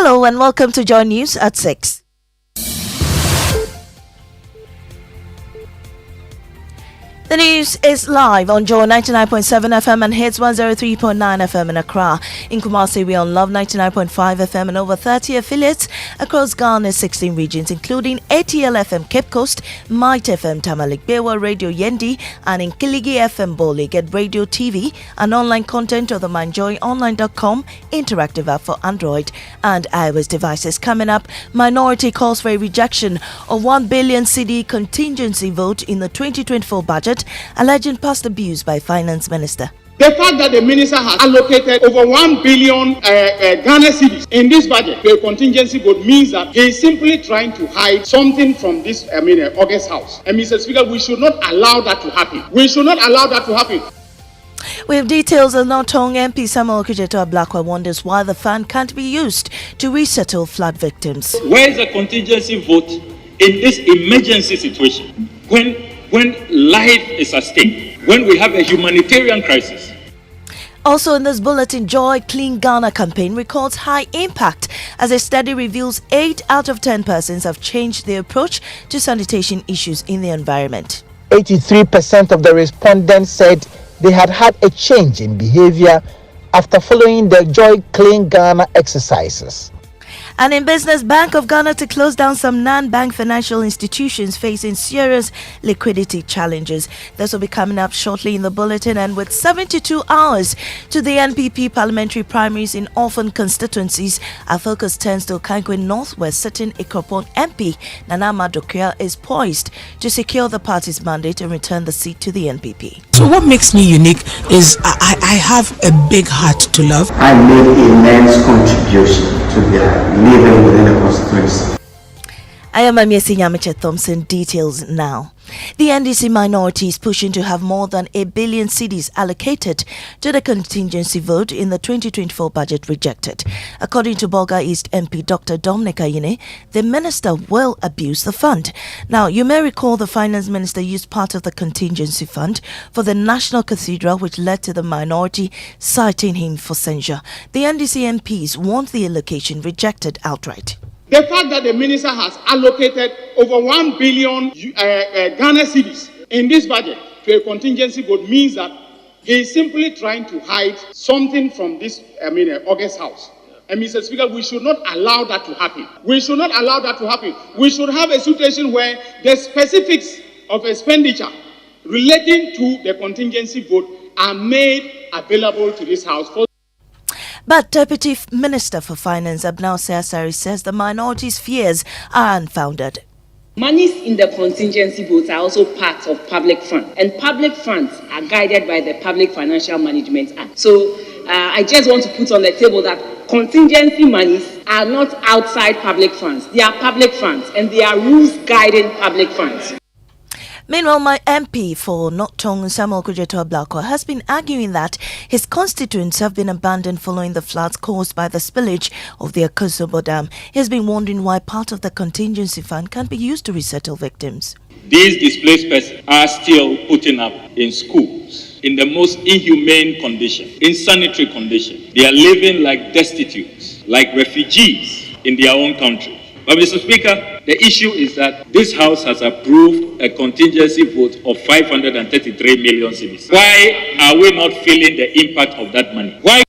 Hello and welcome to Joy News at 6. The news is live on Joy 99.7 FM and Hits 103.9 FM in Accra. In Kumasi, we on Love 99.5 FM and over 30 affiliates across Ghana's 16 regions, including ATL FM Cape Coast, Might FM Tamalik Bewa, Radio Yendi, and in Kiligi FM Bole. Get radio, TV, and online content of the MindJoyOnline.com interactive app for Android and iOS devices. Coming up, minority calls for a rejection of 1 billion cedi contingency vote in the 2024 budget, alleging past abuse by Finance Minister. The fact that the minister has allocated over 1 billion Ghana cedis in this budget to a contingency vote means that he is simply trying to hide something from this, August House. And Mr. Speaker, we should not allow that to happen. We should not allow that to happen. We have details of Notong MP Samuel Okudzeto-Ablakwa wonders why the fund can't be used to resettle flood victims. Where is the contingency vote in this emergency situation? When life is at stake, when we have a humanitarian crisis. Also in this bulletin, Joy Clean Ghana campaign records high impact as a study reveals 8 out of 10 persons have changed their approach to sanitation issues in the environment. 83% of the respondents said they had a change in behavior after following the Joy Clean Ghana exercises. And in business, Bank of Ghana to close down some non-bank financial institutions facing serious liquidity challenges. This will be coming up shortly in the bulletin. And with 72 hours to the NPP parliamentary primaries in orphan constituencies, our focus turns to Kankwe North, where sitting Ikropon MP Nana Madokia is poised to secure the party's mandate and return the seat to the NPP. So what makes me unique is I have a big heart to love. I made immense contribution to the living within the constituency. I am Amiesi Nyamiche Thompson. Details now. The NDC minority is pushing to have more than 1 billion cedis allocated to the contingency vote in the 2024 budget rejected. According to Bolga East MP Dr. Dominic Ayine, the minister will abuse the fund. Now, you may recall the finance minister used part of the contingency fund for the National Cathedral, which led to the minority citing him for censure. The NDC MPs want the allocation rejected outright. The fact that the minister has allocated over 1 billion Ghana cedis in this budget to a contingency vote means that he is simply trying to hide something from this, August House. And Mr. Speaker, we should not allow that to happen. We should not allow that to happen. We should have a situation where the specifics of expenditure relating to the contingency vote are made available to this House. But Deputy Minister for Finance Abnao Seasari says the minority's fears are unfounded. Monies in the contingency votes are also part of public funds, and public funds are guided by the Public Financial Management Act. So I just want to put on the table that contingency monies are not outside public funds. They are public funds, and there are rules guiding public funds. Meanwhile, my MP for Notong Samuel Okudzeto-Ablakwa has been arguing that his constituents have been abandoned following the floods caused by the spillage of the Akosobo Dam. He has been wondering why part of the contingency fund can be used to resettle victims. These displaced persons are still putting up in schools in the most inhumane condition, insanitary condition. They are living like destitutes, like refugees in their own country. But Mr. Speaker, the issue is that this House has approved a contingency vote of 533 million cedis. Why are we not feeling the impact of that money? Why?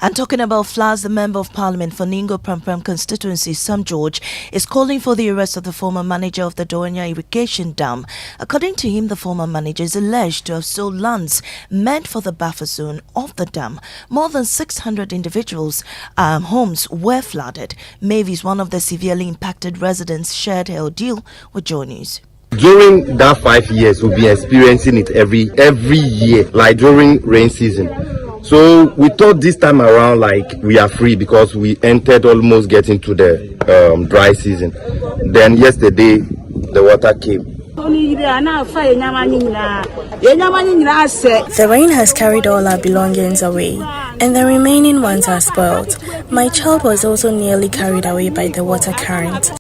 And talking about floods, the Member of Parliament for Ningo Prampram constituency, Sam George, is calling for the arrest of the former manager of the Doanya Irrigation Dam. According to him, the former manager is alleged to have sold lands meant for the buffer zone of the dam. More than 600 individuals' homes were flooded. Maeve is one of the severely impacted residents, shared her ordeal with Joy News. During that 5 years, we'll be experiencing it every year, like during rain season. So we thought this time around like we are free because we entered almost getting to the dry season. Then yesterday the water came. The rain has carried all our belongings away, and the remaining ones are spoiled. My child was also nearly carried away by the water current.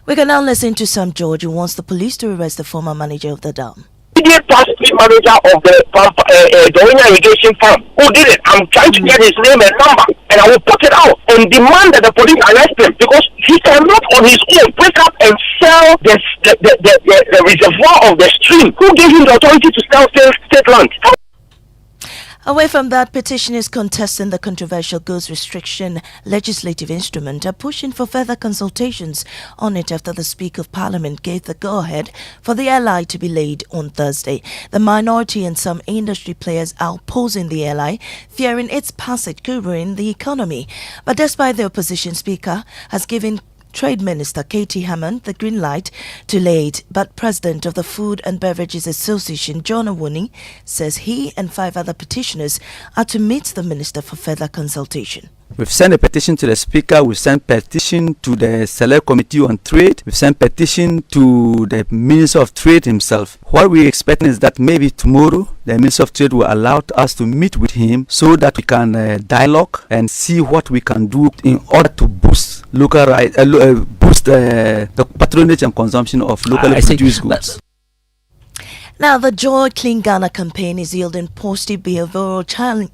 We can now listen to Sam George, who wants the police to arrest the former manager of the dam. immediate past fleet manager of the Dorina irrigation farm who did it. I'm trying to get his name and number, and I will put it out and demand that the police arrest him, because he cannot on his own wake up and sell the reservoir of the stream. Who gave him the authority to sell state land? Away from that, petitioners contesting the controversial goods restriction legislative instrument are pushing for further consultations on it after the Speaker of Parliament gave the go-ahead for the LI to be laid on Thursday. The minority and some industry players are opposing the LI, fearing its passage could ruin the economy. But despite the opposition, Speaker has given Trade Minister Katie Hammond the green light to lay it, but President of the Food and Beverages Association John Awuni says he and 5 other petitioners are to meet the minister for further consultation. We've sent a petition to the Speaker, we've sent petition to the Select Committee on Trade, we've sent petition to the Minister of Trade himself. What we're expecting is that maybe tomorrow the Minister of Trade will allow us to meet with him so that we can dialogue and see what we can do in order to boost local boost the patronage and consumption of locally produced goods. Now, the Joy Clean Ghana campaign is yielding positive behavioral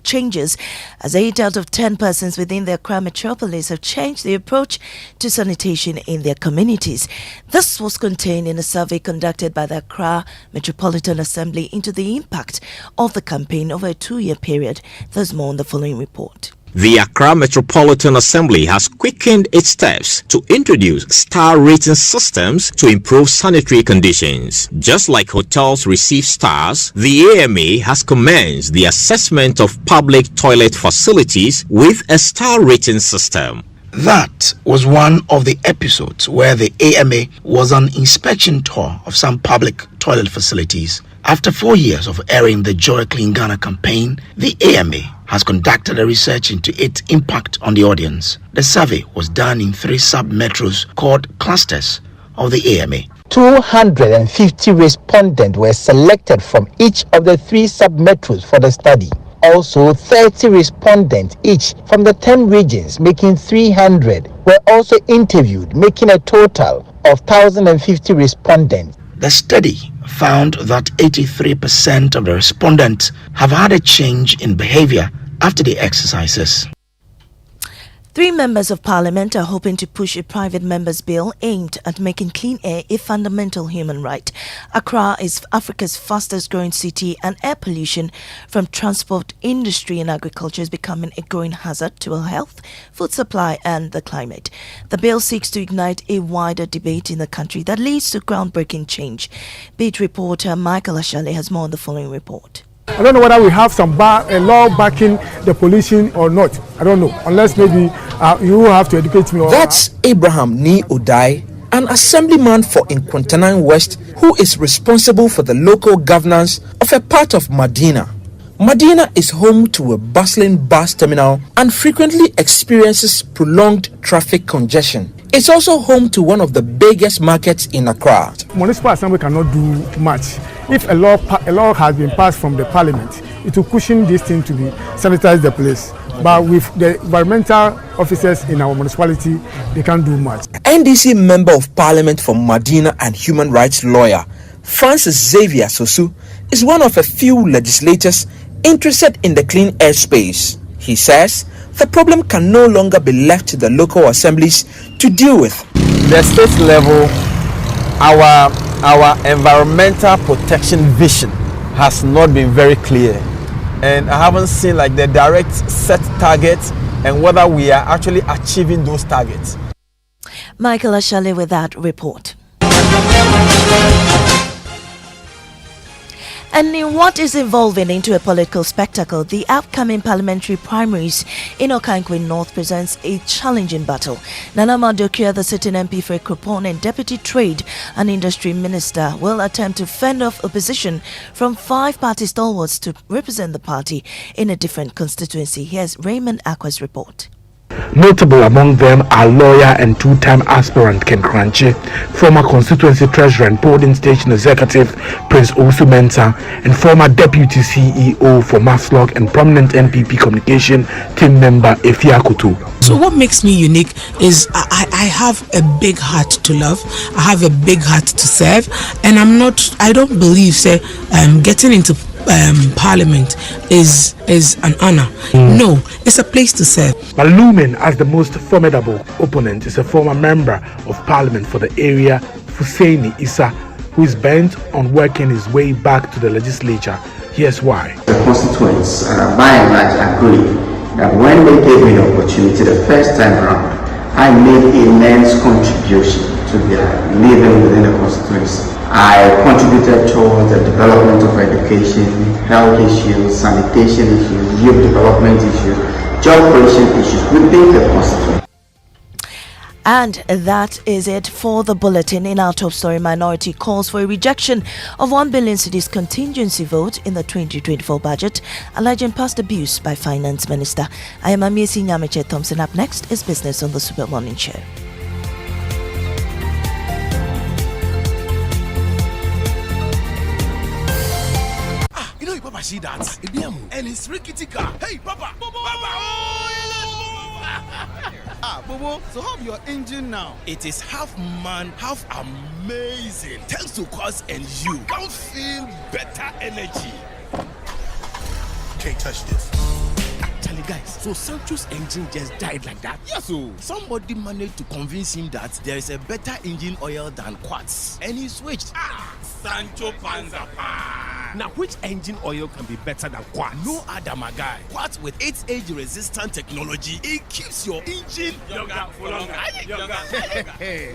changes as 8 out of 10 persons within the Accra metropolis have changed their approach to sanitation in their communities. This was contained in a survey conducted by the Accra Metropolitan Assembly into the impact of the campaign over a 2-year period. There's more in the following report. The Accra Metropolitan Assembly has quickened its steps to introduce star rating systems to improve sanitary conditions. Just like hotels receive stars, the AMA has commenced the assessment of public toilet facilities with a star rating system. That was one of the episodes where the AMA was on inspection tour of some public toilet facilities. After 4 years of airing the Joy Clean Ghana campaign, the AMA has conducted a research into its impact on the audience. The survey was done in 3 sub-metros called clusters of the AMA. 250 respondents were selected from each of the 3 sub-metros for the study. Also, 30 respondents each from the 10 regions, making 300, were also interviewed, making a total of 1,050 respondents. The study found that 83% of the respondents have had a change in behavior after the exercises. 3 members of parliament are hoping to push a private members' bill aimed at making clean air a fundamental human right. Accra is Africa's fastest growing city, and air pollution from transport, industry and agriculture is becoming a growing hazard to our health, food supply and the climate. The bill seeks to ignite a wider debate in the country that leads to groundbreaking change. Beat reporter Michael Ashale has more on the following report. I don't know whether we have some a law backing the pollution or not. I don't know, unless maybe you have to educate me. That's Abraham Ni Odai, an assemblyman for Nkwintanang West, who is responsible for the local governance of a part of Medina. Medina is home to a bustling bus terminal and frequently experiences prolonged traffic congestion. It's also home to one of the biggest markets in Accra. Municipal Assembly cannot do much. If a law has been passed from the parliament, it will cushion this thing to be sanitize the place. But with the environmental officers in our municipality, they can't do much. NDC Member of Parliament for Medina and human rights lawyer Francis Xavier Sosu is one of a few legislators interested in the clean air space. He says the problem can no longer be left to the local assemblies to deal with. The state level, our environmental protection vision has not been very clear, and I haven't seen like the direct set targets and whether we are actually achieving those targets. Michael Ashale with that report. And in what is evolving into a political spectacle, the upcoming parliamentary primaries in Okankwe North presents a challenging battle. Nana Madokia, the sitting MP for Ekropon and Deputy Trade and Industry Minister, will attempt to fend off opposition from 5 party stalwarts to represent the party in a different constituency. Here's Raymond Akwa's report. Notable among them are lawyer and two-time aspirant Ken Kranche, former constituency treasurer and polling station executive Prince Owusu Mensah, and former deputy CEO for Maslog and prominent NPP communication team member Efia Kutu. So what makes me unique is I have a big heart to love. I have a big heart to serve, and I don't believe getting into parliament is an honor. No, it's a place to serve. But looming as the most formidable opponent is a former member of parliament for the area, Hussaini Issa, who is bent on working his way back to the legislature. Here's why. The constituents, by and large, agree that when they gave me the opportunity the first time around, I made immense contribution to their living within the constituency. I contributed towards the development of education, health issues, sanitation issues, youth development issues, job creation issues within the constituency. And that is it for the bulletin. In our top story, minority calls for a rejection of 1 billion cedis contingency vote in the 2024 budget, alleging past abuse by Finance Minister. I am Amiesi Nyamiche Thompson. Up next is Business on the Super Morning Show. You know, Papa, see that? And it's rickety car. Hey, Papa! Bobo, so how your engine now? It is half man, half amazing. Thanks to Quartz and you can feel better energy. Can't touch this. Actually, guys, so Sancho's engine just died like that? Yes, so somebody managed to convince him that there is a better engine oil than Quartz, and he switched. Sancho Panzapa. Now, which engine oil can be better than Quartz? No other, my guy. Quartz with its age-resistant technology, it keeps your engine younger for longer.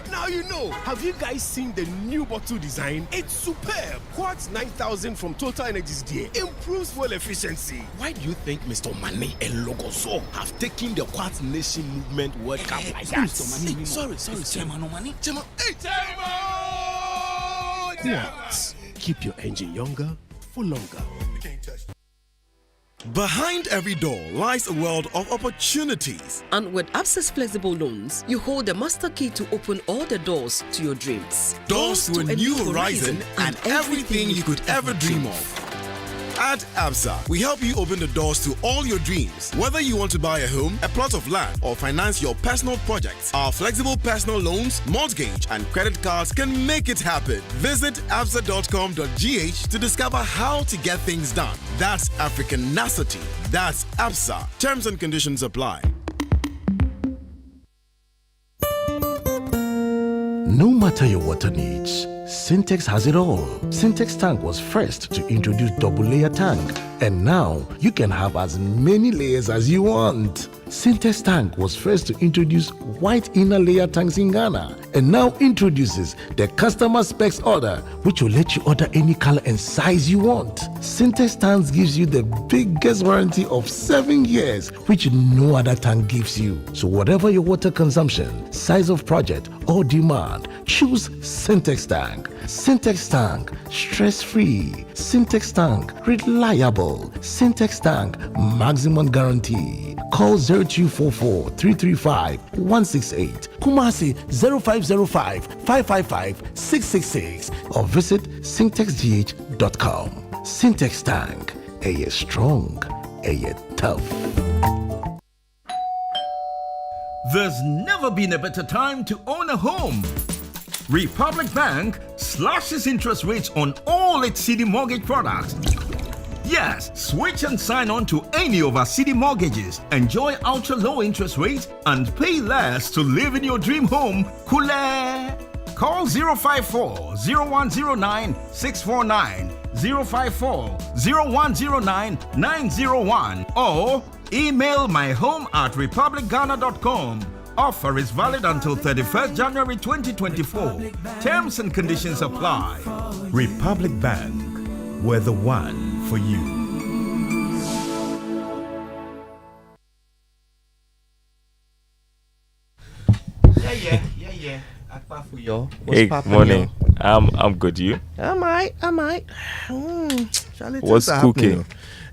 Now you know. Have you guys seen the new bottle design? It's superb. Quartz 9000 from Total Energies there improves fuel efficiency. Why do you think Mr. Mane and Logoso have taken the Quartz Nation movement World Cup like that? Sorry. Chairman. Hey, Quartz. Keep your engine younger for longer. Behind every door lies a world of opportunities. And with Absa's flexible loans, you hold the master key to open all the doors to your dreams. Doors to a new horizon and everything you could ever dream of. At Absa, we help you open the doors to all your dreams. Whether you want to buy a home, a plot of land, or finance your personal projects, our flexible personal loans, mortgage, and credit cards can make it happen. Visit absa.com.gh to discover how to get things done. That's Africanacity. That's Absa. Terms and conditions apply. No matter your water needs, Sintex has it all. Sintex Tank was first to introduce double layer tank, and now you can have as many layers as you want. Sintex Tank was first to introduce white inner layer tanks in Ghana, and now introduces the customer specs order, which will let you order any color and size you want. Sintex Tanks gives you the biggest warranty of 7 years, which no other tank gives you. So whatever your water consumption, size of project, or demand, choose Sintex Tank. Sintex Tank, stress-free. Sintex Tank, reliable. Sintex Tank, maximum guarantee. Call 0244-335-168, Kumasi 0505-555-666, or visit syntexgh.com. Sintex Tank, a year strong, a year tough. There's never been a better time to own a home. Republic Bank slashes interest rates on all its CD mortgage products. Yes, switch and sign on to any of our CD mortgages. Enjoy ultra low interest rates and pay less to live in your dream home. Kule! Call 054-0109-649, 054-0109-901, or email myhome@republicghana.com. Offer is valid until 31st January 2024. Terms and conditions apply. Republic Bank, we're the one for you. Yeah. Hey, morning. I'm good. You? I might. What's cooking?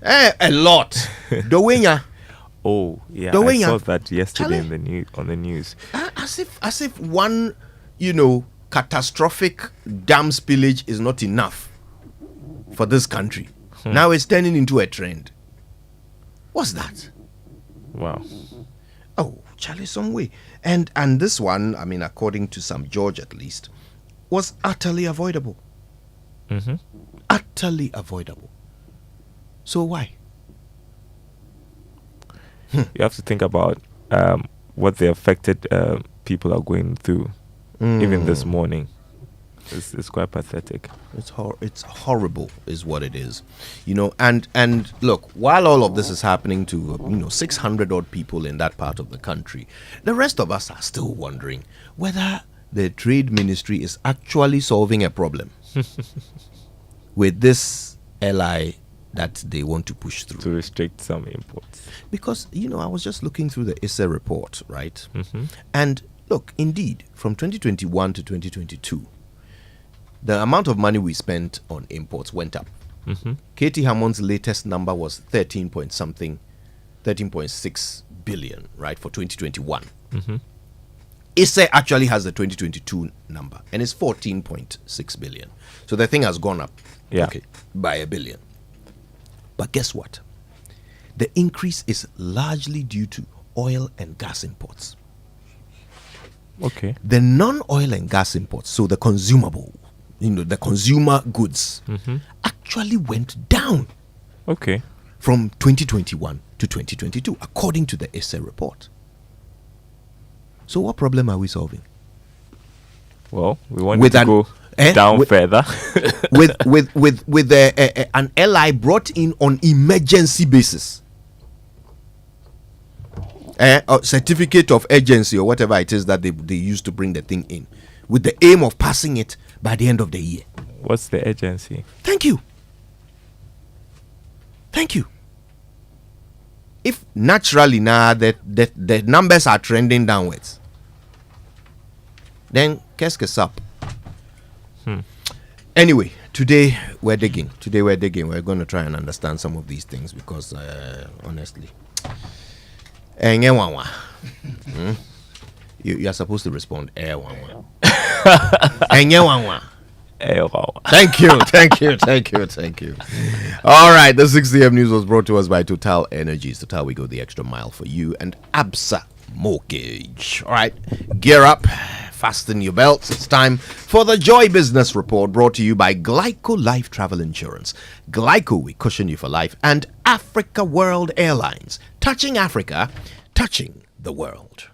A lot. The winner. Oh, yeah. Dawenya, I saw that yesterday Charlie, on the news. As if one, catastrophic dam spillage is not enough for this country. Now it's turning into a trend. What's that? Wow. Oh, Charlie, some way. And this one, I mean, according to some George at least, was utterly avoidable. Mm-hmm. Utterly avoidable. So why? You have to think about what the affected people are going through. Even this morning. It's quite pathetic. It's horrible is what it is. And look, while all of this is happening to 600 odd people in that part of the country, the rest of us are still wondering whether the trade ministry is actually solving a problem with this LI that they want to push through. To restrict some imports. Because, I was just looking through the ISA report, right? Mm-hmm. And look, indeed, from 2021 to 2022, the amount of money we spent on imports went up. Mm-hmm. Katie Hammond's latest number was 13.6 billion, right, for 2021. Mm-hmm. ISA actually has the 2022 number, and it's 14.6 billion. So the thing has gone up, by $1 billion. But guess what? The increase is largely due to oil and gas imports. Okay. The non-oil and gas imports, so the consumable, the consumer goods, actually went down. Okay. From 2021 to 2022, according to the ISA report. So what problem are we solving? Well, we want to go down further. with an LI brought in on emergency basis. A certificate of urgency or whatever it is that they use to bring the thing in, with the aim of passing it by the end of the year. What's the urgency? Thank you. If naturally now that the numbers are trending downwards, then qu'est-ce que ça? Anyway, today we're digging. We're going to try and understand some of these things because honestly, you are supposed to respond. Thank you. All right, the 6 a.m. news was brought to us by Total Energies. Total, we go the extra mile for you, and Absa Mortgage. All right, gear up, fasten your belts. It's time for the Joy Business Report, brought to you by Glyco Life Travel Insurance. Glyco, we cushion you for life, and Africa World Airlines. Touching Africa, touching the world.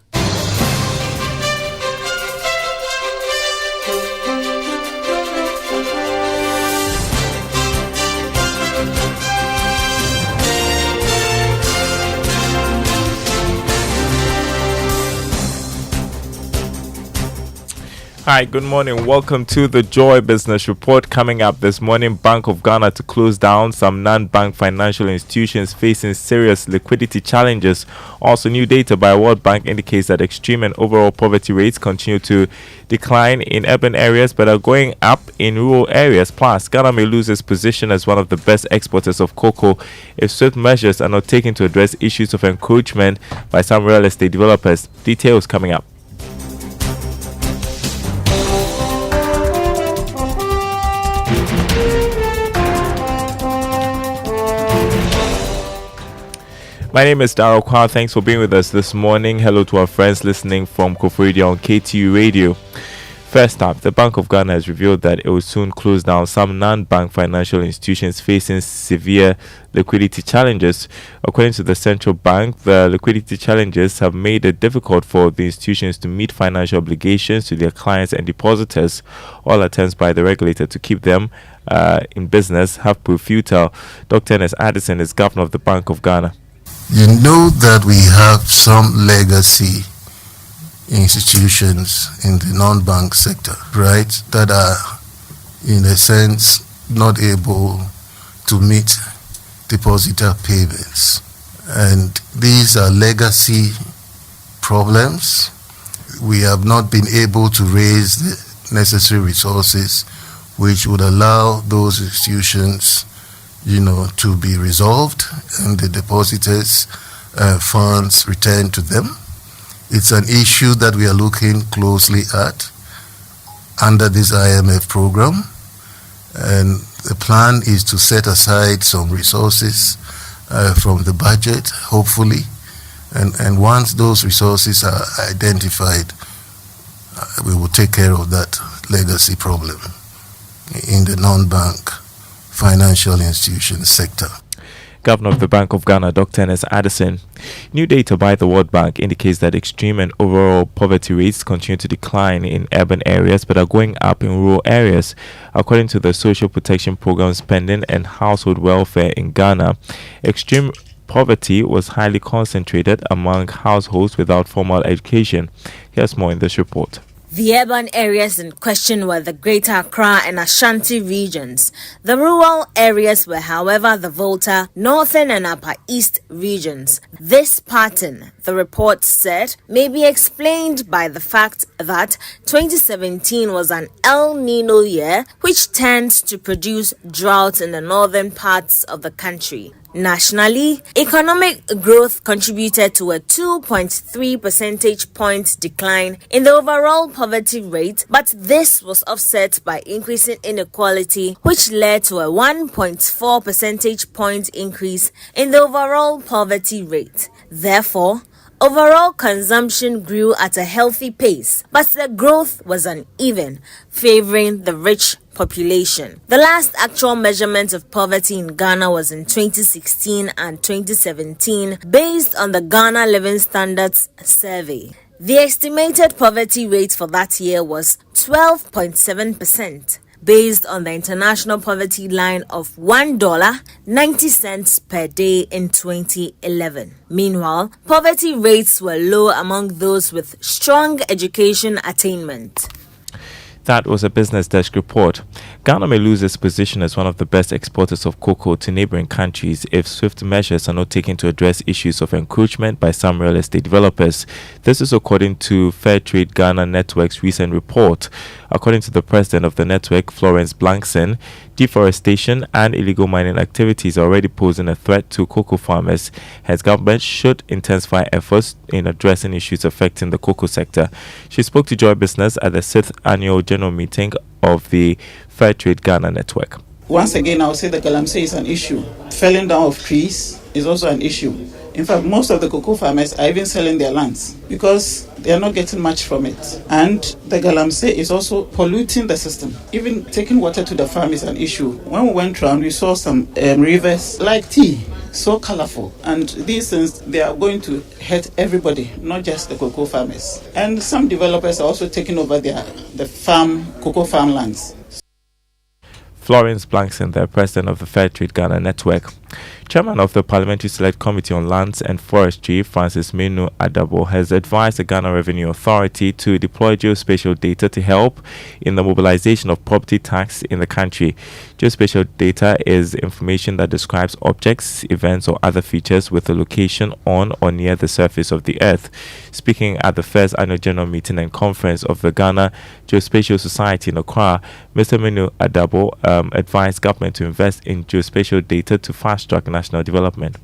Hi, good morning. Welcome to the Joy Business Report. Coming up this morning, Bank of Ghana to close down some non-bank financial institutions facing serious liquidity challenges. Also, new data by World Bank indicates that extreme and overall poverty rates continue to decline in urban areas but are going up in rural areas. Plus, Ghana may lose its position as one of the best exporters of cocoa if swift measures are not taken to address issues of encroachment by some real estate developers. Details coming up. My name is Darryl Kwa. Thanks for being with us this morning. Hello to our friends listening from Koforidua on KTU Radio. First up, the Bank of Ghana has revealed that it will soon close down some non-bank financial institutions facing severe liquidity challenges. According to the central bank, the liquidity challenges have made it difficult for the institutions to meet financial obligations to their clients and depositors. All attempts by the regulator to keep them in business have proved futile. Dr. Ernest Addison is governor of the Bank of Ghana. You know that we have some legacy institutions in the non-bank sector, right, that are in a sense not able to meet depositor payments. And these are legacy problems. We have not been able to raise the necessary resources which would allow those institutions to be resolved, and the depositors funds returned to them. It's an issue that we are looking closely at under this IMF program, and the plan is to set aside some resources from the budget, hopefully, and once those resources are identified, we will take care of that legacy problem in the non-bank financial institution sector. Governor of the Bank of Ghana, Dr. Ernest Addison. New data by the World Bank indicates that extreme and overall poverty rates continue to decline in urban areas but are going up in rural areas. According to the Social Protection Program Spending and Household Welfare in Ghana, extreme poverty was highly concentrated among households without formal education. Here's more in this report. The urban areas in question were the Greater Accra and Ashanti regions. The rural areas were, however, the Volta, Northern and Upper East regions. This pattern, the report said, may be explained by the fact that 2017 was an El Nino year, which tends to produce drought in the northern parts of the country. Nationally, economic growth contributed to a 2.3 percentage point decline in the overall poverty rate, but this was offset by increasing inequality, which led to a 1.4 percentage point increase in the overall poverty rate. Therefore, overall consumption grew at a healthy pace, but the growth was uneven, favoring the rich population. The last actual measurement of poverty in Ghana was in 2016 and 2017 based on the Ghana Living Standards Survey. The estimated poverty rate for that year was 12.7%. based on the international poverty line of $1.90 per day in 2011. Meanwhile, poverty rates were low among those with strong education attainment. That was a Business Desk report. Ghana may lose its position as one of the best exporters of cocoa to neighboring countries if swift measures are not taken to address issues of encroachment by some real estate developers. This is according to Fair Trade Ghana Network's recent report. According to the president of the network, Florence Blankson, deforestation and illegal mining activities are already posing a threat to cocoa farmers. Hence, government should intensify efforts in addressing issues affecting the cocoa sector. She spoke to Joy Business at the 6th annual general meeting of the Fair Trade Ghana Network. Once again, I would say the galamsey is an issue. Felling down of trees is also an issue. In fact, most of the cocoa farmers are even selling their lands because they are not getting much from it. And the galamsey is also polluting the system. Even taking water to the farm is an issue. When we went around, we saw some rivers like tea, so colorful. And these things, they are going to hurt everybody, not just the cocoa farmers. And some developers are also taking over the cocoa farmlands. Florence Blankson, the president of the Fair Trade Ghana Network. Chairman of the Parliamentary Select Committee on Lands and Forestry, Francis Menu Adabo, has advised the Ghana Revenue Authority to deploy geospatial data to help in the mobilization of property tax in the country. Geospatial data is information that describes objects, events, or other features with a location on or near the surface of the earth. Speaking at the first annual general meeting and conference of the Ghana Geospatial Society in Accra, Mr. Menu Adabo advised government to invest in geospatial data to fast-track national development.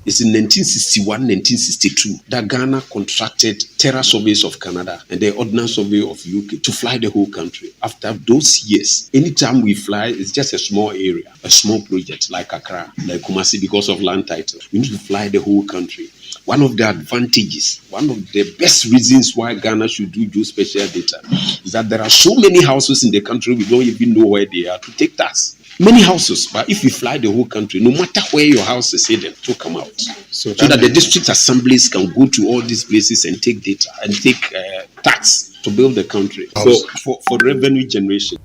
It's in 1961-1962 that Ghana contracted Terra Surveys of Canada and the Ordnance Survey of UK to fly the whole country. After those years, anytime we fly, it's just a small area, a small project like Accra, like Kumasi, because of land title. We need to fly the whole country. One of the advantages, one of the best reasons why Ghana should do geospatial data is that there are so many houses in the country we don't even know where they are to take tax. Many houses, but if you fly the whole country, no matter where your house is hidden, to come out. So that the district assemblies can go to all these places and take data and take tax to build the country for revenue generation.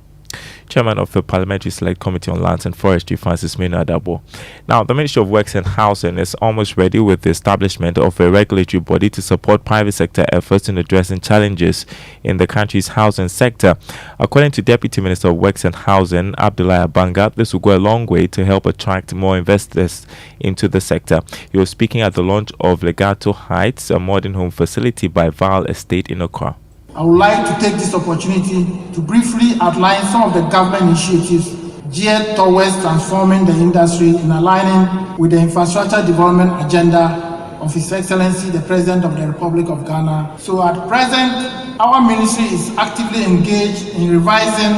Chairman of the Parliamentary Select Committee on Lands and Forestry, Francis Menu Adabo. Now, the Ministry of Works and Housing is almost ready with the establishment of a regulatory body to support private sector efforts in addressing challenges in the country's housing sector. According to Deputy Minister of Works and Housing, Abdullahi Abanga, this will go a long way to help attract more investors into the sector. He was speaking at the launch of Legato Heights, a modern home facility by Val Estate in Accra. I would like to take this opportunity to briefly outline some of the government initiatives geared towards transforming the industry in aligning with the infrastructure development agenda of His Excellency the President of the Republic of Ghana. So at present, our ministry is actively engaged in revising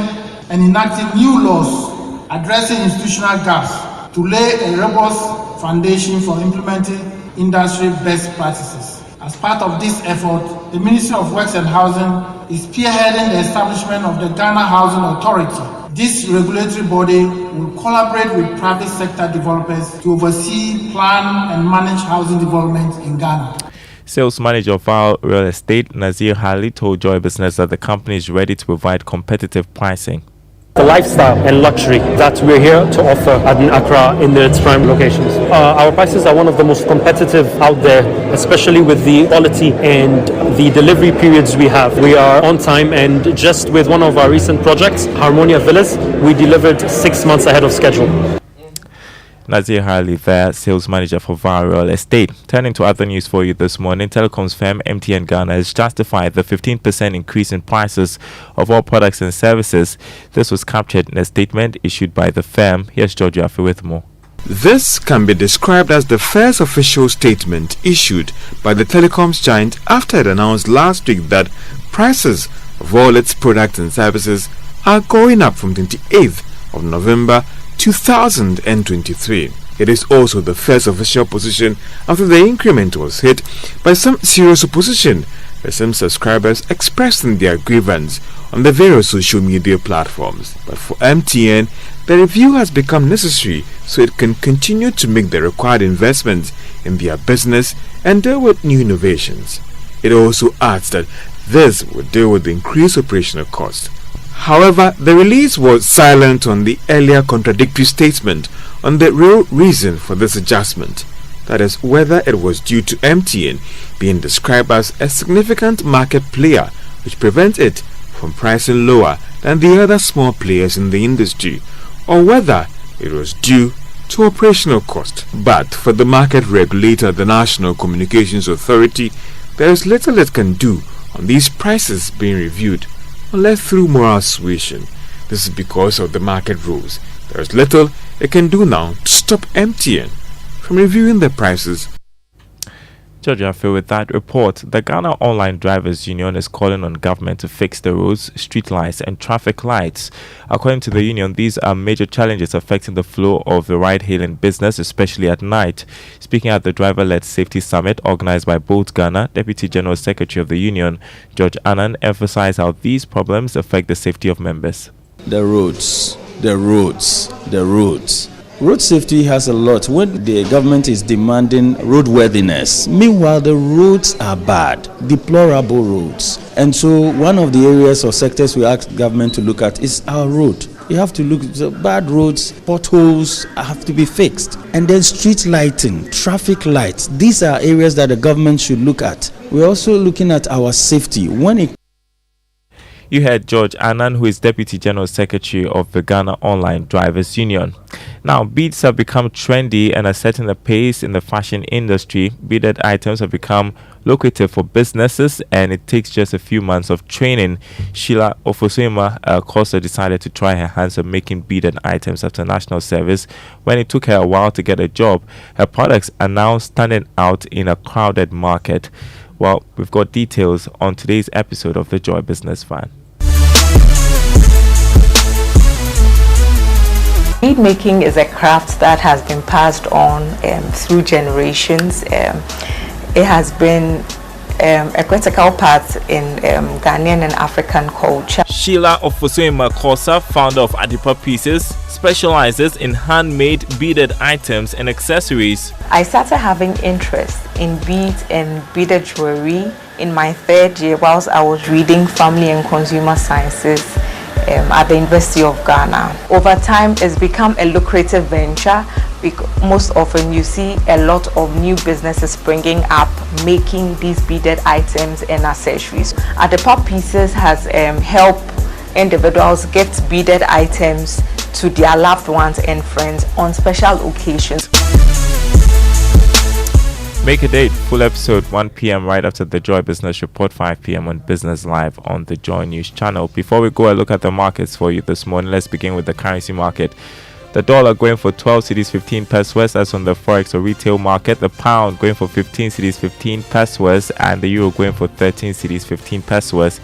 and enacting new laws addressing institutional gaps to lay a robust foundation for implementing industry best practices. As part of this effort, the Ministry of Works and Housing is spearheading the establishment of the Ghana Housing Authority. This regulatory body will collaborate with private sector developers to oversee, plan, and manage housing development in Ghana. Sales manager of VAL Real Estate, Nazir Hali, told Joy Business that the company is ready to provide competitive pricing. The lifestyle and luxury that we're here to offer at Accra in its prime locations. Our prices are one of the most competitive out there, especially with the quality and the delivery periods we have. We are on time, and just with one of our recent projects, Harmonia Villas, we delivered 6 months ahead of schedule. Nazir Harley there, sales manager for VAL Real Estate. Turning to other news for you this morning, telecoms firm MTN Ghana has justified the 15% increase in prices of all products and services. This was captured in a statement issued by the firm. Here's George Affe with more. This can be described as the first official statement issued by the telecoms giant after it announced last week that prices of all its products and services are going up from 28th of November 2023. It is also the first official position after the increment was hit by some serious opposition, with some subscribers expressing their grievance on the various social media platforms. But for MTN, the review has become necessary so it can continue to make the required investments in their business and deal with new innovations. It also adds that this will deal with the increased operational cost. However, the release was silent on the earlier contradictory statement on the real reason for this adjustment, that is, whether it was due to MTN being described as a significant market player which prevents it from pricing lower than the other small players in the industry, or whether it was due to operational cost. But for the market regulator, the National Communications Authority, there is little it can do on these prices being reviewed unless through moral suasion. This is because of the market rules. There is little it can do now to stop MTN from reviewing the prices. George Affe with that report. The Ghana Online Drivers Union is calling on government to fix the roads, street lights and traffic lights. According to the union, these are major challenges affecting the flow of the ride-hailing business, especially at night. Speaking at the driver-led safety summit organized by Bolt Ghana, Deputy General Secretary of the union, George Annan, emphasized how these problems affect the safety of members. The roads. Road safety has a lot when the government is demanding roadworthiness. Meanwhile, the roads are bad, deplorable roads. And so one of the areas or sectors we ask government to look at is our road. You have to look at bad roads, potholes have to be fixed. And then street lighting, traffic lights. These are areas that the government should look at. We're also looking at our safety. You heard George Annan, who is Deputy General Secretary of the Ghana Online Drivers Union. Now, beads have become trendy and are setting the pace in the fashion industry. Beaded items have become lucrative for businesses, and it takes just a few months of training. Sheila Ofosema Kosa decided to try her hands at making beaded items after national service. When it took her a while to get a job, her products are now standing out in a crowded market. Well, we've got details on today's episode of the Joy Business Fan. Bead making is a craft that has been passed on through generations. It has been a critical part in Ghanaian and African culture. Sheila Ofosema Kosa, founder of Adipa Pieces, specializes in handmade beaded items and accessories. I started having interest in beads and beaded jewelry in my third year whilst I was reading Family and Consumer Sciences at the University of Ghana. Over time, it's become a lucrative venture. Most often you see a lot of new businesses springing up making these beaded items and accessories. Adipa Pieces has helped individuals gift beaded items to their loved ones and friends on special occasions. Make a date, full episode 1 p.m. right after the Joy Business Report, 5 p.m. on Business Live on the Joy News channel. Before we go and look at the markets for you this morning, let's begin with the currency market. The dollar going for 12 cedis 15 pesos as on the forex or retail market. The pound going for 15 cedis 15 pesos and the euro going for 13 cedis 15 pesos.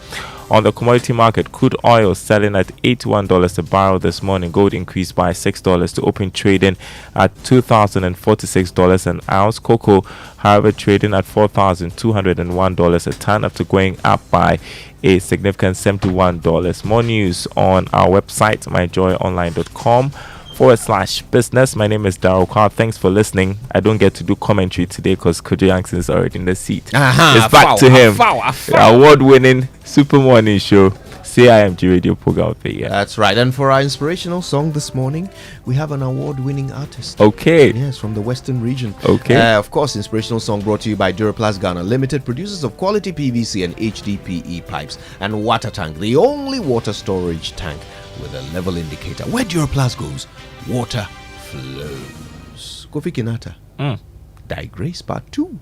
On the commodity market, crude oil selling at $81 a barrel this morning. Gold increased by $6 to open trading at $2,046 an ounce. Cocoa, however, trading at $4,201 a ton after going up by a significant $71. More news on our website, myjoyonline.com/business. My name is Daryl Carr. Thanks for listening. I don't get to do commentary today because Kojo Yankson is already in the seat. It's back to him. The award-winning Super Morning Show, CIMG Radio Program of the Year. That's right. And for our inspirational song this morning, we have an award-winning artist. Okay. Yes, from the Western region. Okay. Of course, inspirational song brought to you by Duraplast Ghana Limited, producers of quality PVC and HDPE pipes, and water tank, the only water storage tank with a level indicator. Where Duraplast goes, water flows. Kofi Kinata. Digress Part 2.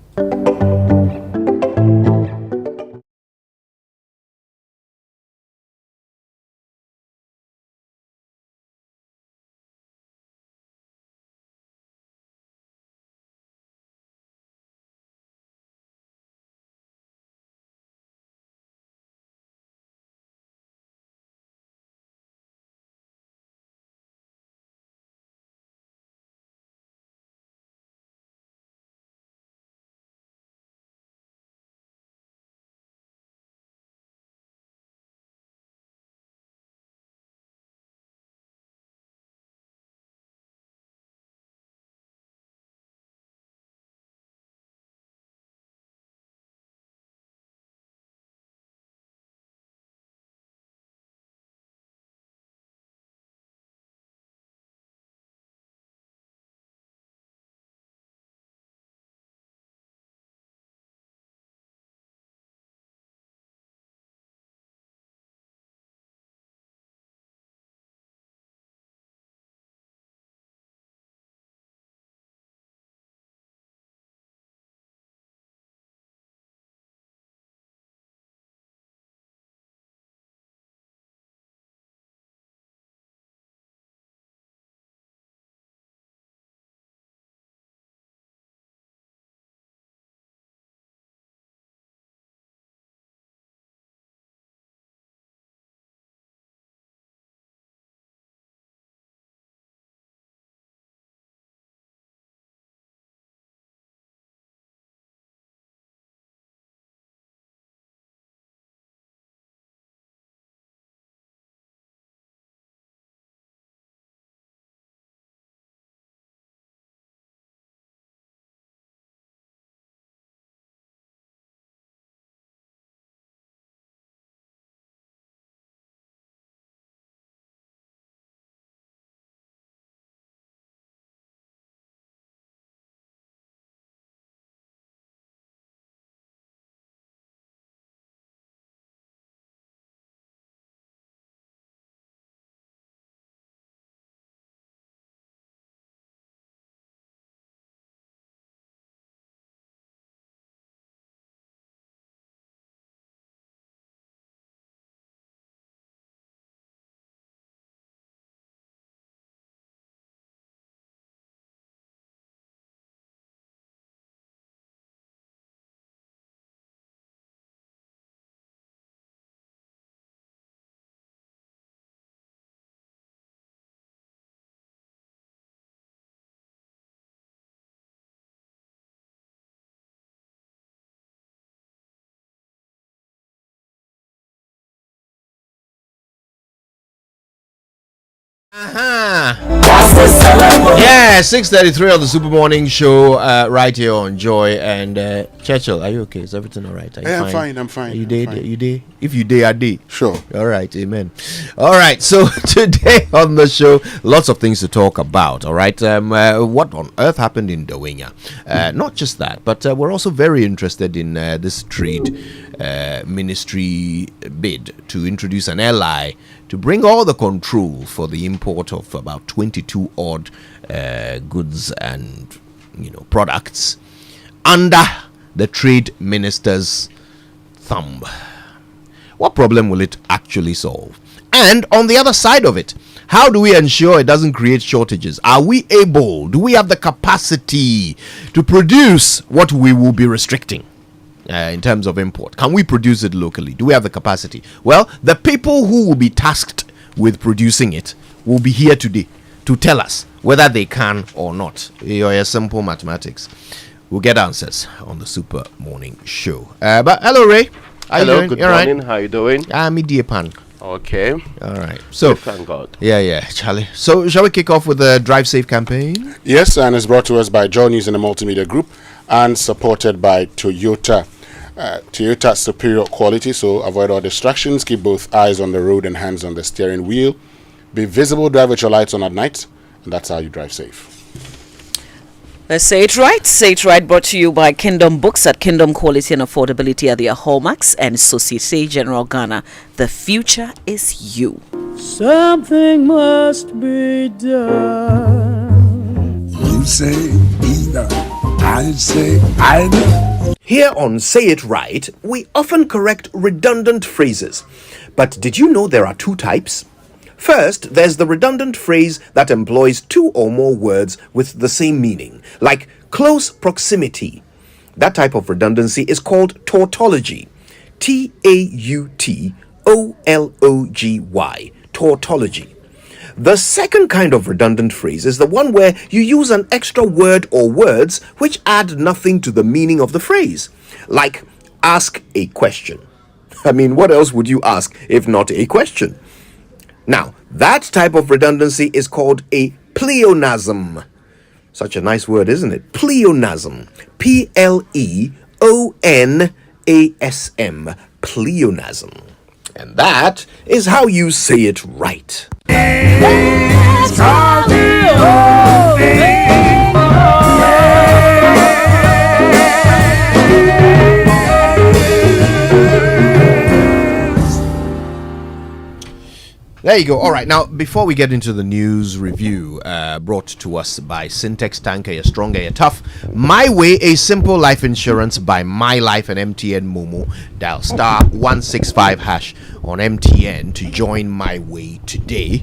Yeah, 6:33 on the Super Morning Show, right here on Joy. And Churchill, are you okay? Is everything all right? I'm fine. Are you there? You there? If you there, I there. Sure. All right, amen. All right, so today on the show, lots of things to talk about. All right, what on earth happened in Dawenya? Not just that, but we're also very interested in this trade ministry bid to introduce an ally to bring all the control for the import of about 22 odd goods and products under the trade minister's thumb. What problem will it actually solve? And on the other side of it, how do we ensure it doesn't create shortages? Are we able, do we have the capacity to produce what we will be restricting in terms of import? Can we produce it locally? Do we have the capacity? Well, the people who will be tasked with producing it will be here today to tell us whether they can or not. You're a simple mathematics. We'll get answers on the Super Morning Show. But hello, Ray. Hello, good morning. Right? How you doing? I'm Pan. Okay. All right. So, thank God. Yeah, Charlie. So, shall we kick off with the Drive Safe campaign? Yes, and it's brought to us by Joy News and the Multimedia Group and supported by Toyota. Toyota superior quality, so avoid all distractions. Keep both eyes on the road and hands on the steering wheel. Be visible, drive with your lights on at night, and that's how you drive safe. Let's say it right. Say it right, brought to you by Kingdom Books at Kingdom Quality and Affordability at their hallmarks and Societe Generale Ghana. The future is you. Something must be done. You say either, I say either. Here on Say It Right, we often correct redundant phrases. But did you know there are two types? First, there's the redundant phrase that employs two or more words with the same meaning, like close proximity. That type of redundancy is called tautology. Tautology. Tautology. The second kind of redundant phrase is the one where you use an extra word or words which add nothing to the meaning of the phrase, like ask a question. I mean, what else would you ask if not a question? Now, that type of redundancy is called a pleonasm. Such a nice word, isn't it? Pleonasm. Pleonasm. Pleonasm. And that is how you say it right. There you go. All right. Now, before we get into the news review brought to us by Syntex Tanker, a stronger, a tough, My Way, a simple life insurance by My Life and MTN Momo. Dial star 165 hash on MTN to join My Way today.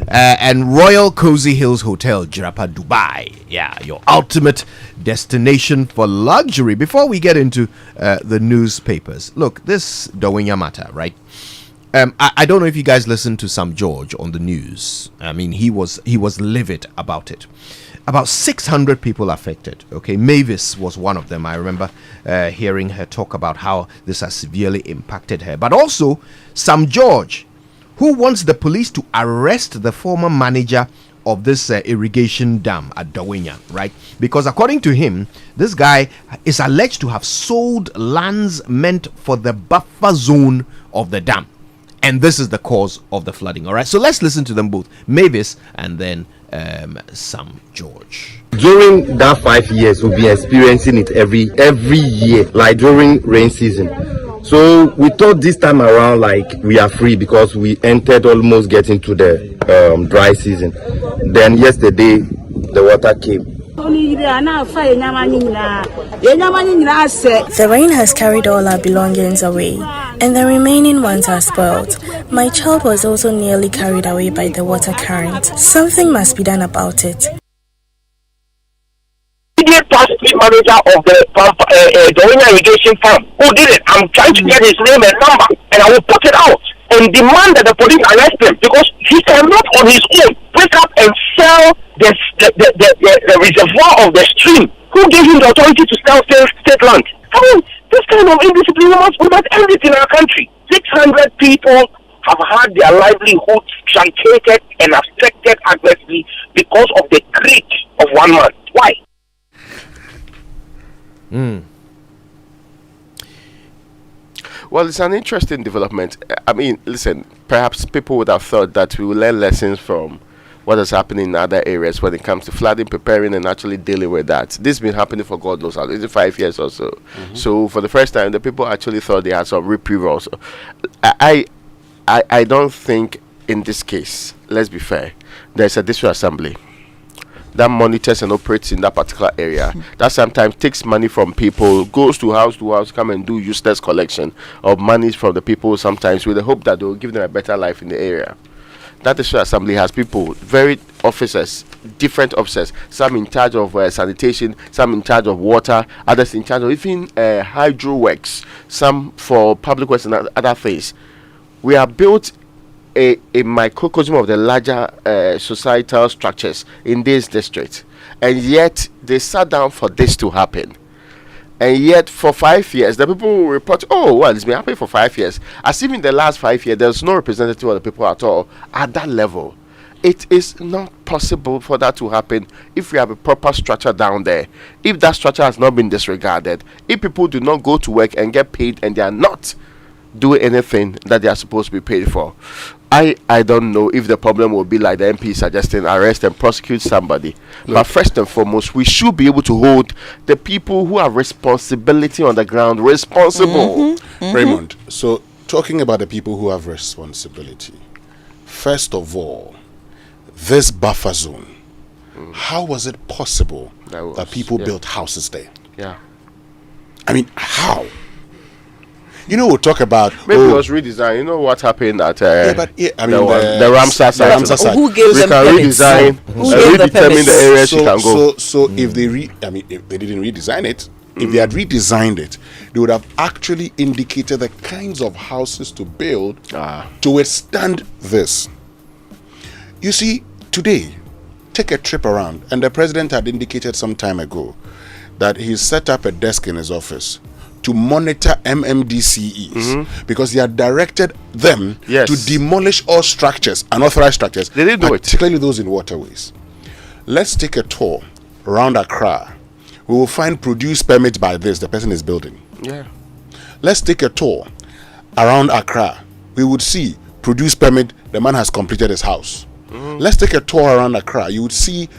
And Royal Cozy Hills Hotel, Jirapa, Dubai. Yeah, your ultimate destination for luxury. Before we get into the newspapers, look, this Dawinya matter, right? I don't know if you guys listened to Sam George on the news. I mean, he was livid about it. About 600 people affected. Okay, Mavis was one of them. I remember hearing her talk about how this has severely impacted her. But also, Sam George, who wants the police to arrest the former manager of this irrigation dam at Dawinya, right? Because according to him, this guy is alleged to have sold lands meant for the buffer zone of the dam. And this is the cause of the flooding. All right, so let's listen to them both, Mavis and then Sam George. During that 5 years, we'll be experiencing it every year, like during rain season. So we thought this time around, like, we are free because we entered almost getting to the dry season. Then yesterday, the water came. The rain has carried all our belongings away, and the remaining ones are spoiled. My child was also nearly carried away by the water current. Something must be done about it. The past manager of the Dawinya irrigation farm who did it. I'm trying to get his name and number, and I will put it out and demand that the police arrest him because he cannot on his own wake up and sell the reservoir of the stream. Who gave him the authority to sell state land? I mean, this kind of indiscipline, we must end it in our country. 600 people have had their livelihoods truncated and affected adversely because of the greed of one man. Why? Well, it's an interesting development. I mean, listen, perhaps people would have thought that we will learn lessons from what is happening in other areas when it comes to flooding, preparing and actually dealing with that. This has been happening for God knows how, is it 5 years or so? So for the first time, the people actually thought they had some reprieve also. I don't think in this case, let's be fair, there's a district assembly. that monitors and operates in that particular area, that sometimes takes money from people, goes to house, come and do useless collection of money from the people, sometimes with the hope that they will give them a better life in the area. That is why Assembly has people, varied officers, different officers, some in charge of sanitation, some in charge of water, others in charge of even hydro works, some for public works and other things. We have built a microcosm of the larger societal structures in this district, and yet they sat down for this to happen. And yet, for 5 years, the people will report, oh, well, it's been happening for 5 years. As if in the last 5 years, there's no representative of the people at all at that level. It is not possible for that to happen if we have a proper structure down there. If that structure has not been disregarded, if people do not go to work and get paid and they are not doing anything that they are supposed to be paid for, I don't know if the problem will be like the MP suggesting, arrest and prosecute somebody. Look, but first and foremost, we should be able to hold the people who have responsibility on the ground responsible. Raymond, so talking about the people who have responsibility, first of all, this buffer zone, how was it possible that people built houses there? Yeah. I mean, how? You know, we'll talk about maybe it was redesigned. You know what happened at the Ramsar site. Who gave them permits? Redesign, redetermine the areas you can go. So if they if they didn't redesign it, if they had redesigned it, they would have actually indicated the kinds of houses to build to withstand this. You see, today, take a trip around, and the president had indicated some time ago that he set up a desk in his office to monitor MMDCEs because he had directed them to demolish all structures, unauthorized structures, they didn't do it, particularly those in waterways. Let's take a tour around Accra. We will find produce permit by this, the person is building. Yeah. Let's take a tour around Accra. We would see produce permit, the man has completed his house. Let's take a tour around Accra. You would see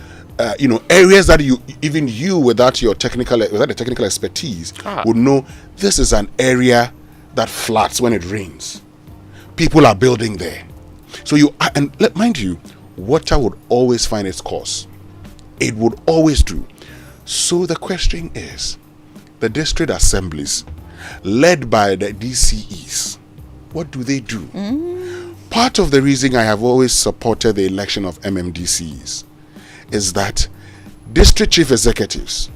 areas that you without the technical expertise would know this is an area that floods when it rains. People are building there. So mind you, water would always find its course. It would always do. So the question is, the district assemblies led by the DCEs, what do they do? Part of the reason I have always supported the election of MMDCs is that district chief executives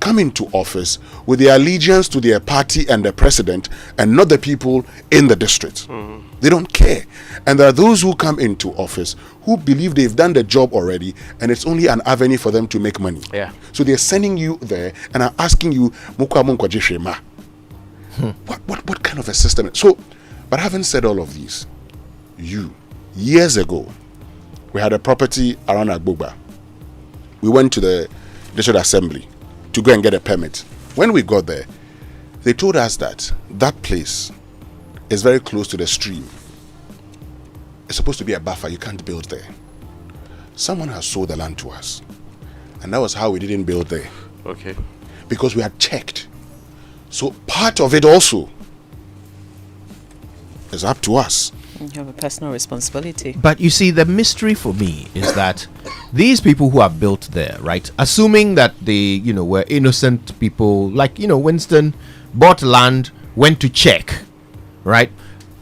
come into office with their allegiance to their party and the president and not the people in the district. They don't care. And there are those who come into office who believe they've done the job already and it's only an avenue for them to make money. Yeah. So they're sending you there and are asking you, what kind of a system? So, but having said all of these, years ago, we had a property around Agbogba. We went to the district assembly to go and get a permit. When we got there, they told us that place is very close to the stream. It's supposed to be a buffer. You can't build there. Someone has sold the land to us. And that was how we didn't build there. Okay. Because we had checked. So part of it also is up to us. You have a personal responsibility. But you see, the mystery for me is that these people who have built there, right, assuming that they, were innocent people, like, Winston bought land, went to check, right?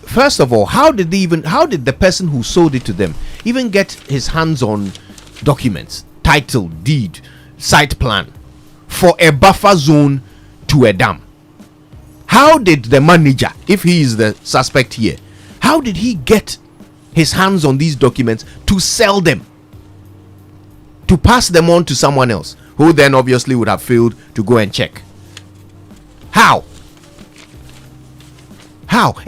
First of all, how did the person who sold it to them even get his hands on documents, title, deed, site plan for a buffer zone to a dam? How did the manager, if he is the suspect here, how did he get his hands on these documents to sell them, to pass them on to someone else, who then obviously would have failed to go and check? How?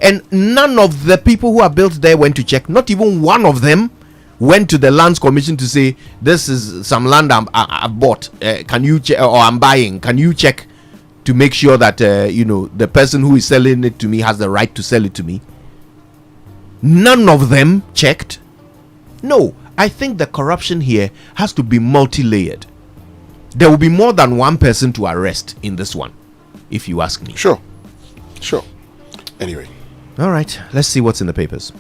And none of the people who are built there went to check. Not even one of them went to the Lands Commission to say, this is some land I've bought. Can you check, or I'm buying? Can you check to make sure that the person who is selling it to me has the right to sell it to me? None of them checked. No, I think the corruption here has to be multi-layered. There will be more than one person to arrest in this one, if you ask me. Sure. Anyway. All right, let's see what's in the papers.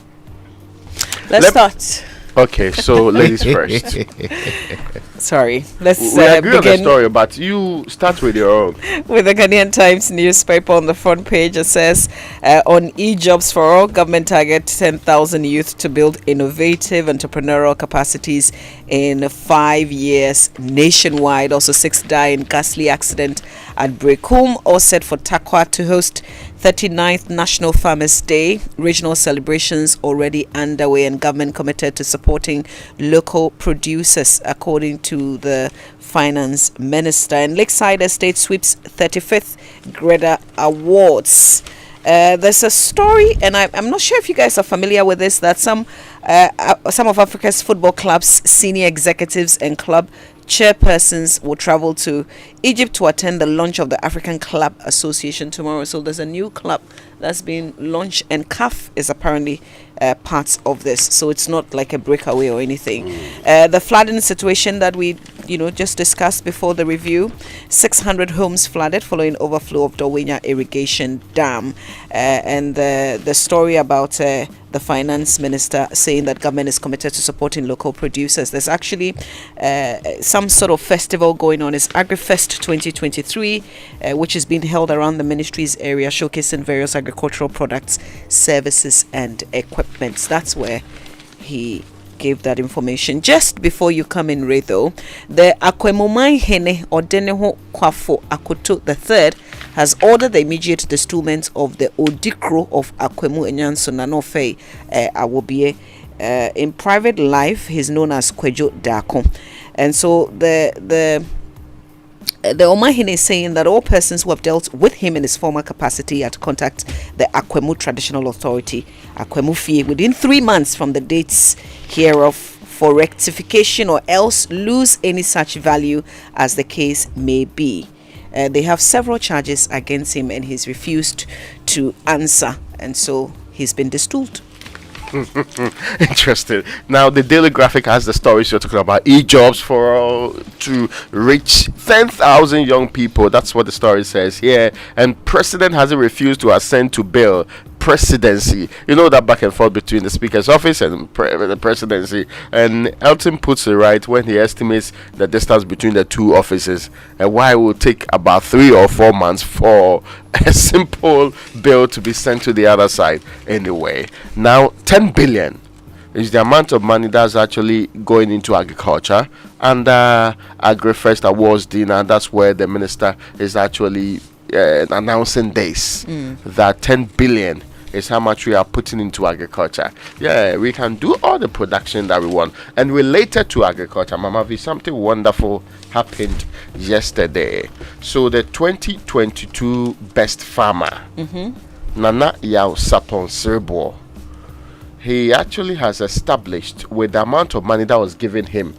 Let's start. Okay, so ladies first. Sorry, let's we agree on the begin story, but you start with your own. with the Ghanaian Times newspaper on the front page. It says, on e-jobs for all, government target 10,000 youth to build innovative entrepreneurial capacities in 5 years nationwide. Also, 6 die in ghastly accident at Brekum. All set for Takwa to host 39th National Farmers Day. Regional celebrations already underway, and government committed to supporting local producers, according to the finance minister. And Lakeside Estate sweeps 35th Greta Awards. There's a story, and I'm not sure if you guys are familiar with this, that some of Africa's football clubs, senior executives and club chairpersons will travel to Egypt to attend the launch of the African Club Association tomorrow. So there's a new club that's been launched, and CAF is apparently parts of this. So it's not like a breakaway or anything. The flooding situation that we just discussed before the review, 600 homes flooded following overflow of Dawenya irrigation dam, and the story about the finance minister saying that government is committed to supporting local producers. There's actually some sort of festival going on. It's AgriFest 2023, which is being held around the ministry's area, showcasing various agricultural products, services and equipment. That's where he gave that information. Just before you come in, Ray, though, the Akwemomai Hene Odeneho Kwafo Akoto III has ordered the immediate destillment of the Odikro of Akwemu Enyanso Nanofe Awobie. In private life, he's known as Kwejo Dako. And so the Omahine is saying that all persons who have dealt with him in his former capacity are to contact the Akwemu Traditional Authority, Akwemu Fie, within 3 months from the dates hereof for rectification, or else lose any such value as the case may be. They have several charges against him, and he's refused to answer, and so he's been distilled. Interesting. Now, the Daily Graphic has the stories you're talking about. E-jobs for all to reach 10,000 young people. That's what the story says here. And president hasn't refused to assent to bill. Presidency, that back and forth between the speaker's office and the presidency, and Elton puts it right when he estimates the distance between the two offices and why it will take about 3 or 4 months for a simple bill to be sent to the other side. Anyway, now 10 billion is the amount of money that's actually going into agriculture, and AgriFest Awards dinner, that's where the minister is actually announcing this, that 10 billion is how much we are putting into agriculture. Yeah, we can do all the production that we want. And related to agriculture, Mama V, something wonderful happened yesterday. So the 2022 best farmer, Nana Yao Sapon Sirbo, he actually has established, with the amount of money that was given him,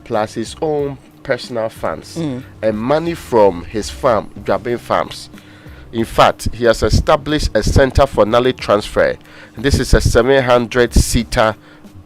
plus his own personal funds and money from his farm, Jabin Farms. In fact, he has established a center for knowledge transfer. This is a 700-seater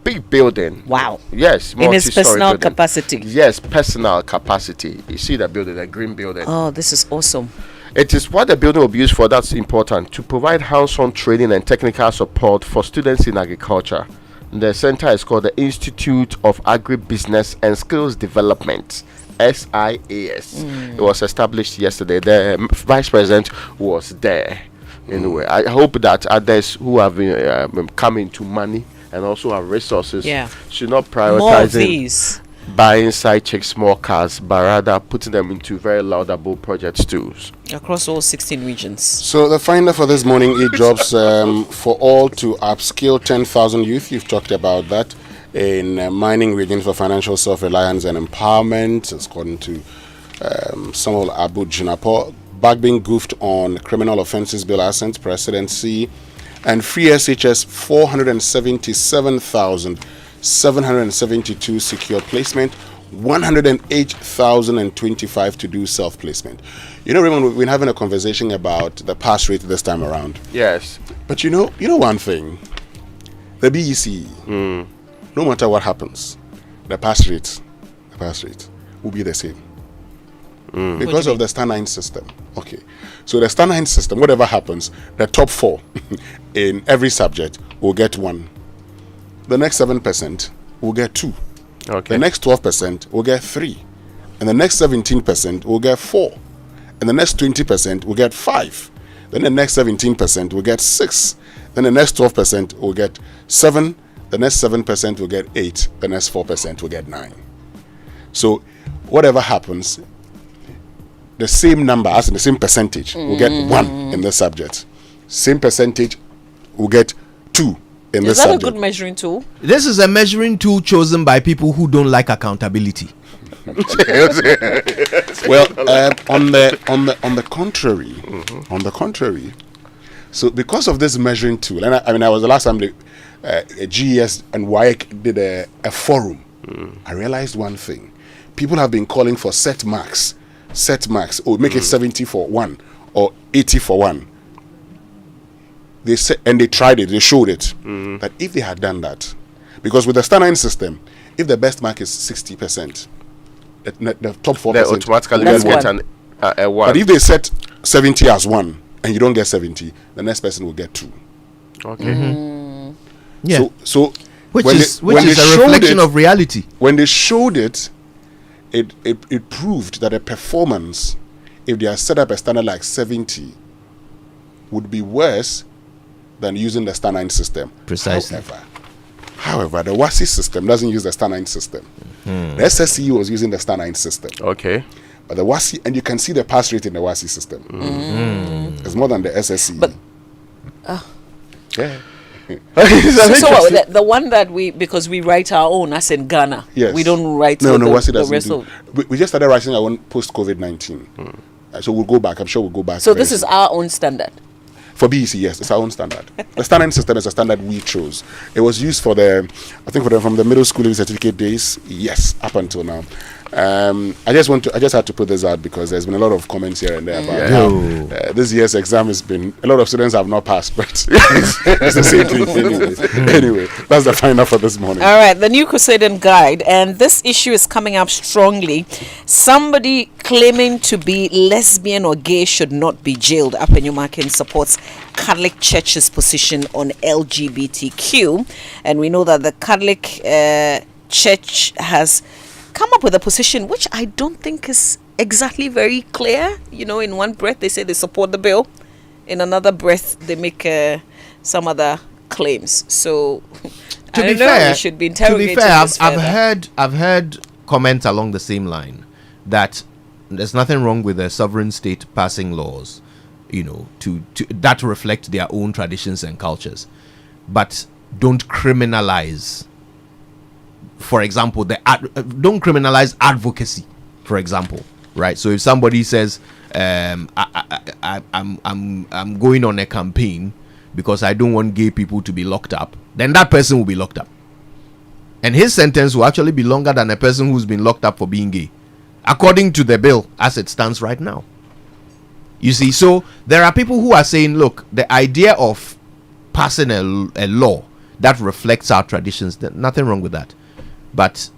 big building. Wow. Yes. In his personal capacity. Yes, personal capacity. You see the building, the green building. Oh, this is awesome. It is what the building will be used for that's important, to provide hands-on training and technical support for students in agriculture. The center is called the Institute of Agribusiness and Skills Development, SIAS. It was established yesterday. The vice president was there. Anyway, I hope that others who have been coming to money and also have resources should not prioritize buying side check small cars, but rather putting them into very laudable projects too. Across all 16 regions. So the finder for this morning, e-jobs for all to upskill 10,000 youth. You've talked about that in mining regions for financial self-reliance and empowerment, according to Samuel Abu Jinapo. Back being goofed on criminal offences bill assent presidency, and free SHS 477,772 secure placement, 108,025 to do self-placement. Raymond, we've been having a conversation about the pass rate this time around. Yes. But you know one thing, the BEC, no matter what happens, the pass rate will be the same. Because of the Star 9 system. Okay. So the Star 9 system, whatever happens, the top 4 in every subject will get 1. The next 7% will get 2. The next 12% will get 3. And the next 17% will get 4. And the next 20% will get 5. Then the next 17% will get 6. Then the next 12% will get 7. The next 7% will get 8. The next 4% will get 9. So whatever happens, the same number as in the same percentage will get 1 in this subject. Same percentage will get 2 in this subject. Is that a good measuring tool? This is a measuring tool chosen by people who don't like accountability. Well, on the contrary, so because of this measuring tool, and I was the last time GES and WAEC did a forum. I realized one thing: people have been calling for set marks, or make it 70 for one or 80 for one. They said, and they tried it, they showed it, that if they had done that, because with the Star 9 system, if the best mark is 60%, the top 4% they automatically get a 1. But if they set 70 as 1 and you don't get 70, the next person will get 2. Okay. Yeah. So which is a reflection of reality. When they showed it, it proved that a performance, if they are set up a standard like 70, would be worse than using the Star 9 system. Precisely. However, the WASI system doesn't use the Star 9 system. The SSE was using the Star 9 system. Okay. But the WASI, and you can see the pass rate in the WASI system. It's more than the SSE. But yeah. so what, the one that because we write our own, as in Ghana. Yes. We don't write WASI the rest do. We just started writing our own post COVID-19. So we'll go back. I'm sure we'll go back. So this is our own standard. For BEC, yes, it's our own standard. The Star 9 system is a standard we chose. It was used from the middle school certificate days, yes, up until now. I just had to put this out because there's been a lot of comments here and there about how this year's exam has been, a lot of students have not passed, but it's the same thing anyway. That's the final for this morning. All right, the new Crusading Guide, and this issue is coming up strongly. Somebody claiming to be lesbian or gay should not be jailed. Apenyumakin supports Catholic Church's position on LGBTQ, and we know that the Catholic Church has come up with a position which I don't think is exactly very clear. You know, in one breath they say they support the bill, in another breath they make some other claims. So to be fair, we should be interrogating. To be fair, I've heard comments along the same line that there's nothing wrong with a sovereign state passing laws, you know, to that reflect their own traditions and cultures, but don't criminalize. For example, don't criminalize advocacy. For example, right? So if somebody says, "I'm going on a campaign because I don't want gay people to be locked up," then that person will be locked up, and his sentence will actually be longer than a person who's been locked up for being gay, according to the bill as it stands right now. You see, so there are people who are saying, "Look, the idea of passing a law that reflects our traditions, there's nothing wrong with that." But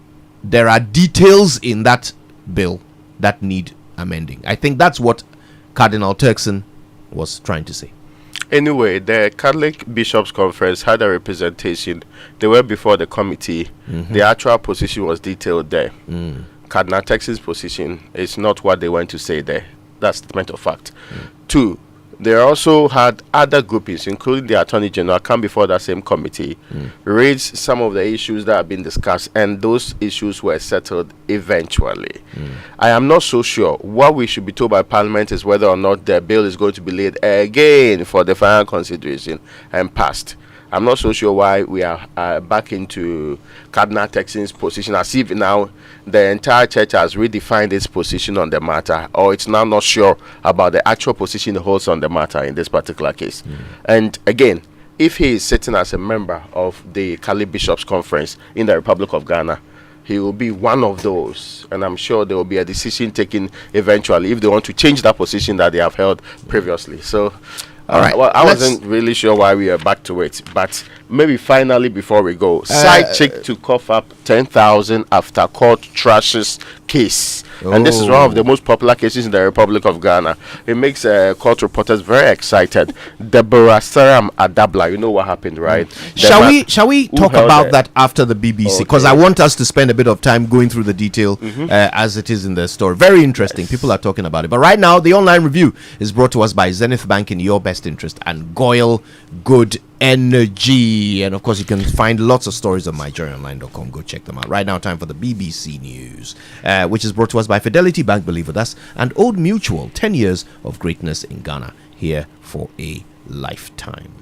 there are details in that bill that need amending. I think that's what Cardinal Turkson was trying to say. Anyway, the Catholic Bishops' Conference had a representation. They were before the committee. The actual position was detailed there. Cardinal Turkson's position is not what they went to say there. That's the statement of fact. 2, they also had other groupings, including the Attorney General, come before that same committee, raise some of the issues that have been discussed, and those issues were settled eventually. I am not so sure. What we should be told by Parliament is whether or not the bill is going to be laid again for the final consideration and passed. I'm not so sure why we are back into Cardinal Turkson's position, as if now the entire church has redefined its position on the matter, or it's now not sure about the actual position it holds on the matter in this particular case. And again, if he is sitting as a member of the Catholic Bishops' Conference in the Republic of Ghana, he will be one of those, and I'm sure there will be a decision taken eventually if they want to change that position that they have held previously. So All right. Well, I wasn't really sure why we are back to it, but maybe finally before we go, side chick to cough up 10,000 after court trashes case. And this is one of the most popular cases in the Republic of Ghana. It makes court reporters very excited. Deborah Saram Adabla, you know what happened, right? Shall we talk about that after the BBC? Because I want us to spend a bit of time going through the detail as it is in the story. Very interesting. People are talking about it. But right now, the online review is brought to us by Zenith Bank in your best interest and Goyle Good Energy. And of course, you can find lots of stories on myjoyonline.com. Go check them out. Right now, time for the BBC News, which is brought to us by Fidelity Bank, believe with us, and Old Mutual, 10 years of greatness in Ghana, here for a lifetime.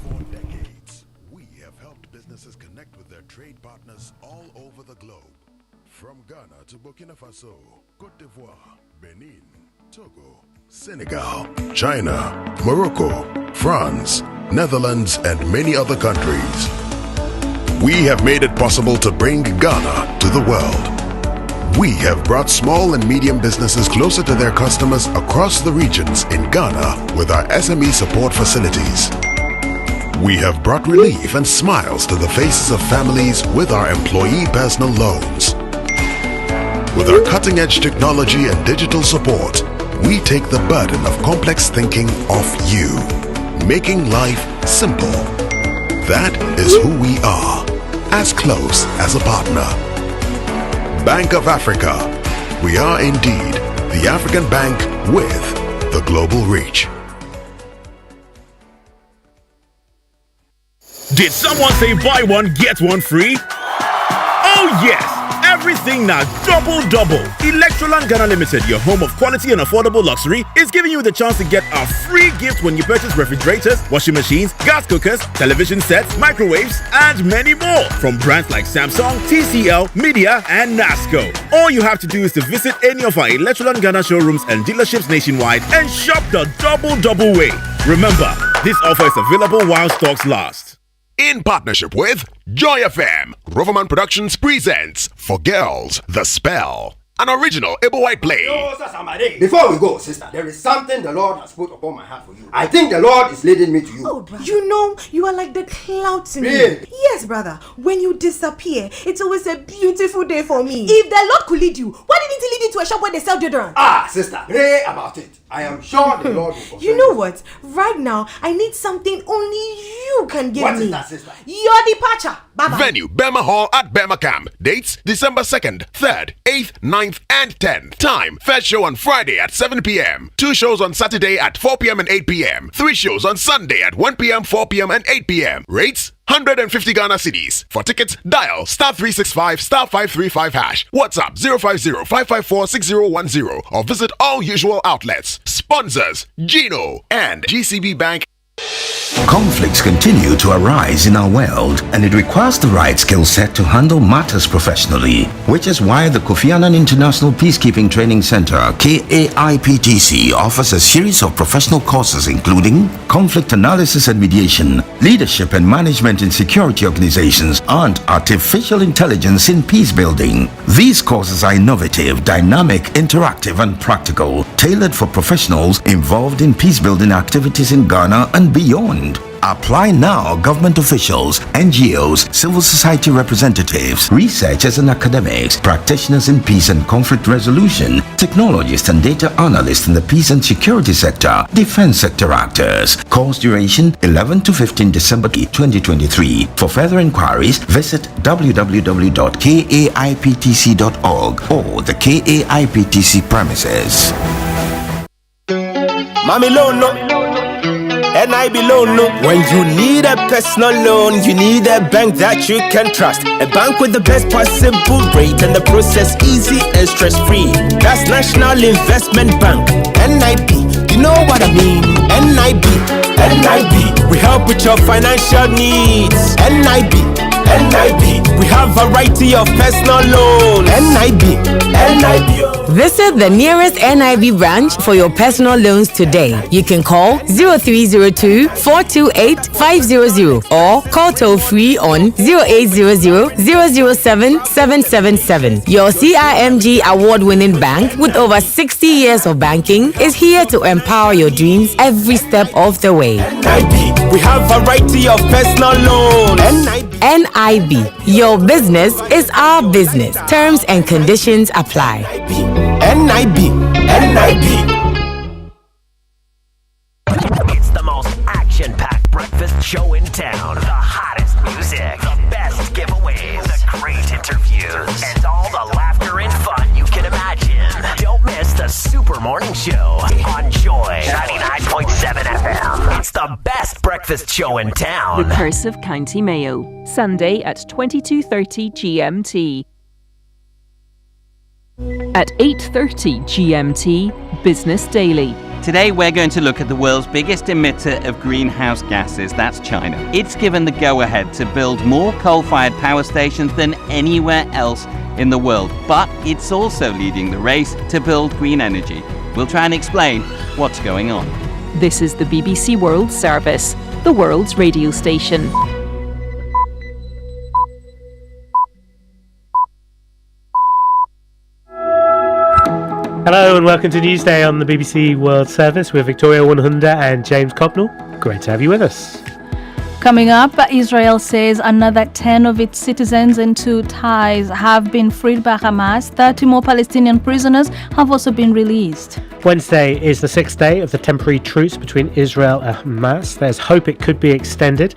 For decades, we have helped businesses connect with their trade partners all over the globe. From Ghana to Burkina Faso, Cote d'Ivoire, Benin, Togo, Senegal, China, Morocco, France, Netherlands, and many other countries. We have made it possible to bring Ghana to the world. We have brought small and medium businesses closer to their customers across the regions in Ghana with our SME support facilities. We have brought relief and smiles to the faces of families with our employee personal loans. With our cutting-edge technology and digital support, we take the burden of complex thinking off you, making life simple. That is who we are, as close as a partner. Bank of Africa. We are indeed the African bank with the global reach. Did someone say buy one, get one free? Oh yes! Everything now double. Electroland Ghana Limited, your home of quality and affordable luxury, is giving you the chance to get a free gift when you purchase refrigerators, washing machines, gas cookers, television sets, microwaves, and many more from brands like Samsung, TCL, Media, and NASCO. All you have to do is to visit any of our Electroland Ghana showrooms and dealerships nationwide and shop the double way. Remember, this offer is available while stocks last. In partnership with Joy FM, Roverman Productions presents For Girls, The Spell, an original Able White play. Before we go, sister, there is something the Lord has put upon my heart for you. I think the Lord is leading me to you. Oh, brother. You know, you are like the cloud to me. Really? Yes, brother. When you disappear, it's always a beautiful day for me. If the Lord could lead you, why didn't he lead you to a shop where they sell deodorant? Ah, sister, pray about it. I am sure the Lord will fulfill. You know what? Right now, I need something only you can give me. What is that, sister? Your departure. Bye-bye. Venue, Burma Hall at Burma Camp. Dates, December 2nd, 3rd, 8th, 9th, and 10th. Time, first show on Friday at 7 p.m. 2 shows on Saturday at 4 p.m. and 8 p.m. 3 shows on Sunday at 1 p.m., 4 p.m. and 8 p.m. Rates, 150 Ghana cedis. For tickets, dial *365 *535 #. WhatsApp 050-554-6010 or visit all usual outlets. Sponsors, Gino and GCB Bank. Conflicts continue to arise in our world, and it requires the right skill set to handle matters professionally, which is why the Kofi Annan International Peacekeeping Training Center, KAIPTC, offers a series of professional courses including conflict analysis and mediation, leadership and management in security organizations, and artificial intelligence in peace building. These courses are innovative, dynamic, interactive, and practical, tailored for professionals involved in peace building activities in Ghana and beyond. Apply now. Government officials, NGOs, civil society representatives, researchers and academics, practitioners in peace and conflict resolution, technologists and data analysts in the peace and security sector, defense sector actors. Course duration 11 to 15 December 2023. For further inquiries, visit www.kaiptc.org or the KAIPTC premises. Mami Lono. NIB loan. When you need a personal loan, you need a bank that you can trust. A bank with the best possible rate and the process easy and stress-free. That's National Investment Bank, NIB. You know what I mean? NIB. We help with your financial needs. NIB. NIB, we have variety of personal loans. NIB. Visit the nearest NIB branch for your personal loans today. You can call 0302 428 500 or call toll free on 0800 007 777. Your CIMG award-winning bank with over 60 years of banking is here to empower your dreams every step of the way. NIB, we have variety of personal loans. NIB, your business is our business. Terms and conditions apply. NIB. It's the most action-packed breakfast show in town. The hottest music, the best giveaways, the great interviews, and all the laughter and fun you can imagine. Don't miss the Super Morning Show on Joy 99.7 FM. It's the best breakfast show in town. The Curse of County Mayo, Sunday at 22:30 GMT. At 8:30 GMT, Business Daily. Today we're going to look at the world's biggest emitter of greenhouse gases, that's China. It's given the go-ahead to build more coal-fired power stations than anywhere else in the world, but it's also leading the race to build green energy. We'll try and explain what's going on. This is the BBC World Service, the world's radio station. Hello and welcome to Newsday on the BBC World Service with Victoria Wonhunda and James Copnell. Great to have you with us. Coming up, Israel says another 10 of its citizens and 2 Thais have been freed by Hamas. 30 more Palestinian prisoners have also been released. Wednesday is the 6th day of the temporary truce between Israel and Hamas. There's hope it could be extended.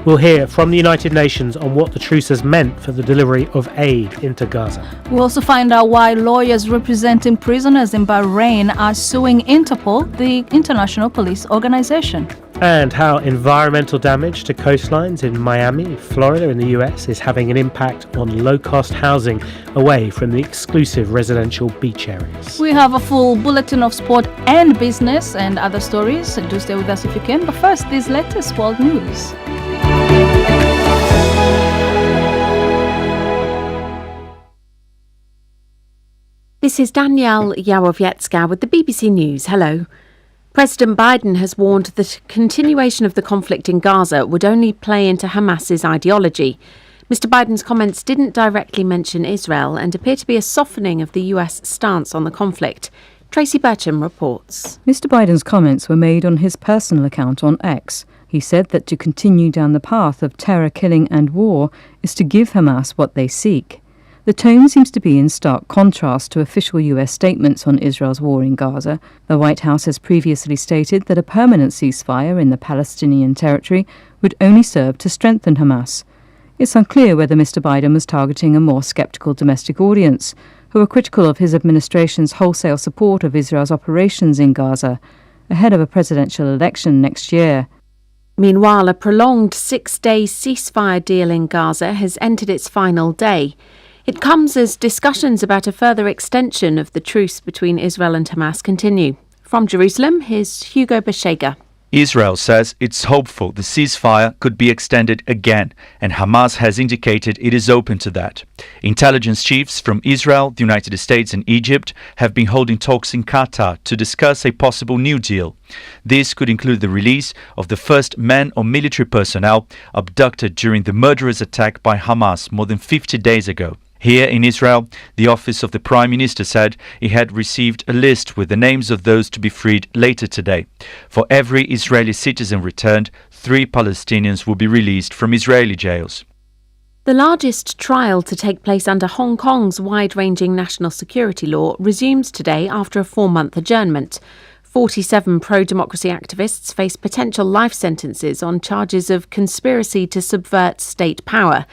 We'll hear from the United Nations on what the truce has meant for the delivery of aid into Gaza. We'll also find out why lawyers representing prisoners in Bahrain are suing Interpol, the international police organization. And how environmental damage to coastlines in Miami, Florida in the US is having an impact on low-cost housing away from the exclusive residential beach areas. We have a full bulletin of sport and business and other stories. Do stay with us if you can. But first, this latest world news. This is Danielle Yarowiecka with the BBC News. Hello. President Biden has warned that continuation of the conflict in Gaza would only play into Hamas's ideology. Mr. Biden's comments didn't directly mention Israel and appear to be a softening of the US stance on the conflict. Tracy Bertram reports. Mr. Biden's comments were made on his personal account on X. He said that to continue down the path of terror, killing and war is to give Hamas what they seek. The tone seems to be in stark contrast to official US statements on Israel's war in Gaza. The White House has previously stated that a permanent ceasefire in the Palestinian territory would only serve to strengthen Hamas. It's unclear whether Mr. Biden was targeting a more skeptical domestic audience, who are critical of his administration's wholesale support of Israel's operations in Gaza, ahead of a presidential election next year. Meanwhile, a prolonged 6-day ceasefire deal in Gaza has entered its final day. It comes as discussions about a further extension of the truce between Israel and Hamas continue. From Jerusalem, here's Hugo Beshega. Israel says it's hopeful the ceasefire could be extended again, and Hamas has indicated it is open to that. Intelligence chiefs from Israel, the United States and Egypt have been holding talks in Qatar to discuss a possible new deal. This could include the release of the first men or military personnel abducted during the murderous attack by Hamas more than 50 days ago. Here in Israel, the office of the Prime Minister said it had received a list with the names of those to be freed later today. For every Israeli citizen returned, 3 Palestinians will be released from Israeli jails. The largest trial to take place under Hong Kong's wide-ranging national security law resumes today after a 4-month adjournment. 47 pro-democracy activists face potential life sentences on charges of conspiracy to subvert state power.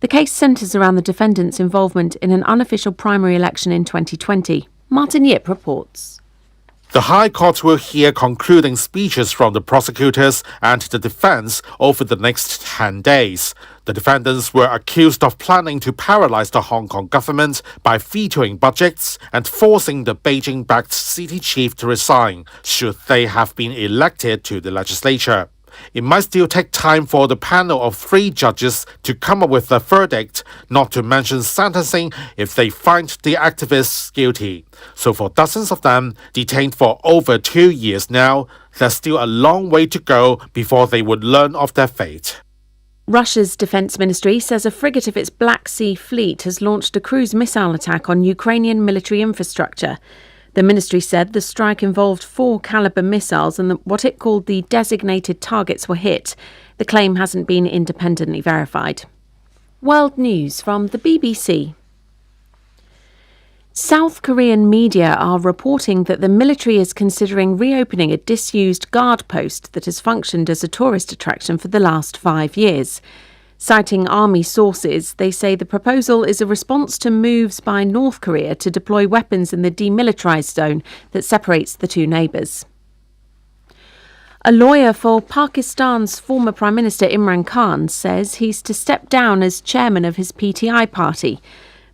The case centres around the defendants' involvement in an unofficial primary election in 2020. Martin Yip reports. The High Court will hear concluding speeches from the prosecutors and the defence over the next 10 days. The defendants were accused of planning to paralyse the Hong Kong government by vetoing budgets and forcing the Beijing-backed city chief to resign should they have been elected to the legislature. it might still take time for the panel of 3 judges to come up with a verdict, not to mention sentencing if they find the activists guilty. So for dozens of them, detained for over 2 years now, there's still a long way to go before they would learn of their fate. Russia's defense ministry says a frigate of its Black Sea fleet has launched a cruise missile attack on Ukrainian military infrastructure. The ministry said the strike involved 4 Caliber missiles and that what it called the designated targets were hit. The claim hasn't been independently verified. World news from the BBC. South Korean media are reporting that the military is considering reopening a disused guard post that has functioned as a tourist attraction for the last 5 years. Citing army sources, they say the proposal is a response to moves by North Korea to deploy weapons in the demilitarized zone that separates the two neighbours. A lawyer for Pakistan's former Prime Minister Imran Khan says he's to step down as chairman of his PTI party.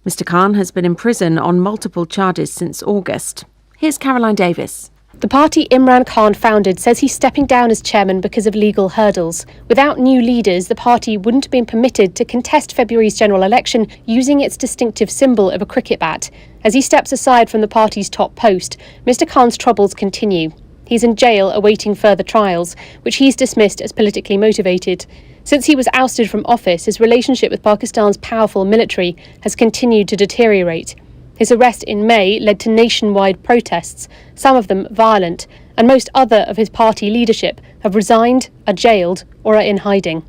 Mr. Khan has been in prison on multiple charges since August. Here's Caroline Davis. The party Imran Khan founded says he's stepping down as chairman because of legal hurdles. Without new leaders, the party wouldn't have been permitted to contest February's general election using its distinctive symbol of a cricket bat. As he steps aside from the party's top post, Mr. Khan's troubles continue. He's in jail awaiting further trials, which he's dismissed as politically motivated. Since he was ousted from office, his relationship with Pakistan's powerful military has continued to deteriorate. His arrest in May led to nationwide protests, some of them violent, and most other of his party leadership have resigned, are jailed, or are in hiding.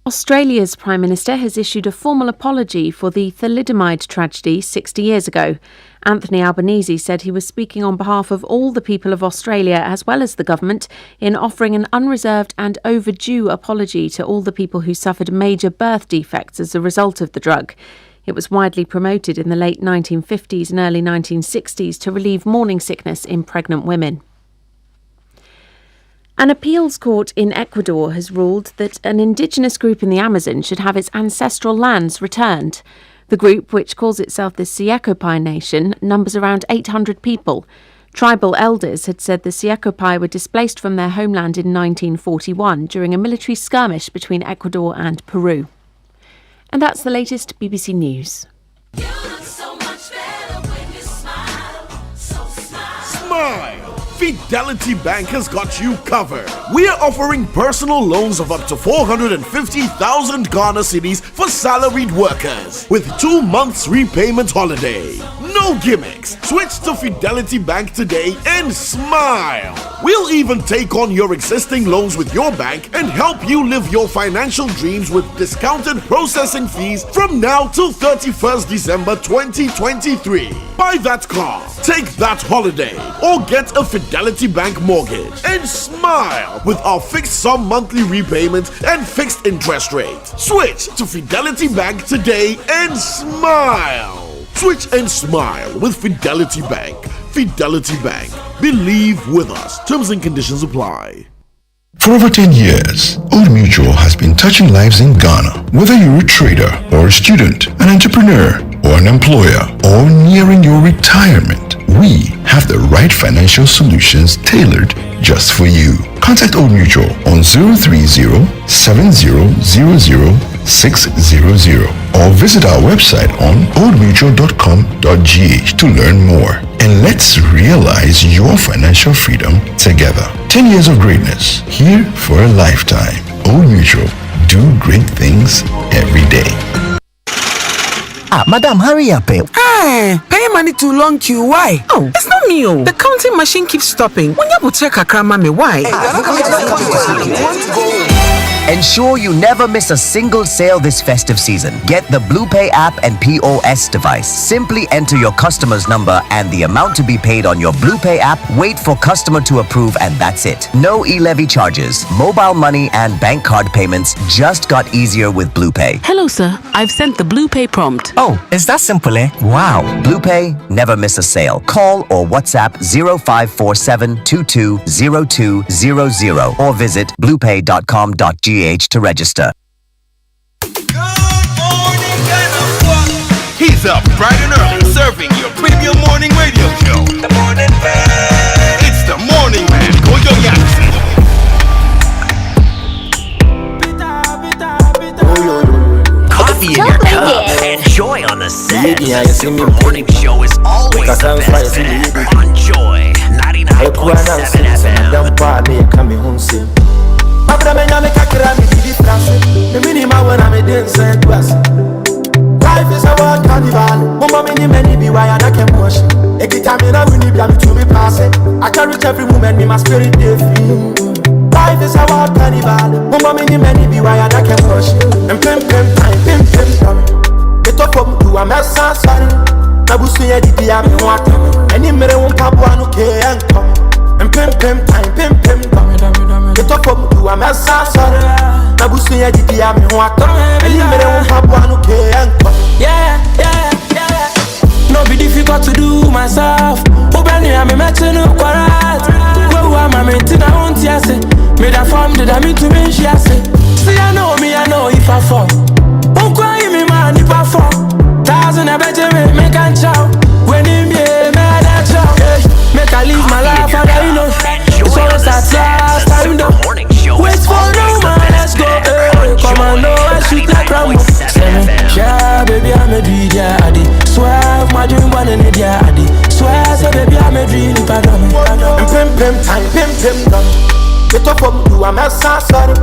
Australia's Prime Minister has issued a formal apology for the thalidomide tragedy 60 years ago. Anthony Albanese said he was speaking on behalf of all the people of Australia as well as the government in offering an unreserved and overdue apology to all the people who suffered major birth defects as a result of the drug. It was widely promoted in the late 1950s and early 1960s to relieve morning sickness in pregnant women. An appeals court in Ecuador has ruled that an indigenous group in the Amazon should have its ancestral lands returned. The group, which calls itself the Siacopai Nation, numbers around 800 people. Tribal elders had said the Siacopai were displaced from their homeland in 1941 during a military skirmish between Ecuador and Peru. And that's the latest BBC News. Smile! Fidelity Bank has got you covered. We are offering personal loans of up to 450,000 Ghana cedis for salaried workers with 2 months repayment holiday. No gimmicks. Switch to Fidelity Bank today and smile. We'll even take on your existing loans with your bank and help you live your financial dreams with discounted processing fees from now till 31st December 2023. Buy that car, take that holiday, or get a Fidelity Bank mortgage and smile with our fixed sum monthly repayment and fixed interest rate. Switch to Fidelity Bank today and smile. Switch and smile with Fidelity Bank. Fidelity Bank. Believe with us. Terms and conditions apply. For over 10 years, Old Mutual has been touching lives in Ghana. Whether you're a trader or a student, an entrepreneur or an employer, or nearing your retirement, we have the right financial solutions tailored just for you. Contact Old Mutual on 030-7000-600 or visit our website on oldmutual.com.gh to learn more. And let's realize your financial freedom together. 10 years of greatness, here for a lifetime. Old Mutual, do great things every day. Madam, hurry up. Pay money too long queue. Why? Oh, it's not me. The counting machine keeps stopping. When you check Mami, why? Ensure you never miss a single sale this festive season. Get the BluePay app and POS device. Simply enter your customer's number and the amount to be paid on your BluePay app. Wait for customer to approve and that's it. No e-levy charges. Mobile money and bank card payments just got easier with BluePay. Hello, sir. I've sent the BluePay prompt. Oh, is that simple, eh? Wow. BluePay, never miss a sale. Call or WhatsApp 0547220200 or visit bluepay.com.gh to register. He's up bright and early, serving your premium morning radio show. The Morning Man. It's the Morning Man, Koyo Yaksi. Super Morning Show is always the best bet. On Joy 99.7 FM. Life is a wild carnival. Mama many be why I can't wash. Every time I win it, I'm to be passing. I can reach every woman in my spirit, they feel. Life is a wild carnival. Mama many be why I can't wash. And pim time, pim coming. Get up from to a mess, sorry. Nabusi ya di ya me want. Any mere won't pop one okay and come. And pim time, pim coming. Get up from to a mess, sorry. Nabusi ya di ya me want. Any mere won't pop one okay and come. Yeah. No be difficult to do myself. Open me, I'm a metal quarrat. Where am I meeting? I won't say. Made a form that I mean to me, she say. See, I know if I fall. Won't cry me, man, if I fall. Thousand I bet you make a chow. When him, yeah, man, that chow. Make I live my life, and I know. It's always at last time, though. Wait for no man, let's go. Come on, no, I shoot like Rambo. Yeah, baby, I'm a dream, yeah, I did. Swear, my dream, one in it, yeah, I did. Swear, so baby, I'm a dream, if I don't. And pim time, pim done. Get up from you, I'm a sorry.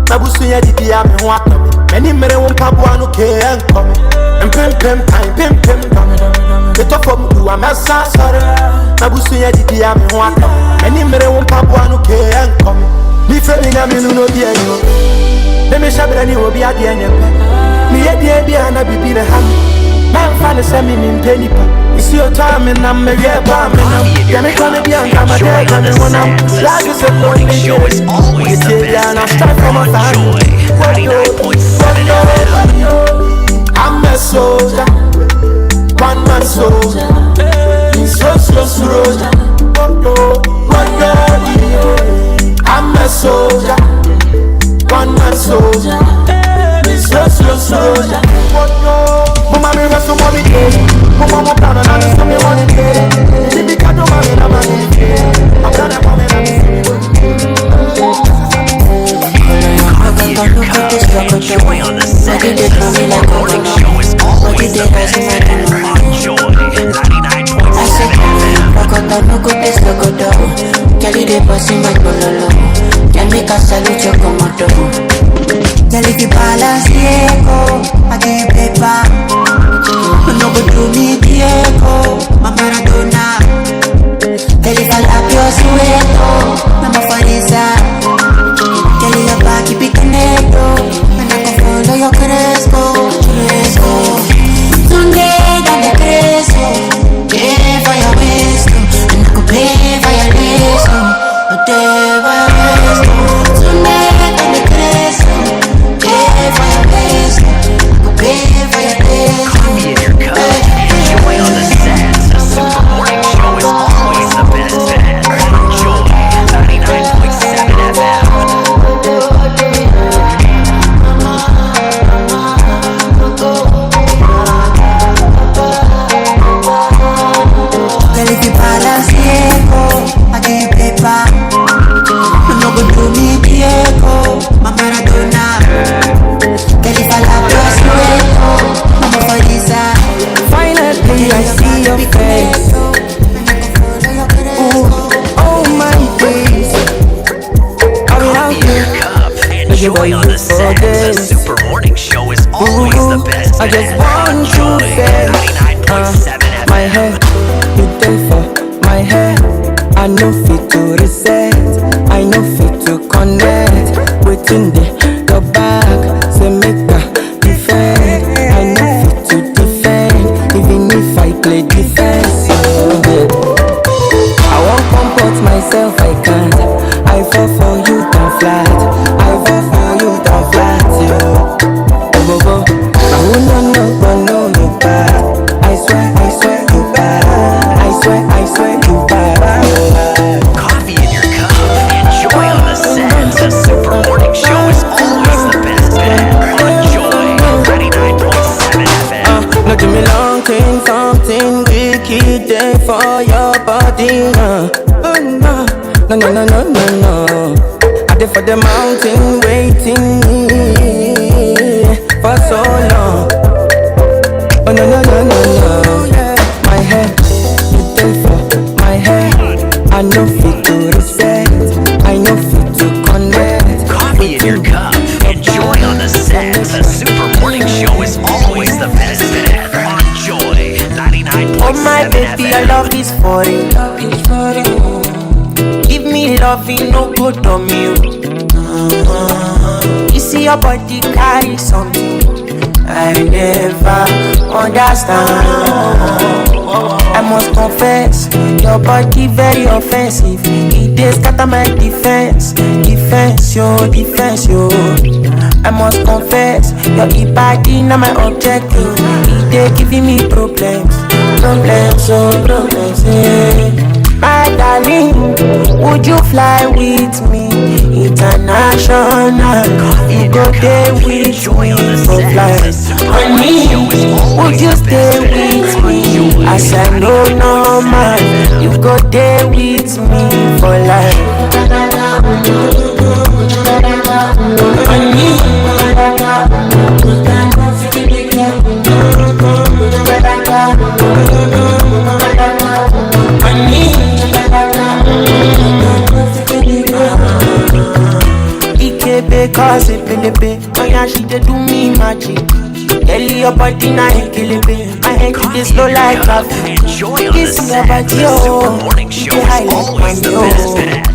Nabusi ya di ya me want. Many mere won't pop one okay and come. And pim time, pim done. Get up from you, I'm a sorry. Nabusi ya di ya me want. Many mere won't pop one okay and come. Ni friendly na me no dia yo. Let me shabra ni obi ade enyepe. Me ye dia na bibi na ham. Man fa ne se me penny pa. It's your time and I'm a yeah ba me now. Yeah me come be on my day come me one now. Like you said morning show is always the best. I'm start from a family. 99.7 FM. I'm a soldier. One man soldier. Slow soldier. I'm a soldier. One man soldier. Slow soldier. Mama me rest on me day. Mama plan on me so me want it. She be cat on me na man. I'm gonna come in and see me. Joy on the set. Super Morning Show is always the best bet. On Joy 99.7 FM. Girl, if you balance Diego, I give you paper. No go do me Diego, my Maradona. Girl, if I lap your sueto, I'm a farisa. Girl, your back, keep it connected. And I can follow your Cresco. Sunday, down the Cresco. Pay for your waist, and I could pay for your lace. But they were waste. Sunday, down the Cresco. Coffee in your cup. Enjoy on the set. The Super Morning Show is always the best bet. Enjoy 99.7 FM. Girl, if you balance Diego, I give you paper. No go do me Diego, my Maradona. Girl, if I love your sueto, I'm a farisa. Finally, I see your face. Ooh, oh my days. I'm out here. Enjoy on the set. The Super Morning Show is always the best. I just want to say, 99.7 FM. my hair, you there for my hair. I know fit to reset. I know fit to connect. Waiting there, your back, say make a defend. I know fit to defend, even if I play defense. I won't comport myself, I can't. I fall for you down flat. I fall for you down flat, yo. Go. I will not know you bad. I swear you bad. I swear you bad. Coffee in your cup. Enjoy on the set. The Super Morning Show is always the best bet. Enjoy 99.7 FM. No do me long thing, something wicked day for your body. Oh no. I did for the mountain waiting for so long. Oh no. I know fit to reset, I know fit to connect. Coffee in your cup, enjoy on the set. The Super Morning Show is always the best ever. On Joy 99.7 Oh my baby, I love this for you. Give me loving, no good on you. You see your body carry something I never understand. I must confess, your body very offensive. It is scatter my defense, defense yo. I must confess, your body not my object. It is giving me problems, yeah. My darling, would you fly with me international? You go there with me for flight. Honey, would you stay with me? As I know no man, you go there with me for life. Honey, because it Philippe, oh yeah, she dey do me magic. Girl, your body na ekelepe, my head dey slow like traffic. This your body, oh, the highlight one, oh.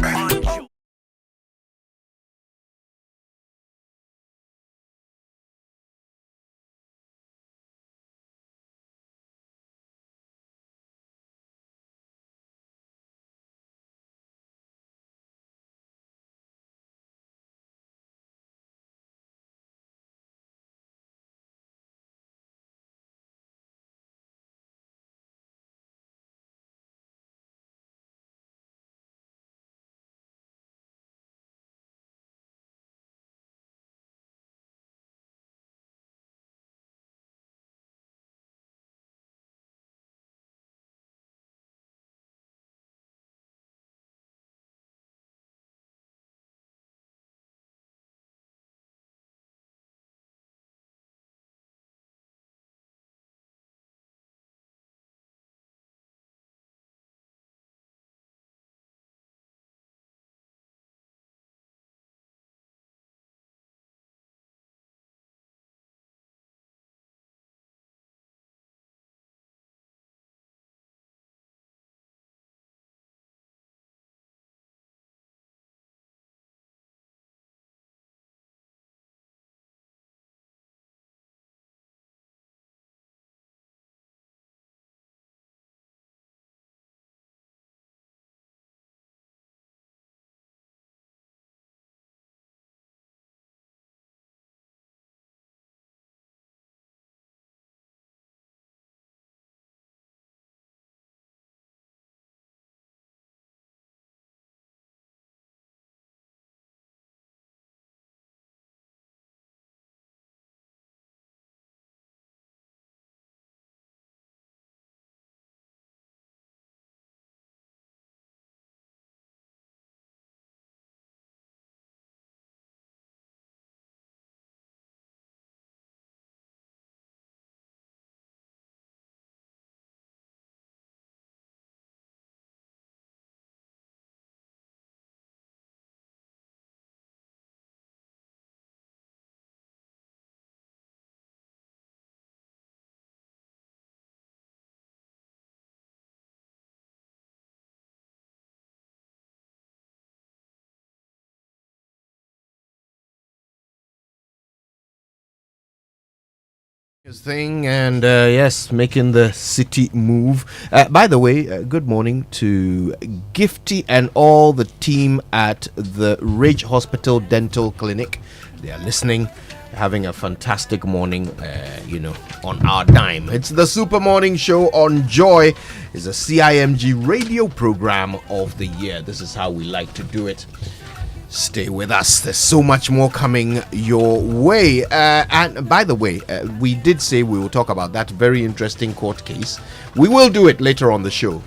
Thing and yes, making the city move. By the way, good morning to Gifty and all the team at the Ridge Hospital Dental Clinic. They are listening, having a fantastic morning, on our dime. It's the Super Morning Show on Joy. It's a CIMG radio program of the year. This is how we like to do it. Stay with us. There's so much more coming your way. And by the way, we did say we will talk about that very interesting court case. We will do it later on the show,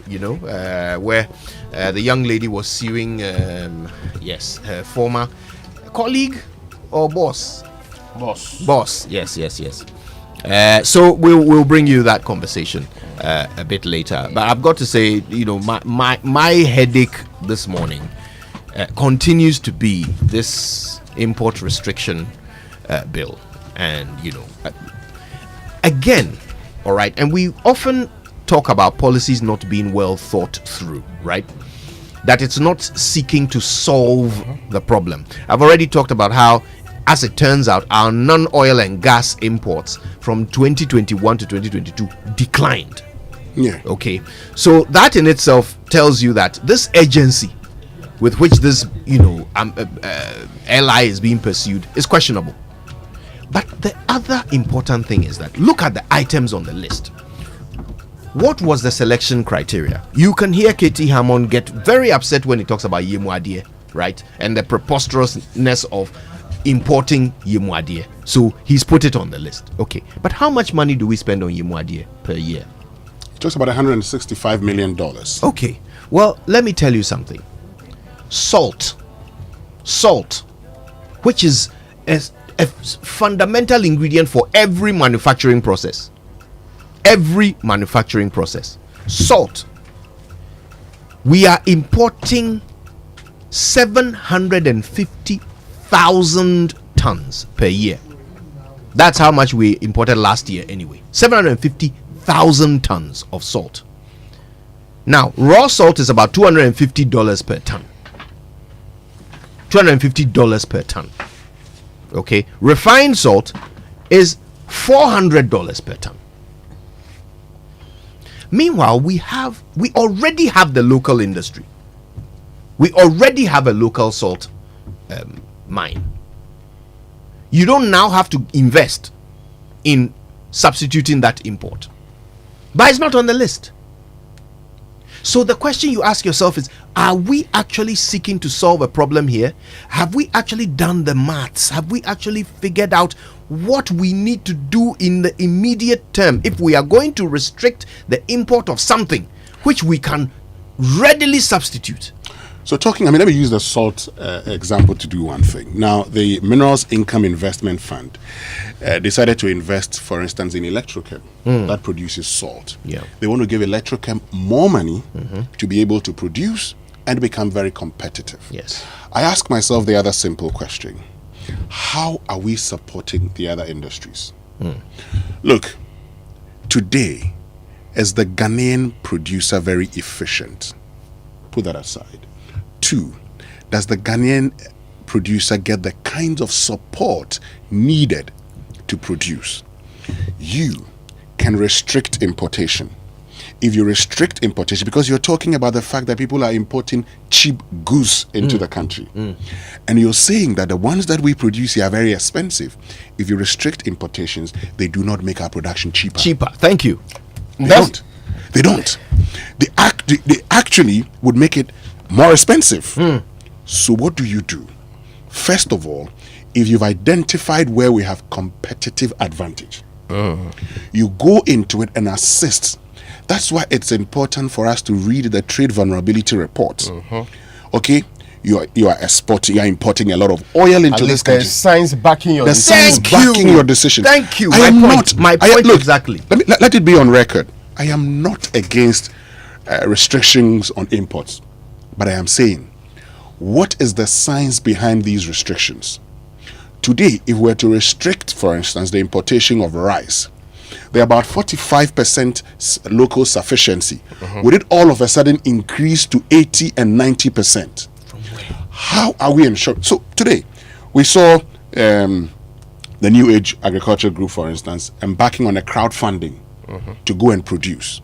where the young lady was suing, her former colleague or boss. Boss. Yes. So we'll bring you that conversation a bit later. But I've got to say, my headache this morning continues to be this import restriction bill. And, again, all right, and we often talk about policies not being well thought through, right? That it's not seeking to solve the problem. I've already talked about how, as it turns out, our non-oil and gas imports from 2021 to 2022 declined. Yeah. Okay. So that in itself tells you that this agency with which this, LI is being pursued is questionable. But the other important thing is that look at the items on the list. What was the selection criteria? You can hear Katie Hammond get very upset when he talks about Yemuadie, right? And the preposterousness of importing Yemuadie. So he's put it on the list. Okay. But how much money do we spend on Yemuadie per year? Just about $165 million. Okay. Well, let me tell you something. Salt, which is a fundamental ingredient for every manufacturing process. Salt. We are importing 750,000 tons per year. That's how much we imported last year anyway. 750,000 tons of salt. Now, raw salt is about $250 per ton. $250 per ton. Okay. Refined salt is $400 per ton. Meanwhile, we already have the local industry. We already have a local salt mine. You don't now have to invest in substituting that import. But it's not on the list. So the question you ask yourself is, are we actually seeking to solve a problem here? Have we actually done the maths? Have we actually figured out what we need to do in the immediate term if we are going to restrict the import of something which we can readily substitute? So let me use the salt example to do one thing. Now, the Minerals Income Investment Fund decided to invest, for instance, in Electrochem that produces salt. Yeah. They want to give Electrochem more money to be able to produce and become very competitive. Yes. I ask myself the other simple question. How are we supporting the other industries? Look, today, is the Ghanaian producer very efficient? Put that aside. 2, does the Ghanaian producer get the kinds of support needed to produce? You can restrict importation. If you restrict importation, because you're talking about the fact that people are importing cheap goods into the country, and you're saying that the ones that we produce here are very expensive. If you restrict importations, they do not make our production cheaper. Thank you. They don't. They actually would make it more expensive. So what do you do? First of all, if you've identified where we have competitive advantage, you go into it and assist. That's why it's important for us to read the trade vulnerability report. Okay, you are importing a lot of oil into this country. There's science backing your decision. Science backing your decision. Thank you. My point exactly. Let it be on record. I am not against restrictions on imports, but I am saying, what is the science behind these restrictions? Today, if we were to restrict, for instance, the importation of rice, there are about 45% local sufficiency. Would it all of a sudden increase to 80 and 90%? How are we ensuring? So today, we saw the New Age Agriculture Group, for instance, embarking on a crowdfunding to go and produce.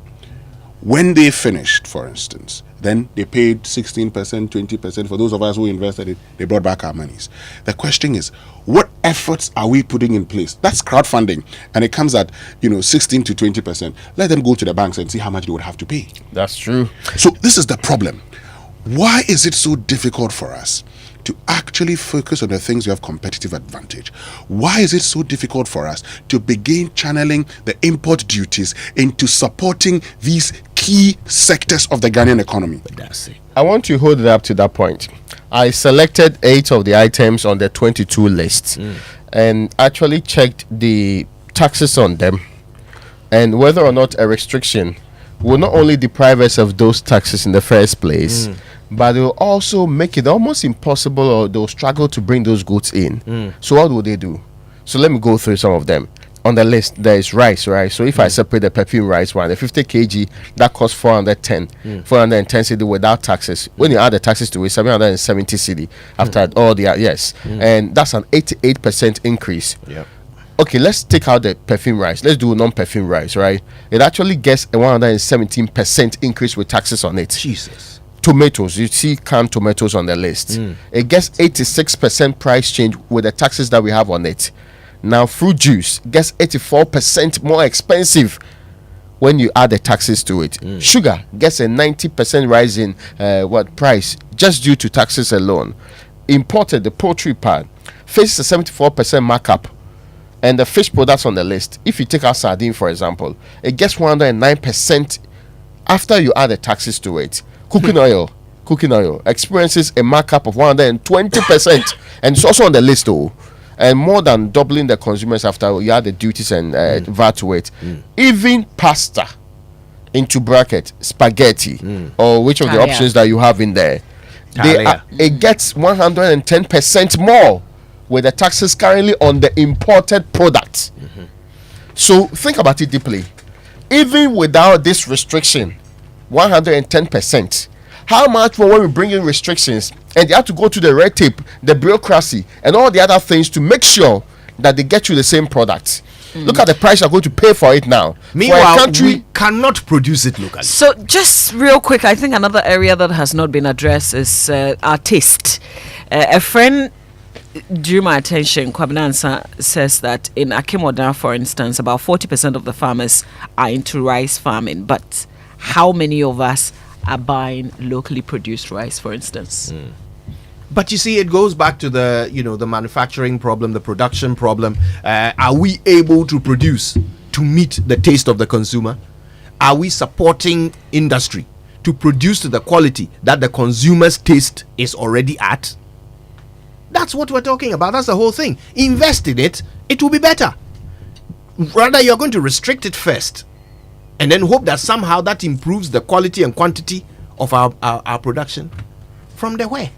When they finished, for instance, then they paid 16%, 20%. For those of us who invested it, they brought back our monies. The question is, what efforts are we putting in place? That's crowdfunding, and it comes at 16 to 20%. Let them go to the banks and see how much they would have to pay. That's true. So this is the problem. Why is it so difficult for us to actually focus on the things we have competitive advantage? Why is it so difficult for us to begin channeling the import duties into supporting these key sectors of the Ghanaian economy? I want to hold it up to that point. I selected 8 of the items on the 22 list and actually checked the taxes on them and whether or not a restriction will not only deprive us of those taxes in the first place, but they'll also make it almost impossible, or they'll struggle to bring those goods in. So what will they do? So let me go through some of them. On the list, there is rice, right? So if I separate the perfume rice one, the 50 kg, that costs 410 cedi without taxes. When you add the taxes to it, 770 cedi after all the yes. And that's an 88% increase. Yeah. Okay, let's take out the perfume rice. Let's do non-perfume rice, right? It actually gets a 117% increase with taxes on it. Jesus. Tomatoes, you see canned tomatoes on the list. It gets 86% price change with the taxes that we have on it. Now, fruit juice gets 84% more expensive when you add the taxes to it. Sugar gets a 90% rise in price just due to taxes alone. Imported, the poultry part faces a 74% markup. And the fish products on the list, if you take out sardine, for example, it gets 109% after you add the taxes to it. Cooking oil experiences a markup of 120%. And it's also on the list, though. And more than doubling the consumers after you add the duties and VAT to it. Even pasta, into bracket, spaghetti, or which of the options that you have in there, it gets 110% more with the taxes currently on the imported products. So think about it deeply. Even without this restriction, 110%. How much more when we bring in restrictions and they have to go to the red tape, the bureaucracy, and all the other things to make sure that they get you the same product? Look at the price you're going to pay for it now. Meanwhile, we cannot produce it locally. So, just real quick, I think another area that has not been addressed is our taste. A friend drew my attention. Kwabinansa says that in Akemodan, for instance, about 40% of the farmers are into rice farming, but how many of us are buying locally produced rice, for instance? But you see, it goes back to the the manufacturing problem, the production problem. Are we able to produce to meet the taste of the consumer? Are we supporting industry to produce to the quality that the consumer's taste is already at? That's what we're talking about. That's the whole thing. Invest in it, it will be better. Rather, you're going to restrict it first and then hope that somehow that improves the quality and quantity of our production from the where.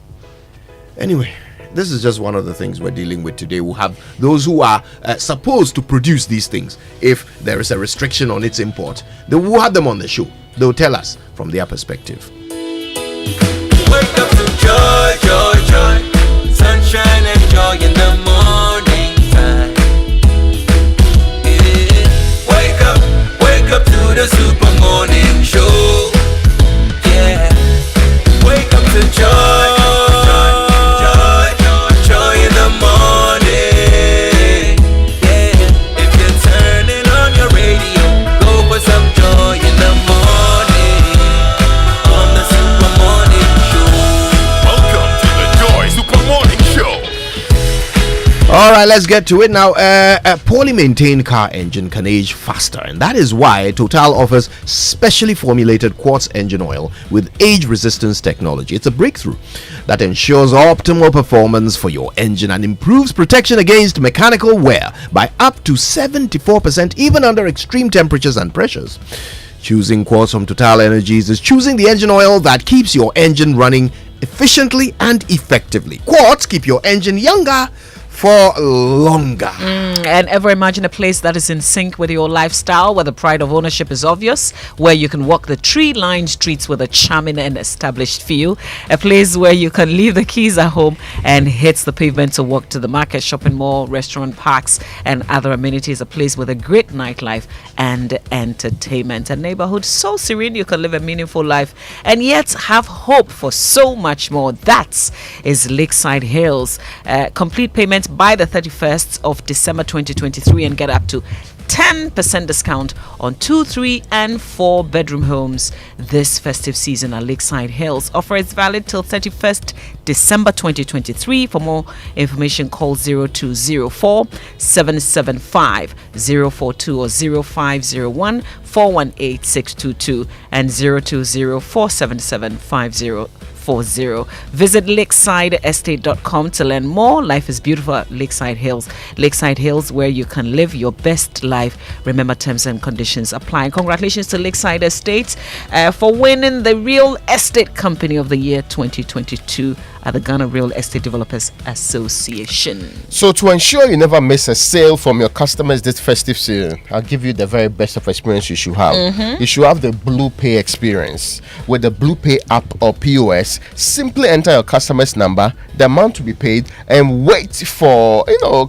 Anyway, this is just one of the things we're dealing with today. We'll have those who are supposed to produce these things. If there is a restriction on its import, they will have them on the show. They'll tell us from their perspective. Wake up to joy, joy, joy. Sunshine and joy in the morning time. Yeah. Wake up to the Super Morning Show. Yeah. Wake up to joy. All right, let's get to it now. A poorly maintained car engine can age faster, and that is why Total offers specially formulated quartz engine oil with age resistance technology. It's a breakthrough that ensures optimal performance for your engine and improves protection against mechanical wear by up to 74%, even under extreme temperatures and pressures. Choosing quartz from Total Energies is choosing the engine oil that keeps your engine running efficiently and effectively. Quartz keep your engine younger for longer. And ever imagine a place that is in sync with your lifestyle, where the pride of ownership is obvious, where you can walk the tree-lined streets with a charming and established feel, a place where you can leave the keys at home and hit the pavement to walk to the market, shopping mall, restaurant, parks, and other amenities, a place with a great nightlife and entertainment, a neighborhood so serene you can live a meaningful life and yet have hope for so much more. That is Lakeside Hills. Complete payment by the 31st of December 2023 and get up to 10% discount on 2, 3, and 4 bedroom homes this festive season at Lakeside Hills. Offer is valid till 31st December 2023. For more information, call 0204 775 042 or 0501 418-622 and 020-477-5040. Visit lakesideestate.com to learn more. Life is beautiful at Lakeside Hills. Lakeside Hills, where you can live your best life. Remember, terms and conditions apply. Congratulations to Lakeside Estates for winning the Real Estate Company of the Year 2022 at the Ghana Real Estate Developers Association. So to ensure you never miss a sale from your customers this festive season, I'll give you the very best of experience you should have. You should have the Blue Pay experience. With the Blue Pay app or POS, simply enter your customer's number, the amount to be paid, and wait for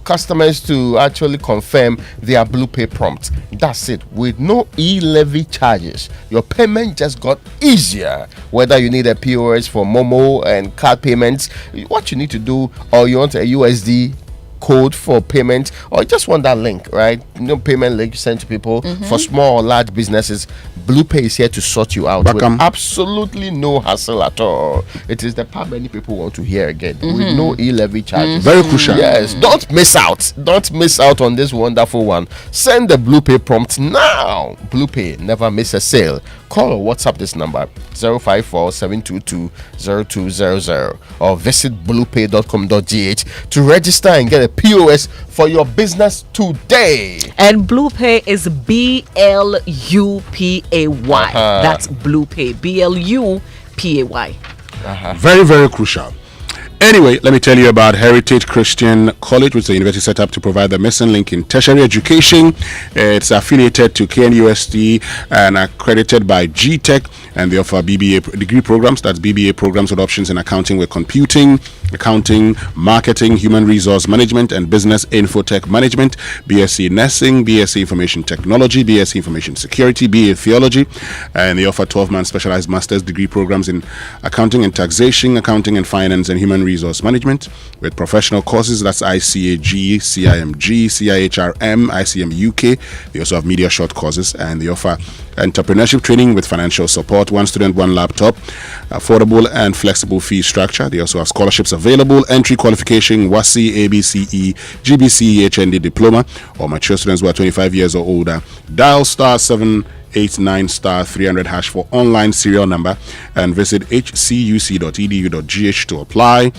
customers to actually confirm their Blue Pay prompt. That's it. With no e-levy charges, your payment just got easier. Whether you need a POS for Momo and card payments, what you need to do, or you want a USD code for payment, or you just want that link, right? Payment link sent to people for small or large businesses. Blue Pay is here to sort you out with absolutely no hassle at all. It is the part many people want to hear again, with no e-levy charges. Very crucial. Yes, don't miss out. Don't miss out on this wonderful one. Send the Blue Pay prompt now. Blue Pay, never miss a sale. Call or WhatsApp this number 054-722-0200 or visit bluepay.com.gh to register and get a POS for your business today. And Blue Pay is BLUPAY. That's Blue Pay. BLUPAY. Very, very crucial. Anyway, let me tell you about Heritage Christian College, which is a university set up to provide the missing link in tertiary education. It's affiliated to KNUST and accredited by GTech, and they offer BBA degree programs. That's BBA programs with options in accounting with computing, accounting, marketing, human resource management, and business infotech management, BSc nursing, BSc information technology, BSc information security, BA theology, and they offer 12-month specialized master's degree programs in accounting and taxation, accounting and finance, and human resource management with professional courses. That's ICAG, CIMG, CIHRM, ICM UK. They also have media short courses, and they offer entrepreneurship training with financial support, one student, one laptop, affordable and flexible fee structure. They also have scholarships available, entry qualification, WASI, ABCE, GBCE, HND diploma, or mature students who are 25 years or older. Dial *789*300# for online serial number and visit hcuc.edu.gh to apply.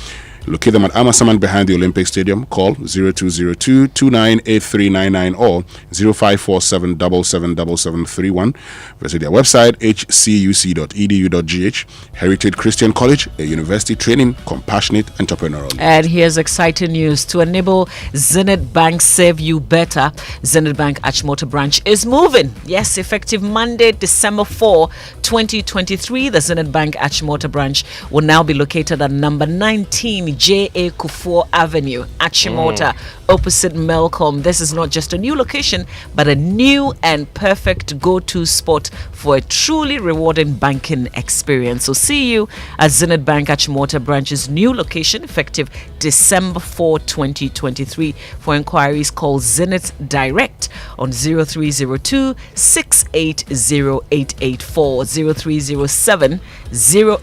Locate them at Amasaman behind the Olympic Stadium. Call 0202-298399 or 0547-777731. Visit their website hcuc.edu.gh. Heritage Christian College, a university training compassionate entrepreneurial. And here's exciting news. To enable Zenith Bank Save You Better, Zenith Bank Achimota branch is moving. Yes, effective Monday, December 4, 2023, the Zenith Bank Achimota branch will now be located at number 19 J.A. Kufuor Avenue, Achimota, opposite Melcom. This is not just a new location, but a new and perfect go-to spot for a truly rewarding banking experience. So see you at Zenith Bank Achimota branch's new location, effective December 4, 2023. For inquiries, call Zenith Direct on 0302 680 0307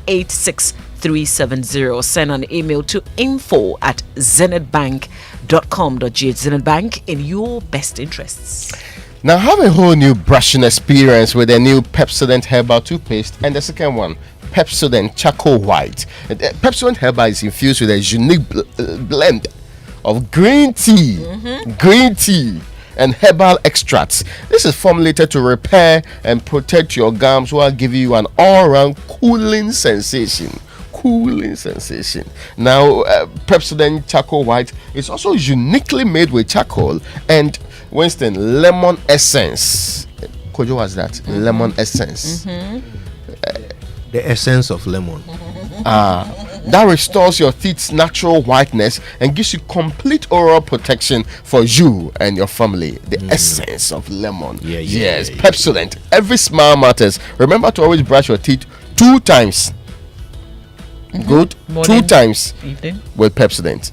086 370. Send an email to info@zenithbank.com.gh. Zenith Bank, in your best interests. Now have a whole new brushing experience with a new Pepsodent Herbal toothpaste, and the second one, Pepsodent Charcoal White. Pepsodent Herbal is infused with a unique blend of green tea, and herbal extracts. This is formulated to repair and protect your gums while giving you an all-round cooling sensation. Now, Pepsodent Charcoal White is also uniquely made with charcoal and Winston lemon essence. Kojo, what's that? Lemon essence. The essence of lemon. That restores your teeth's natural whiteness and gives you complete oral protection for you and your family. The essence of lemon. Yes, Pepsodent. Every smile matters. Remember to always brush your teeth 2 times. Good. Morning, 2 times evening. With Pepsodent.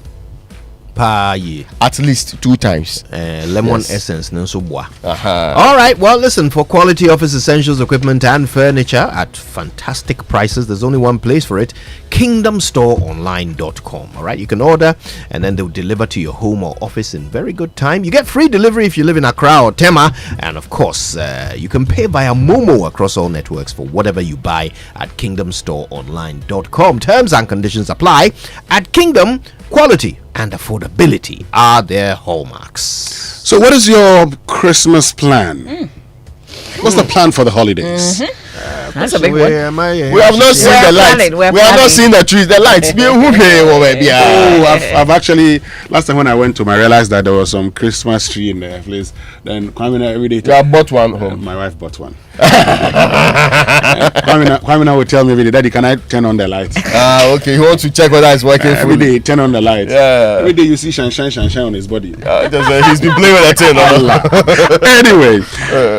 At least 2 times. Lemon essence. Uh-huh. All right. Well, listen, for quality office essentials, equipment, and furniture at fantastic prices, there's only one place for it: kingdomstoreonline.com. All right. You can order and then they'll deliver to your home or office in very good time. You get free delivery if you live in Accra or Tema. And of course, you can pay via Momo across all networks for whatever you buy at kingdomstoreonline.com. Terms and conditions apply. At Kingdom, quality and affordability are their hallmarks. So, what is your Christmas plan? What's the plan for the holidays? That's a big one. We have not seen the lights. We have not seen the trees. The lights. I've actually, last time when I went to I realized that there was some Christmas tree in the place. Then Kwamina every day. I bought one home. My wife bought one. Kwamina would tell me every day, Daddy, can I turn on the lights? Okay. He wants to check whether it's working every day. Turn on the lights. Yeah. Every day you see shine on his body. He's been playing with that thing. Anyway,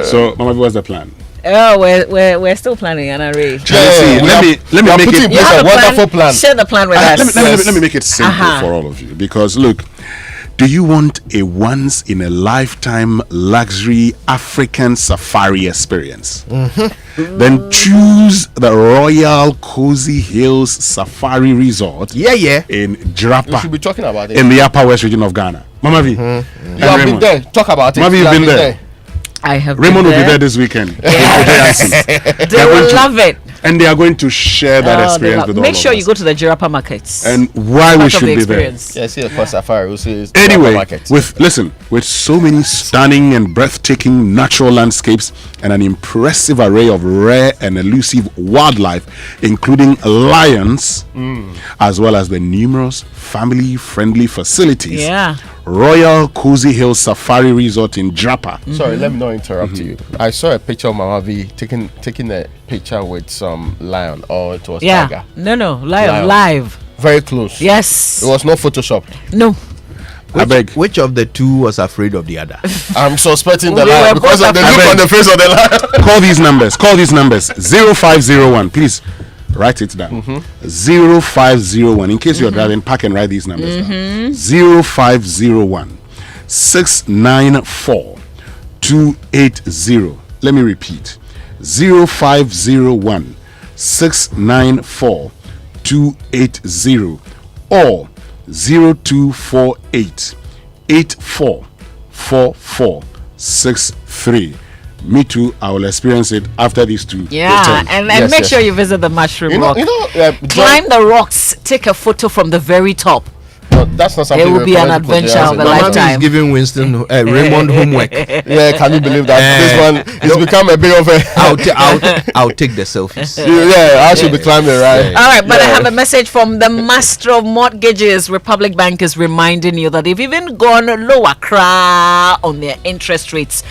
so Mama, what's the plan? Oh, we're still planning, Anna Ray. Let me make it a wonderful plan. Share the plan with us. Let me make it simple for all of you, because look, do you want a once in a lifetime luxury African safari experience? Then choose the Royal Cozy Hills Safari Resort. In Drapa. You should be talking about it in the Upper West region of Ghana. Mama V, you have been there. Talk about it. Mama V, you've been there. I have. Raymond will be there this weekend. They will love it. And they are going to share that experience with all of us. Make sure you go to the Jirapa markets. And why we should be there. Yes, of course, safari. Anyway, with so many stunning and breathtaking natural landscapes and an impressive array of rare and elusive wildlife, including lions, as well as the numerous family-friendly facilities. Yeah. Royal Cozy Hills Safari Resort in Drapa. Sorry, let me not interrupt you. I saw a picture of Mama V taking a picture with some lion, or it was tiger. No, lion live. Very close. Yes. It was not Photoshop. No. I beg. Which of the two was afraid of the other? I'm suspecting the lion because of the look on the face of the lion. Call these numbers. 0501. Please write it down. 0501. In case you're driving, park and write these numbers down. 0501 694 280. Let me repeat. 0501 694 280 or 0248 844463. Me too, I will experience it after these two. Yeah, and make sure you visit the Mushroom Rock. Climb the rocks, take a photo from the very top. No, that's not something. It will be an adventure of a lifetime. Is giving Winston Raymond homework. Yeah, can you believe that this one has become a bit of a? I'll take the selfies. Yeah, I should be climbing, right? All right, but I have a message from the Master of Mortgages. Republic Bank is reminding you that they've even gone lower on their interest rates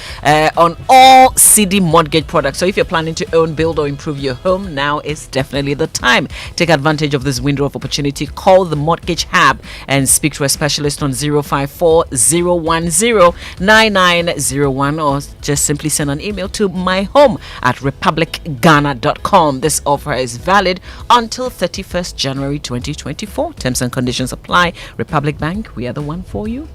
on all CD mortgage products. So if you're planning to own, build, or improve your home, now is definitely the time. Take advantage of this window of opportunity. Call the Mortgage Hub and speak to a specialist on 054-010-9901 or just simply send an email to myhome@republicghana.com. This offer is valid until 31st January 2024. Terms and conditions apply. Republic Bank, we are the one for you.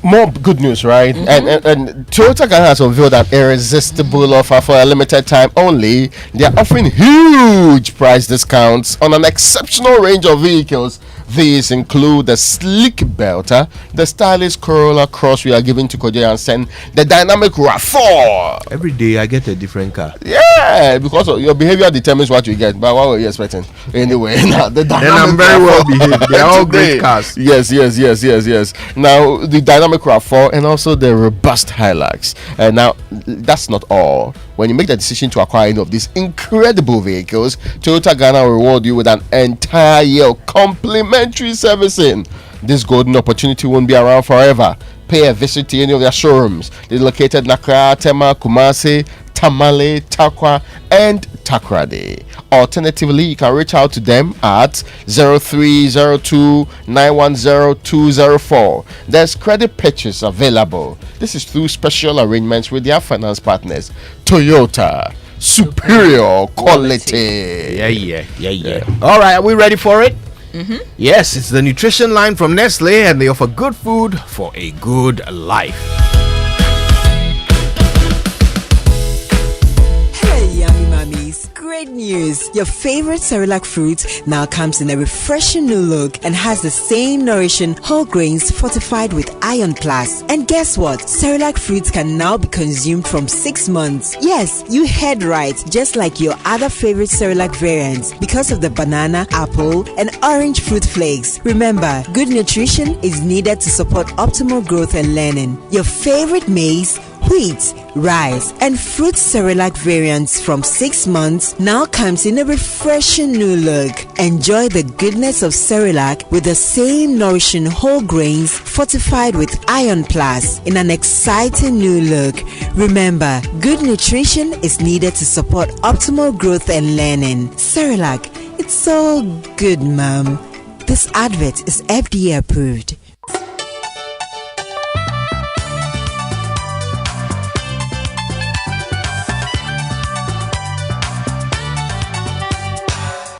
More good news, right? And Toyota Ghana has unveiled an irresistible offer for a limited time only. They are offering huge price discounts on an exceptional range of vehicles. These include the sleek Belter, the stylish Corolla Cross we are giving to Koje and Sen, the dynamic RAV4. Every day I get a different car. Yeah, because of your behavior determines what you get. But what were you expecting? Anyway, now the dynamic and I'm very well behaved. They are all great cars. Yes. Now the dynamic RAV4 and also the robust Hilux. And now that's not all. When you make the decision to acquire any of these incredible vehicles, Toyota Ghana will reward you with an entire year of complimentary servicing. This golden opportunity won't be around forever. Pay a visit to any of their showrooms. They're located in Accra, Tema, Kumasi, Tamale, Takwa, and Takoradi. Alternatively, you can reach out to them at 0302-910-204. There's credit purchase available. This is through special arrangements with their finance partners. Toyota, superior quality. Yeah. All right, are we ready for it? Yes, it's the nutrition line from Nestle, and they offer good food for a good life. Yummy mummies, great news! Your favorite Cerelac fruit now comes in a refreshing new look and has the same nourishing whole grains fortified with Iron Plus. And guess what? Cerelac fruits can now be consumed from 6 months. Yes, you heard right, just like your other favorite Cerelac variants because of the banana, apple, and orange fruit flakes. Remember, good nutrition is needed to support optimal growth and learning. Your favorite maize, wheat, rice, and fruit Cerelac variants from 6 months now comes in a refreshing new look. Enjoy the goodness of Cerelac with the same nourishing whole grains fortified with Iron Plus in an exciting new look. Remember, good nutrition is needed to support optimal growth and learning. Cerelac, it's so good, Mom. This advert is FDA approved.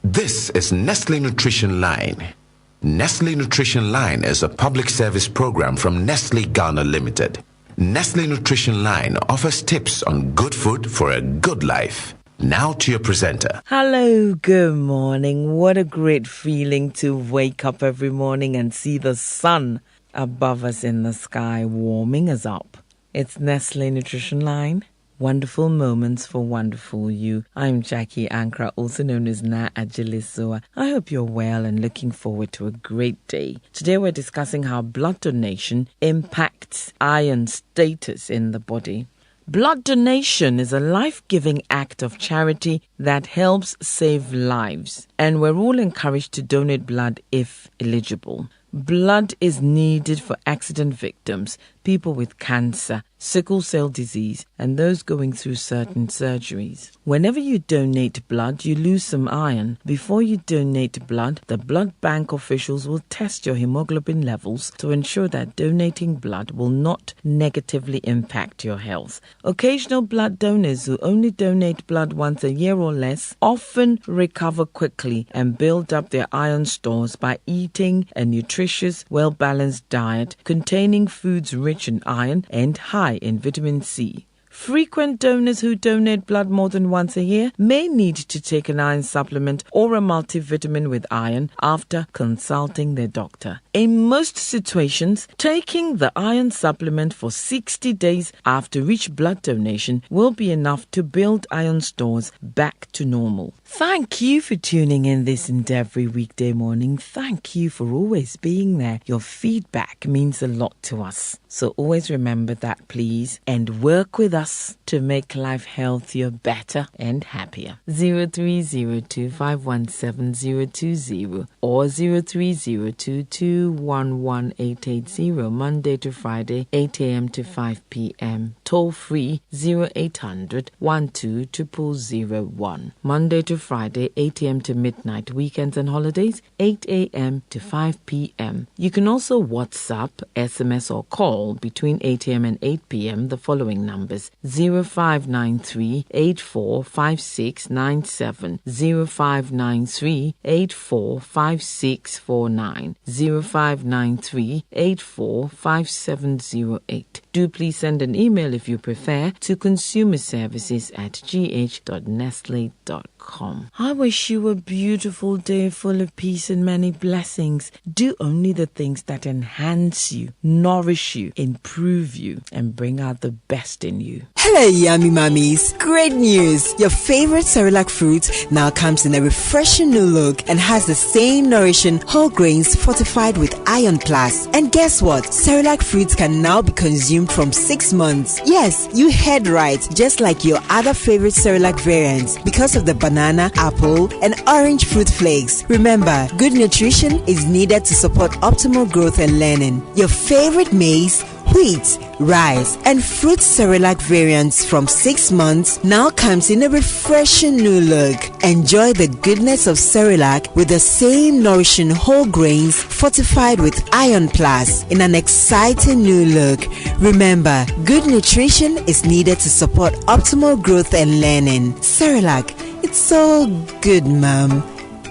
This is Nestle Nutrition Line. Nestle Nutrition Line is a public service program from Nestle Ghana Limited. Nestle Nutrition Line offers tips on good food for a good life. Now to your presenter. Hello, good morning. What a great feeling to wake up every morning and see the sun above us in the sky warming us up. It's Nestle Nutrition Line. Wonderful moments for wonderful you. I'm Jackie Ankra, also known as Na Ajilisoa. I hope you're well and looking forward to a great day. Today we're discussing how blood donation impacts iron status in the body. Blood donation is a life-giving act of charity that helps save lives, and we're all encouraged to donate blood if eligible. Blood is needed for accident victims, people with cancer, sickle cell disease, and those going through certain surgeries. Whenever you donate blood, you lose some iron. Before you donate blood, the blood bank officials will test your hemoglobin levels to ensure that donating blood will not negatively impact your health. Occasional blood donors who only donate blood once a year or less often recover quickly and build up their iron stores by eating a nutritious, well-balanced diet containing foods rich in iron and high in vitamin C. Frequent donors who donate blood more than once a year may need to take an iron supplement or a multivitamin with iron after consulting their doctor. In most situations, taking the iron supplement for 60 days after each blood donation will be enough to build iron stores back to normal. Thank you for tuning in this and every weekday morning. Thank you for always being there. Your feedback means a lot to us. So always remember that, please, and work with us to make life healthier, better, and happier. 0302517020 or 0302211880, Monday to Friday, 8 a.m. to 5 p.m. Toll free 0800 120001. Monday to Friday, 8 a.m. to midnight. Weekends and holidays, 8 a.m. to 5 p.m. You can also WhatsApp, SMS, or call between 8 a.m. and 8 p.m. the following numbers: 0593 845697, 0593 845649, 0593 845708. Do please send an email if you prefer to consumerservices@gh.nestle.com. I wish you a beautiful day full of peace and many blessings. Do only the things that enhance you, nourish you, improve you, and bring out the best in you. Hello, yummy mummies. Great news! Your favorite Cerelac fruit now comes in a refreshing new look and has the same nourishing whole grains fortified with Iron Plus. And guess what? Cerelac fruits can now be consumed from 6 months. Yes, you heard right, just like your other favorite Cerelac variants because of the banana, apple, and orange fruit flakes. Remember, good nutrition is needed to support optimal growth and learning. Your favorite maize, wheat, rice, and fruit Cerelac variants from 6 months now comes in a refreshing new look. Enjoy the goodness of Cerelac with the same nourishing whole grains fortified with Iron Plus in an exciting new look. Remember, good nutrition is needed to support optimal growth and learning. Cerelac, it's so good, Mom.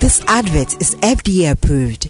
This advert is FDA approved.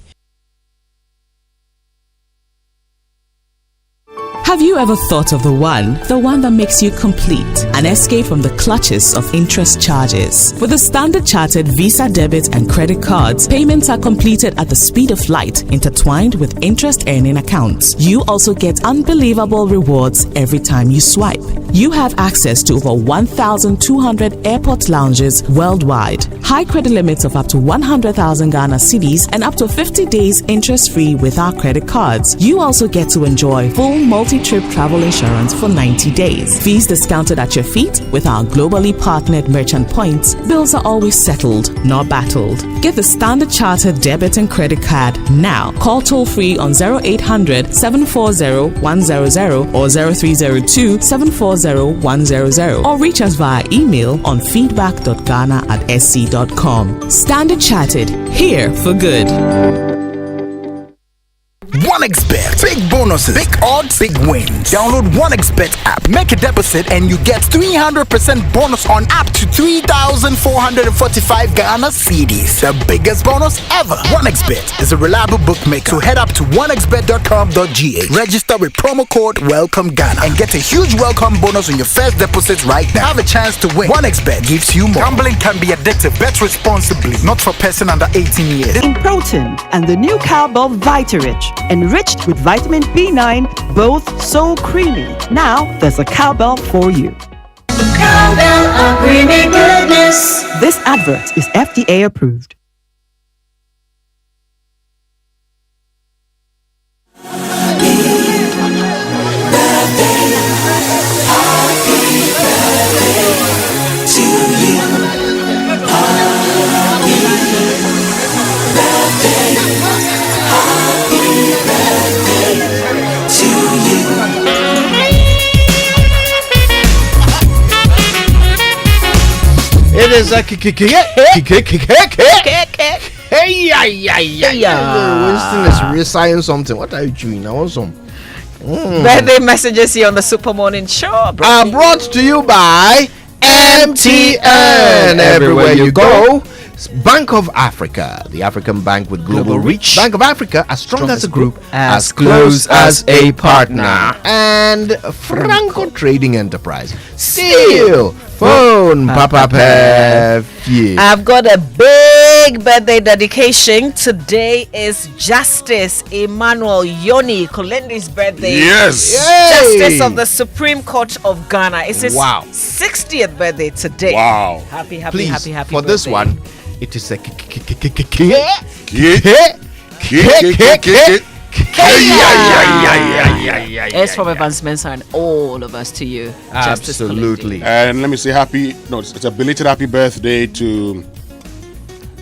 Have you ever thought of the one that makes you complete? An escape from the clutches of interest charges. With the Standard Chartered Visa debit and credit cards, payments are completed at the speed of light, intertwined with interest earning accounts. You also get unbelievable rewards every time you swipe. You have access to over 1,200 airport lounges worldwide. High credit limits of up to 100,000 Ghana cedis and up to 50 days interest-free with our credit cards. You also get to enjoy full multi-trip travel insurance for 90 days. Fees discounted at your feet with our globally partnered merchant points. Bills are always settled, not battled. Get the Standard Chartered debit and credit card now. Call toll-free on 0800 740 100 or 0302 740 100 or reach us via email on feedback.ghana@sc.com. Standard Chartered, here for good. 1xBet. Big bonuses, big odds, big wins. Download 1xBet app, make a deposit, and you get 300% bonus on up to 3,445 Ghana cedis. The biggest bonus ever. 1xBet is a reliable bookmaker. So head up to 1xBet.com.gh. Register with promo code Welcome Ghana and get a huge welcome bonus on your first deposit right now. Have a chance to win. 1xBet gives you more. Gambling can be addictive. Bet responsibly. Not for person under 18 years. In protein and the new Cowbell Vitarich. Enriched with vitamin B9, both so creamy. Now there's a Cowbell for you. Cowbell of creamy goodness. This advert is FDA approved. It is a Winston is re-signing something. What are you doing? I want some birthday messages here on the Super Morning Show. Brought to you by MTN. Everywhere you go. Bank of Africa, the African bank with global reach. Bank of Africa, as strong as a group, as close as a partner. And Franco Trading Enterprise. Still phone, Papa Pef. I've got a big birthday dedication. Today is Justice Emmanuel Yoni Kolendi's birthday. Yes. Justice of the Supreme Court of Ghana. It's his 60th birthday today. Wow. Happy Please, for birthday. This one, it is a it's from Evans Mensah and all of us to you. Absolutely. And let me say it's a belated happy birthday to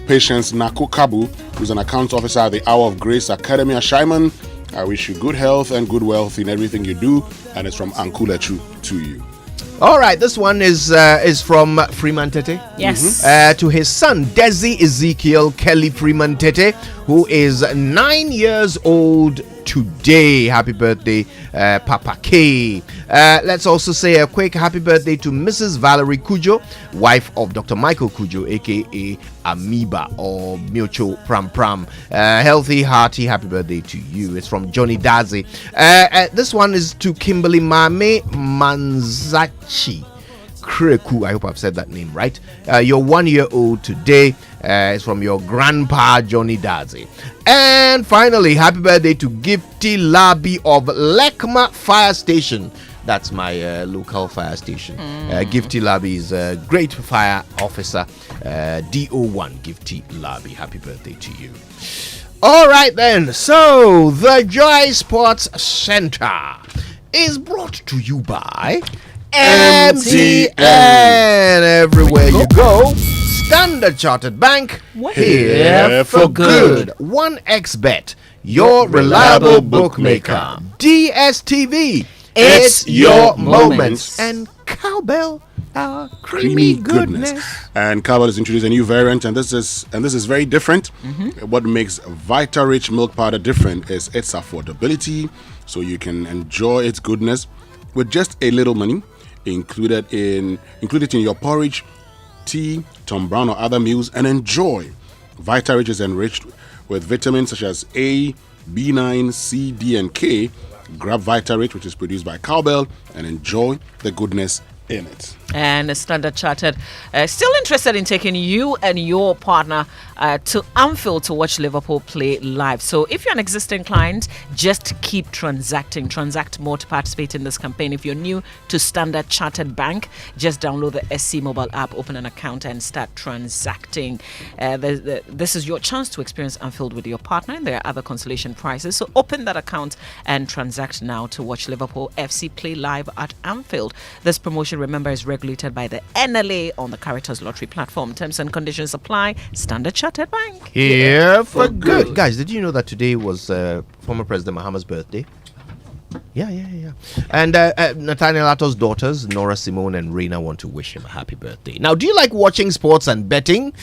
Patience Naku Kabu, who's an accounts officer at the Hour of Grace Academy at Shaiman. I wish you good health and good wealth in everything you do, and it's from Uncle Lechu to you. All right, this one is from Freeman Tete. Yes. To his son, Desi Ezekiel Kelly Freeman Tete, who is 9 years old today. Happy birthday, Papa K. Let's also say a quick happy birthday to Mrs. Valerie Kujo, wife of Dr. Michael Kujo, aka Amoeba or Miocho Pram Pram. Healthy, hearty, happy birthday to you. It's from Johnny Dazi. This one is to Kimberly Mame Manzachi Kreku. I hope I've said that name right. You're 1 year old today. It's from your grandpa Johnny Dazi. And finally, happy birthday to Gifty Labi of Lekma Fire Station. That's my local fire station. Gifty Labi is a great fire officer. DO1 Gifty Labi. Happy birthday to you. All right then. So the Joy Sports Center is brought to you by MTN. Everywhere you go. Standard Chartered Bank, here for good. 1xBet, your reliable bookmaker. DSTV, it's your moments. And Cowbell, our creamy goodness. And Cowbell has introduced a new variant, and this is very different. What makes Vita Rich milk powder different is its affordability, so you can enjoy its goodness with just a little money. Include it in your porridge, tea, Tom Brown or other meals, and enjoy Vitarich is enriched with vitamins such as A, B9, C, D, and K. Grab Vitarich, which is produced by Cowbell, and enjoy the goodness in it. And Standard Chartered still interested in taking you and your partner to Anfield to watch Liverpool play live. So if you're an existing client, just keep transacting. Transact more to participate in this campaign. If you're new to Standard Chartered Bank, just download the SC mobile app, open an account, and start transacting. This is your chance to experience Anfield with your partner, and there are other consolation prizes. So open that account and transact now to watch Liverpool FC play live at Anfield. This promotion, remember, is regulated by the NLA on the Caritas Lottery platform. Terms and conditions apply. Standard Chartered Bank. Here for good. Guys, did you know that today was former President Mahama's birthday? Yeah. And Nathaniel Atto's daughters, Nora Simone and Reina, want to wish him a happy birthday. Now, do you like watching sports and betting?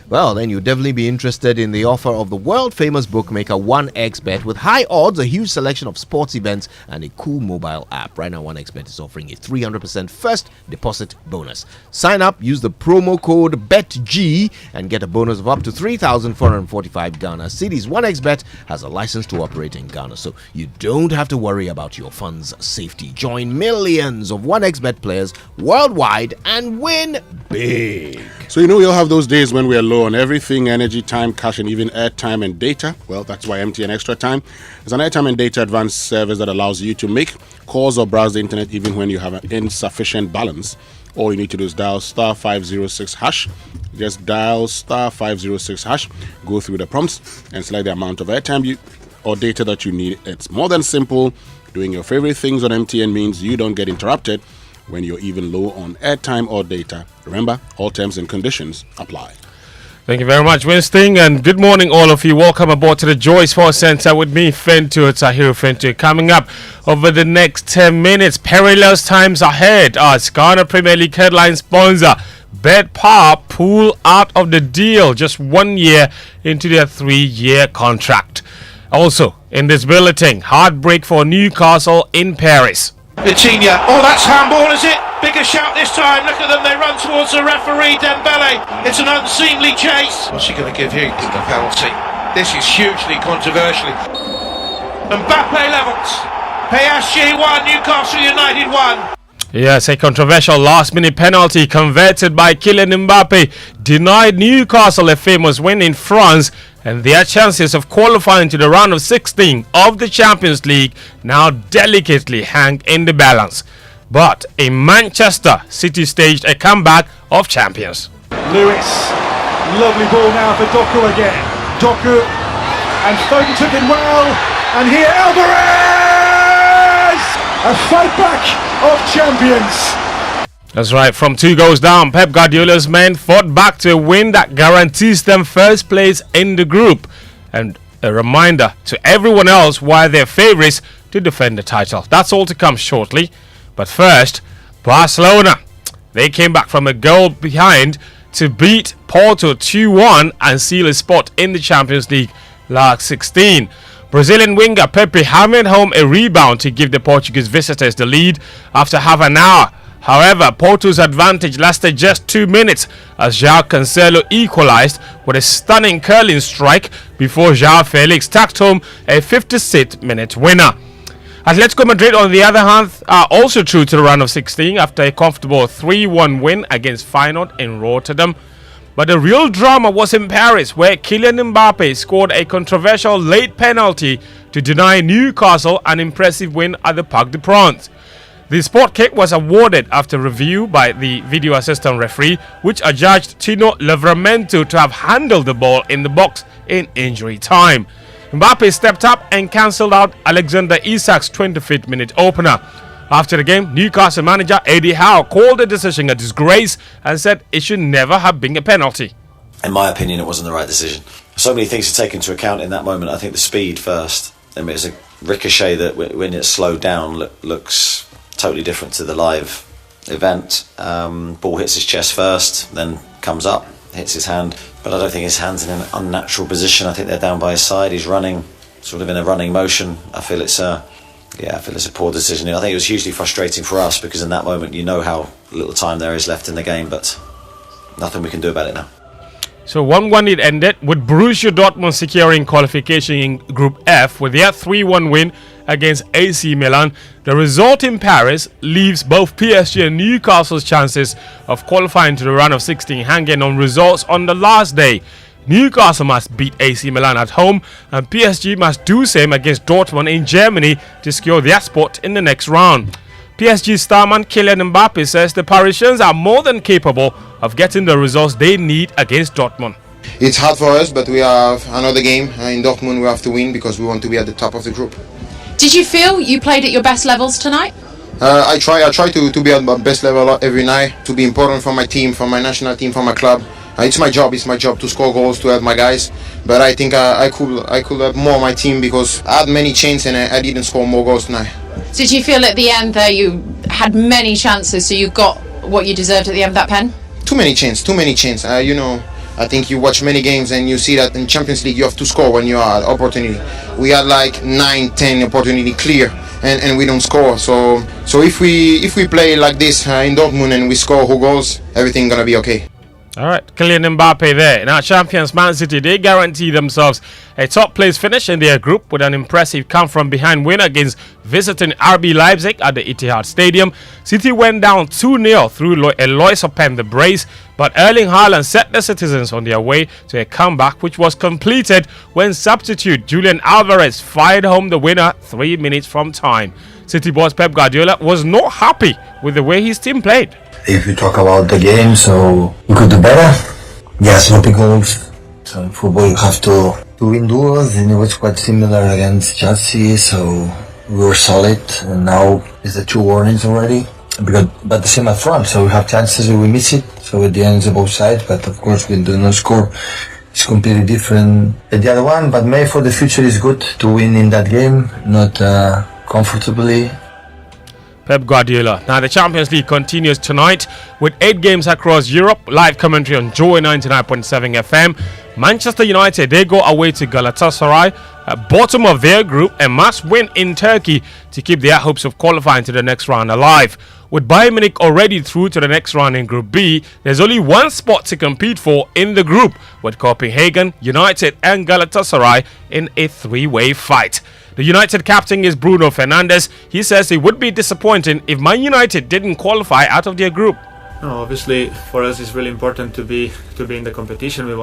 Well, then you'll definitely be interested in the offer of the world-famous bookmaker 1xBet with high odds, a huge selection of sports events, and a cool mobile app. Right now, 1xBet is offering a 300% first deposit bonus. Sign up, use the promo code BETG, and get a bonus of up to 3,445 Ghana cedis. 1xBet has a license to operate in Ghana, so you don't have to worry about your funds' safety. Join millions of 1xBet players worldwide and win big. So you'll have those days when we are low on everything: energy, time, cash, and even airtime and data. Well, that's why MTN Extra Time is an airtime and data advanced service that allows you to make calls or browse the internet even when you have an insufficient balance. All you need to do is dial star 506 hash. Just dial star 506 hash, go through the prompts, and select the amount of airtime or data that you need. It's more than simple. Doing your favorite things on MTN means you don't get interrupted when you're even low on airtime or data. Remember, all terms and conditions apply. Thank you very much, Winston, and good morning, all of you. Welcome aboard to the Joy Sports Center with me, Fentu Fentu. Coming up over the next 10 minutes, perilous times ahead as Ghana Premier League headline sponsor BetPawa pull out of the deal just 1 year into their 3-year contract. Also, in this bulletin, heartbreak for Newcastle in Paris. Vitinha, that's handball, is it? Bigger shout this time. Look at them, they run towards the referee, Dembele. It's an unseemly chase. What's he going to give here? The penalty. This is hugely controversial. Mbappe levels. PSG 1, Newcastle United 1. Yes, a controversial last-minute penalty converted by Kylian Mbappe denied Newcastle a famous win in France, and their chances of qualifying to the round of 16 of the Champions League now delicately hang in the balance. But in Manchester, City staged a comeback of champions. Lewis, lovely ball now for Doku again. Doku, and Foden took it well, and here Alvarez! A fight back of champions. That's right, from 2 goals down, Pep Guardiola's men fought back to a win that guarantees them first place in the group. And a reminder to everyone else why they're favourites to defend the title. That's all to come shortly. But first, Barcelona. They came back from a goal behind to beat Porto 2-1 and seal a spot in the Champions League last 16. Brazilian winger Pepe hammered home a rebound to give the Portuguese visitors the lead after half an hour. However, Porto's advantage lasted just 2 minutes as João Cancelo equalized with a stunning curling strike before João Felix tacked home a 56th-minute winner. Atletico Madrid, on the other hand, are also through to the round of 16 after a comfortable 3-1 win against Feyenoord in Rotterdam. But the real drama was in Paris, where Kylian Mbappe scored a controversial late penalty to deny Newcastle an impressive win at the Parc des Princes. The sport kick was awarded after review by the video assistant referee, which adjudged Tino Livramento to have handled the ball in the box in injury time. Mbappe stepped up and cancelled out Alexander Isak's 25th-minute opener. After the game, Newcastle manager Eddie Howe called the decision a disgrace and said it should never have been a penalty. In my opinion, it wasn't the right decision. So many things to take into account in that moment. I think the speed first. I mean, it's a ricochet that when it's slowed down looks totally different to the live event. Ball hits his chest first, then comes up, hits his hand. But I don't think his hand's in an unnatural position. I think they're down by his side. He's running, sort of in a running motion. I feel it's a poor decision. I think it was hugely frustrating for us because in that moment you know how little time there is left in the game, but nothing we can do about it now. So 1-1 it ended, with Borussia Dortmund securing qualification in Group F with their 3-1 win against AC Milan. The result in Paris leaves both PSG and Newcastle's chances of qualifying to the round of 16 hanging on results on the last day. Newcastle must beat AC Milan at home, and PSG must do same against Dortmund in Germany to secure their spot in the next round. PSG starman Kylian Mbappe says the Parisians are more than capable of getting the results they need against Dortmund. It's hard for us, but we have another game in Dortmund we have to win because we want to be at the top of the group. Did you feel you played at your best levels tonight? I try to be at my best level every night, to be important for my team, for my national team, for my club. It's my job to score goals, to help my guys. But I think I could help more my team because I had many chances and I didn't score more goals tonight. Did you feel at the end there you had many chances, so you got what you deserved at the end of that pen? Too many chances. I think you watch many games and you see that in Champions League you have to score when you are opportunity. We had like 9-10 opportunity clear and we don't score. So if we play like this in Dortmund and we score who goals, everything gonna be okay. All right, Kylian Mbappe there. Now, champions Man City, they guarantee themselves a top place finish in their group with an impressive come-from-behind win against visiting RB Leipzig at the Etihad Stadium. City went down 2-0 through Eloise Openda brace, but Erling Haaland set the citizens on their way to a comeback which was completed when substitute Julian Alvarez fired home the winner 3 minutes from time. City boss Pep Guardiola was not happy with the way his team played. If we talk about the game, so we could do better. Yes, sloppy goals. So in football you have to win duels, and it was quite similar against Chelsea, so we were solid, and now it's the 2 warnings already. But the same up front, so we have chances and we miss it, so at the end it's both sides, but of course we do not score. It's completely different at the other one, but maybe for the future it's good to win in that game, not comfortably. Pep Guardiola. Now the Champions League continues tonight with 8 games across Europe. Live commentary on Joy 99.7 FM. Manchester United, they go away to Galatasaray, bottom of their group, and must win in Turkey to keep their hopes of qualifying to the next round alive. With Bayern Munich already through to the next round in Group B, there's only one spot to compete for in the group, with Copenhagen, United and Galatasaray in a 3-way fight. The United captain is Bruno Fernandes. He says it would be disappointing if Man United didn't qualify out of their group. No, obviously for us it's really important to be in the competition. We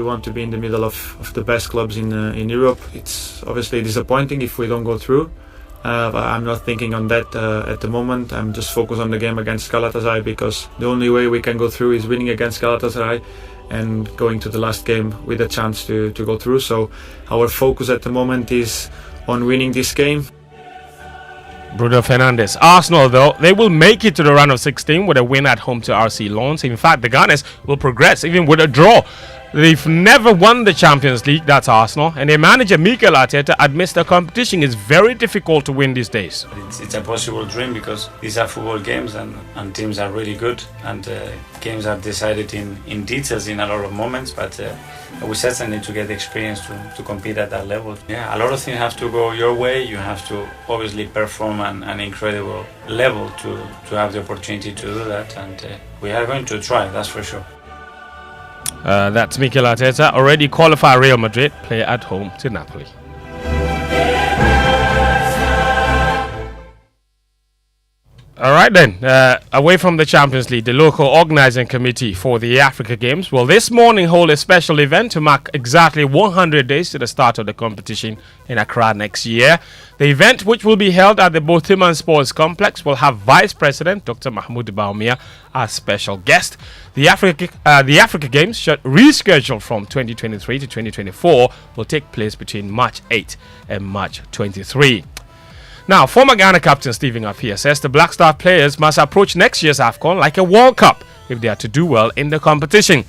want to be in the middle of the best clubs in Europe. It's obviously disappointing if we don't go through. But I'm not thinking on that at the moment. I'm just focused on the game against Galatasaray, because the only way we can go through is winning against Galatasaray and going to the last game with a chance to go through. So our focus at the moment is on winning this game. Bruno Fernandes. Arsenal, though, they will make it to the round of 16 with a win at home to RC Lens. In fact, the Gunners will progress even with a draw. They've never won the Champions League, that's Arsenal, and their manager Mikel Arteta admits the competition is very difficult to win these days. It's a possible dream because these are football games and teams are really good, and games are decided in details in a lot of moments, but we certainly need to get the experience to compete at that level. Yeah, a lot of things have to go your way. You have to obviously perform an incredible level to have the opportunity to do that, and we are going to try, that's for sure. That's Mikel Arteta, already qualified Real Madrid, play at home to Napoli. All right then, away from the Champions League, the local organizing committee for the Africa Games will this morning hold a special event to mark exactly 100 days to the start of the competition in Accra next year. The event, which will be held at the Botheman Sports Complex, will have Vice President Dr. Mahmoud Bawumia as special guest. The Africa Games, rescheduled from 2023 to 2024, will take place between March 8 and March 23. Now, former Ghana captain Stephen Appiah says the Black Star players must approach next year's AFCON like a World Cup if they are to do well in the competition.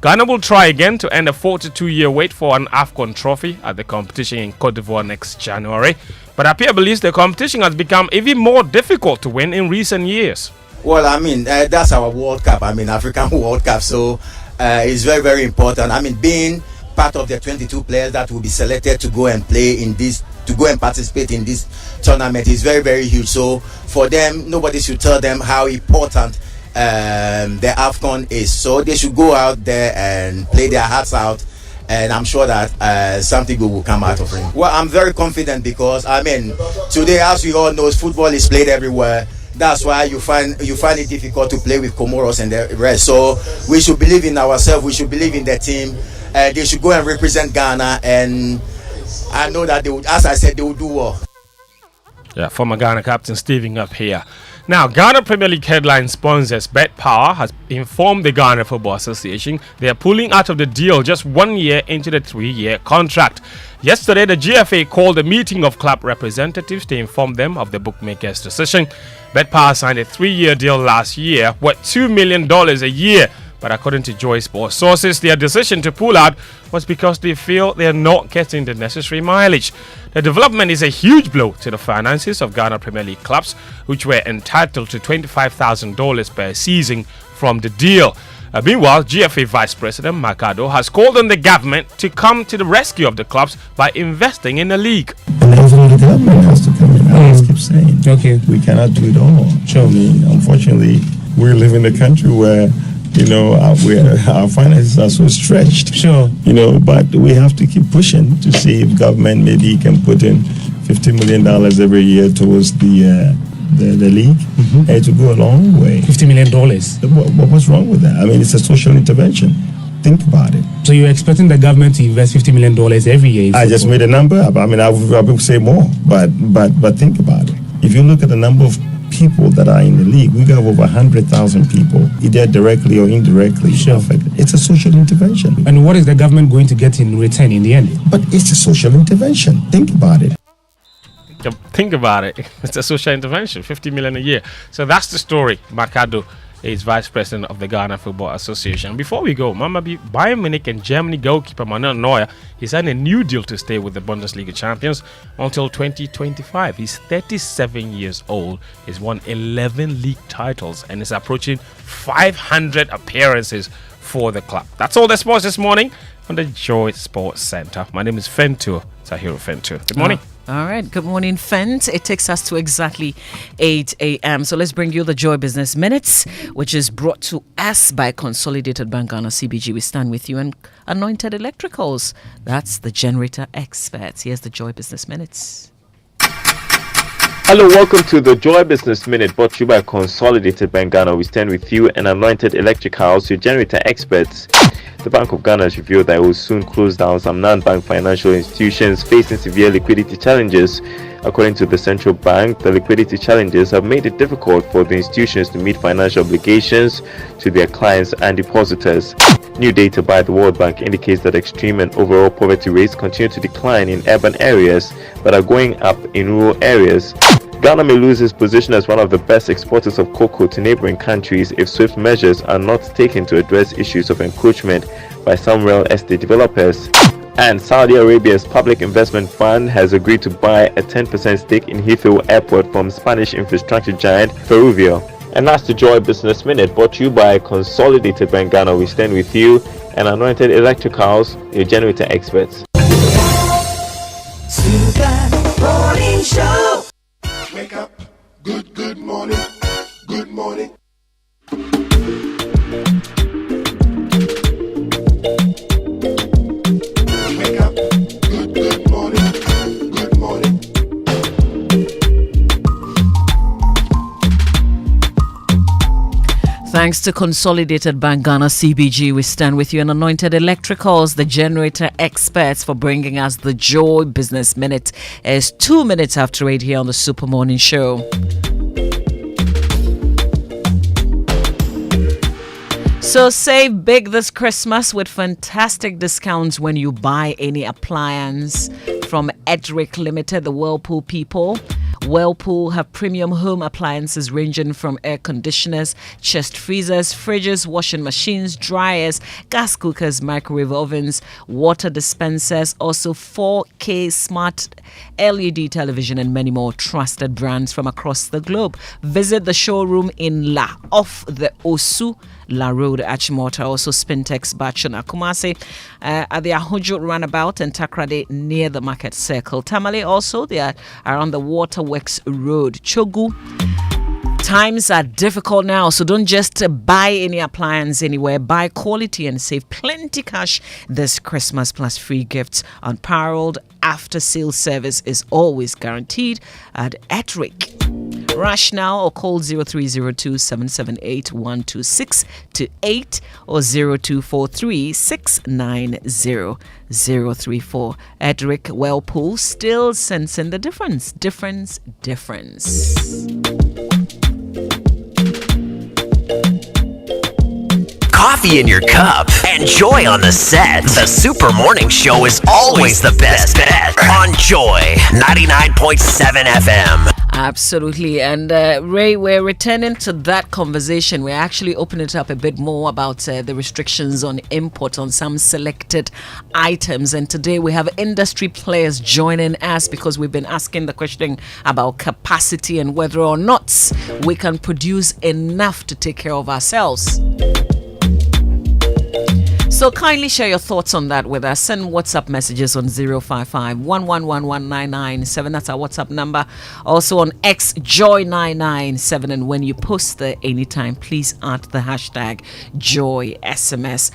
Ghana will try again to end a 42-year wait for an AFCON trophy at the competition in Cote d'Ivoire next January. But Appiah believes the competition has become even more difficult to win in recent years. Well, I mean, that's our World Cup. I mean, African World Cup. So it's very, very important. I mean, being part of the 22 players that will be selected to go and play in this, to go and participate in this tournament is very, very huge. So for them, nobody should tell them how important the AFCON is. So they should go out there and play their hearts out, and I'm sure that something good will come out of it. Well, I'm very confident because I mean, today, as we all know, football is played everywhere. That's why you find it difficult to play with Comoros and the rest. So we should believe in ourselves. We should believe in the team. They should go and represent Ghana, and I know that they would, as I said, they will do well. Yeah, former Ghana captain Stephen up here. Now, Ghana Premier League headline sponsors BetPower has informed the Ghana Football Association they are pulling out of the deal just 1 year into the 3-year contract. Yesterday, the GFA called a meeting of club representatives to inform them of the bookmakers' decision. BetPower signed a 3-year deal last year worth $2 million a year. But according to Joy Sports sources, their decision to pull out was because they feel they are not getting the necessary mileage. The development is a huge blow to the finances of Ghana Premier League clubs, which were entitled to $25,000 per season from the deal. Meanwhile, GFA Vice President Makado has called on the government to come to the rescue of the clubs by investing in the league. And definitely the government has to come in. I just keep saying, okay, we cannot do it all. Sure. I mean, unfortunately, we live in a country where our finances are so stretched. Sure. But we have to keep pushing to see if government maybe can put in $50 million every year towards the league. Mm-hmm. And to go a long way. $50 million? What's wrong with that? I mean, it's a social intervention. Think about it. So you're expecting the government to invest $50 million every year? I just made a number up. I mean, I would say more, but think about it. If you look at the number of people that are in the league, we got over 100,000 people, either directly or indirectly. Sure. It's a social intervention. And what is the government going to get in return in the end? But it's a social intervention. Think about it. Think about it. It's a social intervention, $50 million a year. So that's the story. Makado is vice president of the Ghana Football Association. Before we go, Bayern Munich and Germany goalkeeper Manuel Neuer, he signed a new deal to stay with the Bundesliga champions until 2025. He's 37 years old. He's won 11 league titles and is approaching 500 appearances for the club. That's all the sports this morning on the Joy Sports Center. My name is Fentur, Tahiro Fentur. Good morning. All right. Good morning, Fent. It takes us to exactly 8 a.m. So let's bring you the Joy Business Minutes, which is brought to us by Consolidated Bank Ghana CBG. We stand with you, and Anointed Electricals. That's the generator experts. Here's the Joy Business Minutes. Hello, welcome to the Joy Business Minute, brought to you by Consolidated Bank Ghana. We stand with you and Anointed Electricals, your generator experts. The Bank of Ghana has revealed that it will soon close down some non-bank financial institutions facing severe liquidity challenges. According to the central bank, the liquidity challenges have made it difficult for the institutions to meet financial obligations to their clients and depositors. New data by the World Bank indicates that extreme and overall poverty rates continue to decline in urban areas but are going up in rural areas. Ghana may lose its position as one of the best exporters of cocoa to neighboring countries if swift measures are not taken to address issues of encroachment by some real estate developers. And Saudi Arabia's Public Investment Fund has agreed to buy a 10% stake in Heathrow Airport from Spanish infrastructure giant Ferrovial. And that's the Joy Business Minute, brought to you by Consolidated Bank Ghana. We stand with you and Anointed Electricals, your generator experts. Super Morning Show. Wake up, good morning, good morning. Wake up, good morning, good morning. Thanks to Consolidated Bank Ghana CBG, we stand with you, and Anointed Electricals, the generator experts, for bringing us the Joy Business Minute. It's 2 minutes after 8 here on the Super Morning Show. So save big this Christmas with fantastic discounts when you buy any appliance from Edric Limited, the Whirlpool people. Whirlpool have premium home appliances ranging from air conditioners, chest freezers, fridges, washing machines, dryers, gas cookers, microwave ovens, water dispensers, also 4K smart LED television, and many more trusted brands from across the globe. Visit the showroom in La off the Osu La Road, Achimota, also Spintex, Bachon, Akumase, at the Ahojo Runabout and Takrade near the Market Circle. Tamale also, they are on the Waterworks Road, Chogu. Times are difficult now, so don't just buy any appliance anywhere. Buy quality and save plenty cash this Christmas, plus free gifts. Unparalleled after-sale service is always guaranteed at Etric. Rush now or call 0302 778 126 to 8 or 0243 690 034. Edric Whirlpool, still sensing the difference. Coffee in your cup and Joy on the set. The Super Morning Show is always the best bet on Joy 99.7 FM. Absolutely. And Ray, we're returning to that conversation. We're actually opening it up a bit more about the restrictions on import on some selected items. And today we have industry players joining us because we've been asking the question about capacity and whether or not we can produce enough to take care of ourselves. So kindly share your thoughts on that with us. Send WhatsApp messages on 055-111-1997. That's our WhatsApp number. Also on X Joy997. And when you post there anytime, please add the hashtag JoySMS.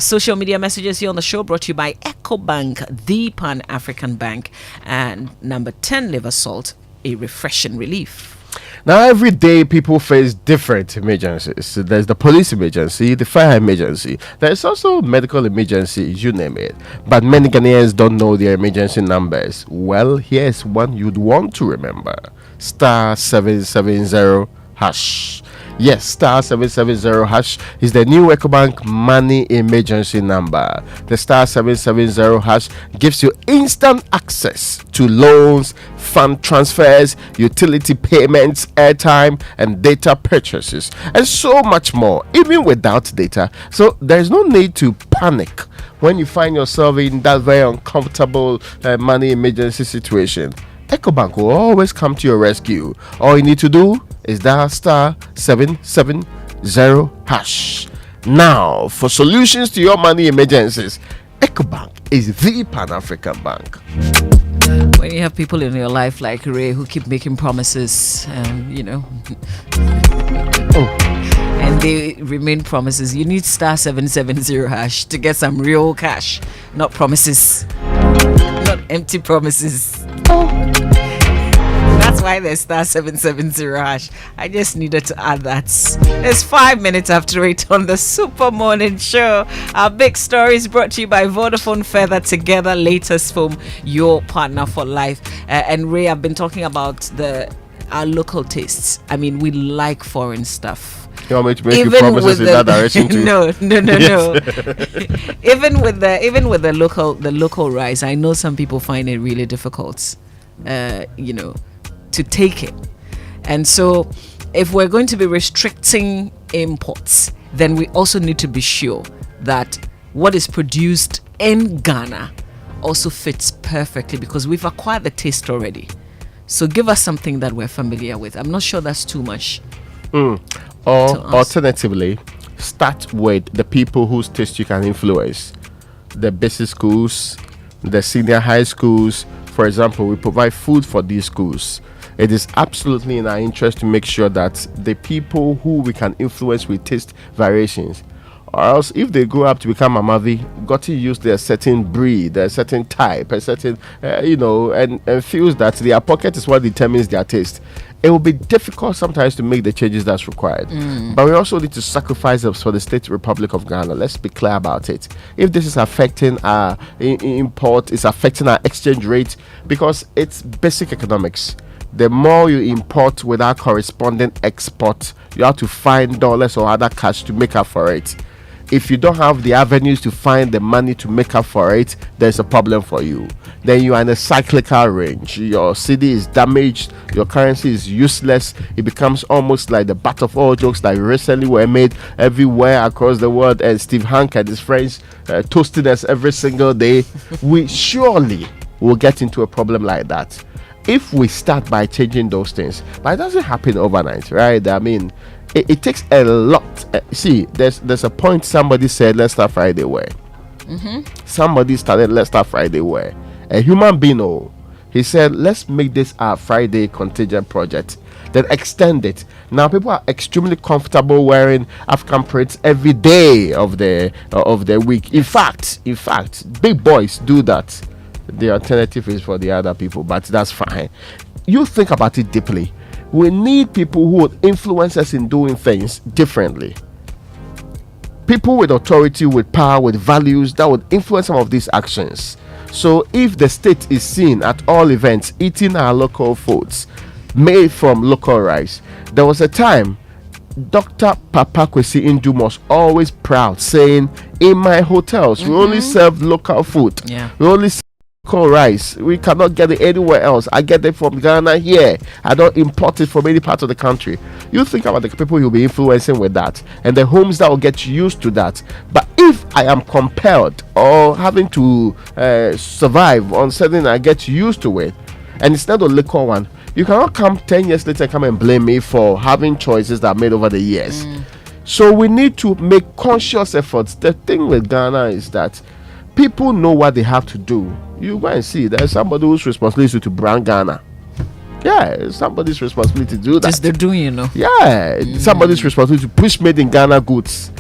Social media messages here on the show brought to you by EcoBank, the Pan-African Bank, and number 10 liver salt, a refreshing relief. Now, every day people face different emergencies. So there's the police emergency, the fire emergency. There's also medical emergency, you name it. But many Ghanaians don't know their emergency numbers. Well, here's one you'd want to remember. Star 770 hash. Yes, star 770 hash is the new EcoBank money emergency number. The star 770 hash gives you instant access to loans, fund transfers, utility payments, airtime and data purchases, and so much more, even without data. So there's no need to panic when you find yourself in that very uncomfortable money emergency situation. EcoBank will always come to your rescue. All you need to do is dial star 770 hash. Now, for solutions to your money emergencies, EcoBank is the Pan-African Bank. When you have people in your life like Ray who keep making promises, and and they remain promises, you need star 770 hash to get some real cash, not promises, not empty promises. That's why there's star 770 hash. I just needed to add that. It's 5 minutes after 8 on the Super Morning Show. Our big story is brought to you by Vodafone Feather Together, latest film, your partner for life. And Ray, I've been talking about our local tastes. I mean, we like foreign stuff. You want me to make you promises in that direction too? No. Even with the local rice, I know some people find it really difficult, to take it. And so if we're going to be restricting imports, then we also need to be sure that what is produced in Ghana also fits perfectly, because we've acquired the taste already. So give us something that we're familiar with. I'm not sure that's too much. Or alternatively, start with the people whose taste you can influence. The basic schools, the senior high schools. For example, we provide food for these schools. It is absolutely in our interest to make sure that the people who we can influence with taste variations, or else if they grow up to become a mother, got to use their certain breed, a certain type, a certain, and feels that their pocket is what determines their taste. It will be difficult sometimes to make the changes that's required. But we also need to sacrifice for the State Republic of Ghana. Let's be clear about it. If this is affecting our import, it's affecting our exchange rate, because it's basic economics. The more you import without corresponding export, you have to find dollars or other cash to make up for it. If you don't have the avenues to find the money to make up for it, there's a problem for you. Then you are in a cyclical range. Your cedi is damaged, your currency is useless. It becomes almost like the butt of all jokes that recently were made everywhere across the world, and Steve Hank and his friends toasting us every single day. We surely will get into a problem like that if we start by changing those things. But it doesn't happen overnight, right? I mean, it takes a lot. See, there's a point somebody said, let's start Friday way. Somebody started, let's start Friday way. A human being, He said, let's make this our Friday contingent project. Then extend it. Now people are extremely comfortable wearing African prints every day of the week. In fact, big boys do that. The alternative is for the other people, but that's fine. You think about it deeply. We need people who would influence us in doing things differently. People with authority, with power, with values that would influence some of these actions. So if the state is seen at all events eating our local foods made from local rice, there was a time Dr. Papa Kwesi Indum was always proud, saying, in my hotels, we only serve local food. We only serve local rice. We cannot get it anywhere else. I get it from Ghana here. I don't import it from any part of the country. You think about the people you'll be influencing with that and the homes that will get used to that. But if I am compelled or having to survive on something I get used to it, and it's not a liquor one, you cannot come 10 years later and come and blame me for having choices that are made over the years. So we need to make conscious efforts. The thing with Ghana is that people know what they have to do. You go and see there's somebody whose responsibility to brand Ghana. Yeah, it's somebody's responsibility to do that. Just they're doing, you know. Yeah, somebody's responsibility to push made in Ghana goods.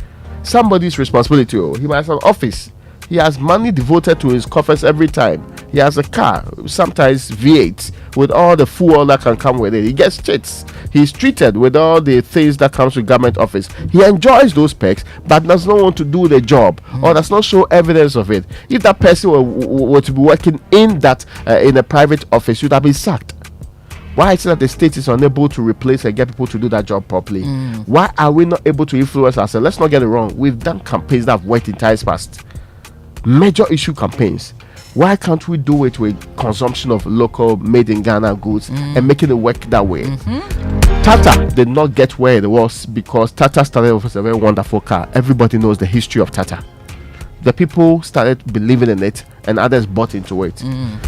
Somebody's responsibility. He might have an office. He has money devoted to his coffers every time. He has a car, sometimes V8, with all the fuel that can come with it. He gets chits. He's treated with all the things that comes with government office. He enjoys those perks, but does not want to do the job or does not show evidence of it. If that person were to be working in that in a private office, you'd have been sacked. Why is it that the state is unable to replace and get people to do that job properly? Why are we not able to influence ourselves? Let's not get it wrong. We've done campaigns that have worked in times past. Major issue campaigns. Why can't we do it with consumption of local made in Ghana goods and making it work that way? Tata did not get where it was because Tata started off as a very wonderful car. Everybody knows the history of Tata. The people started believing in it and others bought into it.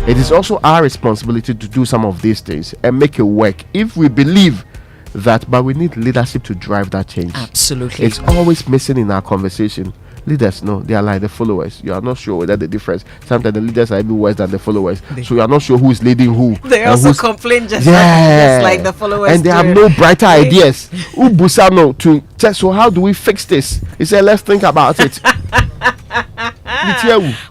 It is also our responsibility to do some of these things and make it work if we believe that, but we need leadership to drive that change. Absolutely. It's always missing in our conversation. Leaders, no, they are like the followers. You are not sure whether the difference. Sometimes the leaders are even worse than the followers. So you are not sure who is leading who. They also complain just like the followers. And they have no brighter ideas. Ubusano to test. So how do we fix this? He said, let's think about it.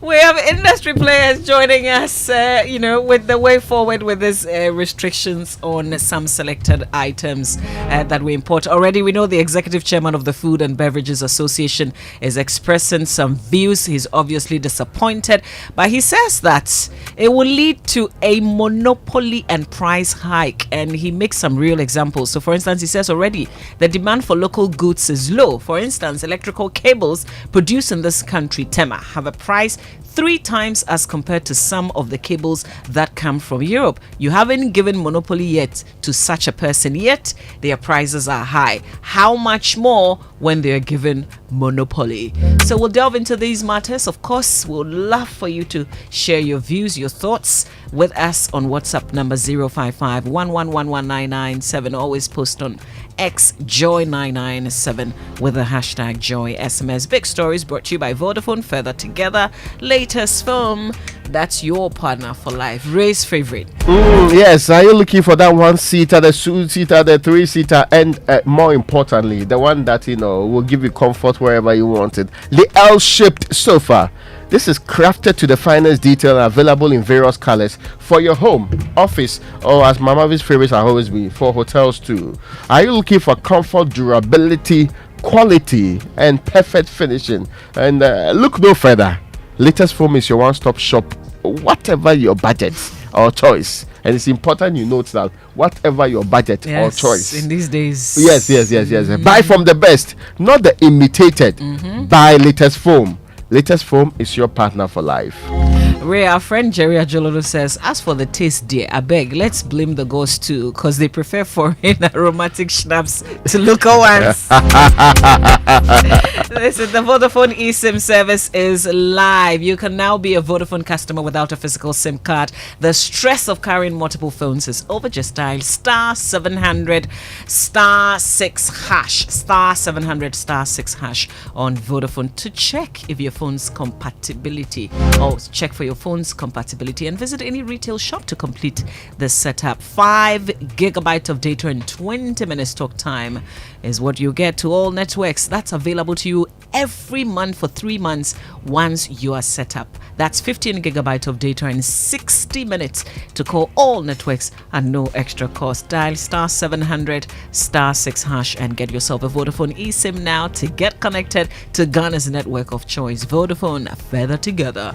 We have industry players joining us, with the way forward with these restrictions on some selected items that we import. Already, we know the executive chairman of the Food and Beverages Association is expressing some views. He's obviously disappointed, but he says that it will lead to a monopoly and price hike, and he makes some real examples. So, for instance, he says already the demand for local goods is low. For instance, electrical cables produced in this country, Tema, have a price 3 times as compared to some of the cables that come from Europe. You haven't given monopoly yet to such a person, yet their prices are high. How much more when they're given monopoly? So we'll delve into these matters. Of course, we'll love for you to share your views, your thoughts with us on WhatsApp number 055 1111997. Always post on X Joy997 with the hashtag Joy SMS. Big stories brought to you by Vodafone. Further together, latest film. That's your partner for life. Ray's favorite. Yes, are you looking for that 1-seater, the 2-seater, the 3-seater, and more importantly, the one that will give you comfort wherever you want it? The L-shaped sofa. This is crafted to the finest detail and available in various colors for your home, office, or as Mama's favorites are always be, for hotels too. Are you looking for comfort, durability, quality, and perfect finishing? And look no further. Latest Foam is your one-stop shop, whatever your budget or choice. And it's important you note that whatever your budget or choice. In these days. Yes. Buy from the best, not the imitated. Buy Latest Foam. Latest Foam is your partner for life. Ray, our friend Jerry Ajololo says, as for the taste, dear, I beg, let's blame the ghosts too, because they prefer foreign aromatic schnapps to local ones. Listen, the Vodafone eSIM service is live. You can now be a Vodafone customer without a physical SIM card. The stress of carrying multiple phones is over. Just dial *700 *6# *700 *6# on Vodafone to check if your phone's compatibility or check for for your phone's compatibility and visit any retail shop to complete the setup. 5 gigabytes of data and 20 minutes talk time is what you get to all networks. That's available to you every month for 3 months once you are set up. That's 15 gigabytes of data and 60 minutes to call all networks and no extra cost. Dial *700 *6# and get yourself a Vodafone eSIM now to get connected to Ghana's network of choice. Vodafone, further together.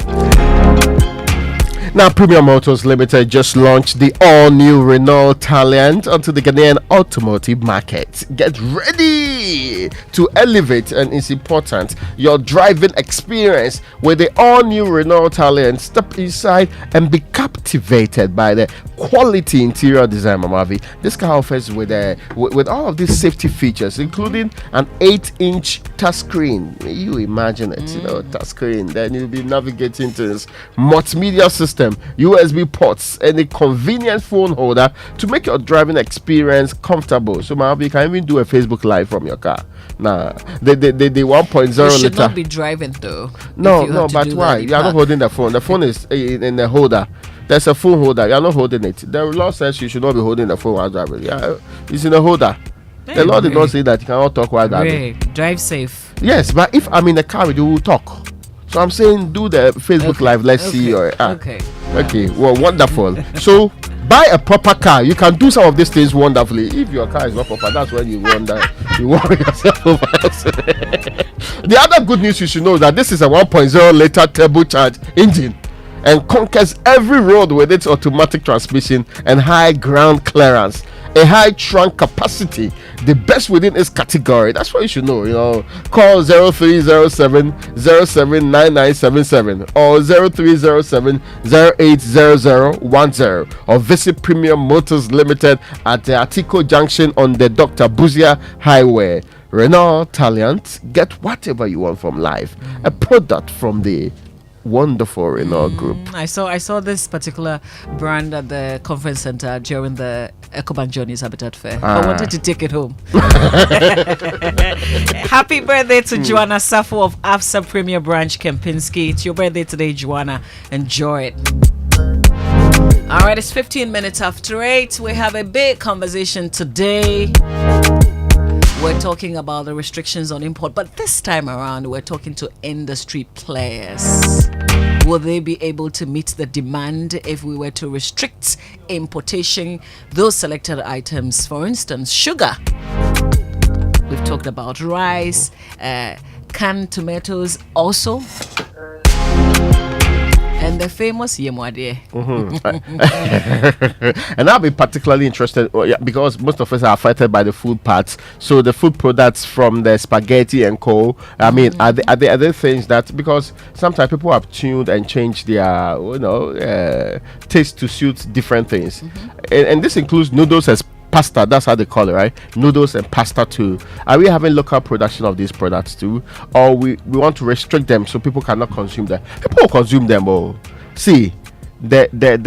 Now, Premier Motors Limited just launched the all-new Renault Taliant onto the Ghanaian automotive market. Get ready to elevate, and it's important, your driving experience with the all-new Renault Taliant. Step inside and be captivated by the quality interior design, Mamavi. This car offers with all of these safety features, including an 8-inch touchscreen. You imagine it, touchscreen. Then you'll be navigating to this multimedia system, USB ports, and a convenient phone holder to make your driving experience comfortable. So, Mamavi, you can even do a Facebook Live from your car. Nah, the 1.0 You should liter. not be driving though. No, but why? You are not holding the phone. The phone is in the holder. There's a phone holder. You are not holding it. The law says you should not be holding the phone while driving. Yeah, it's in a holder. The law did not say that you cannot talk while driving. Drive safe. Yes, but if I'm in the car with you, we'll talk. So I'm saying do the Facebook Live. Let's see your. Okay. Well, wonderful. So buy a proper car. You can do some of these things wonderfully. If your car is not proper, that's when you wonder. You worry yourself over it. The other good news you should know is that this is a 1.0 liter turbocharged engine and conquers every road with its automatic transmission and high ground clearance, a high trunk capacity, the best within its category. That's what you should know. Call 0307 079977 or 0307 080010 or visit Premium Motors Limited at the Atiko Junction on the Dr. Buzia Highway. Renault Taliant, get whatever you want from life. A product from the wonderful Renault Group. I saw this particular brand at the conference center during the Ecobank Journeys Habitat Fair. I wanted to take it home. Happy birthday to Joanna Safo of AFSA Premier Branch Kempinski. It's your birthday today, Joanna. Enjoy it. All right, it's 15 minutes after 8. We have a big conversation today. We're talking about the restrictions on import, but this time around, we're talking to industry players. Will they be able to meet the demand if we were to restrict importation those selected items? For instance, sugar. We've talked about rice, canned tomatoes also. And the famous Yemwadie. And I'll be particularly interested because most of us are affected by the food parts. So the food products from the spaghetti and co. I mean, are there things that, because sometimes people have tuned and changed their taste to suit different things, and this includes noodles as pasta. That's how they call it, right? Noodles and pasta too. Are we having local production of these products too, or we want to restrict them so people cannot consume them? People will consume them. Oh, see, what they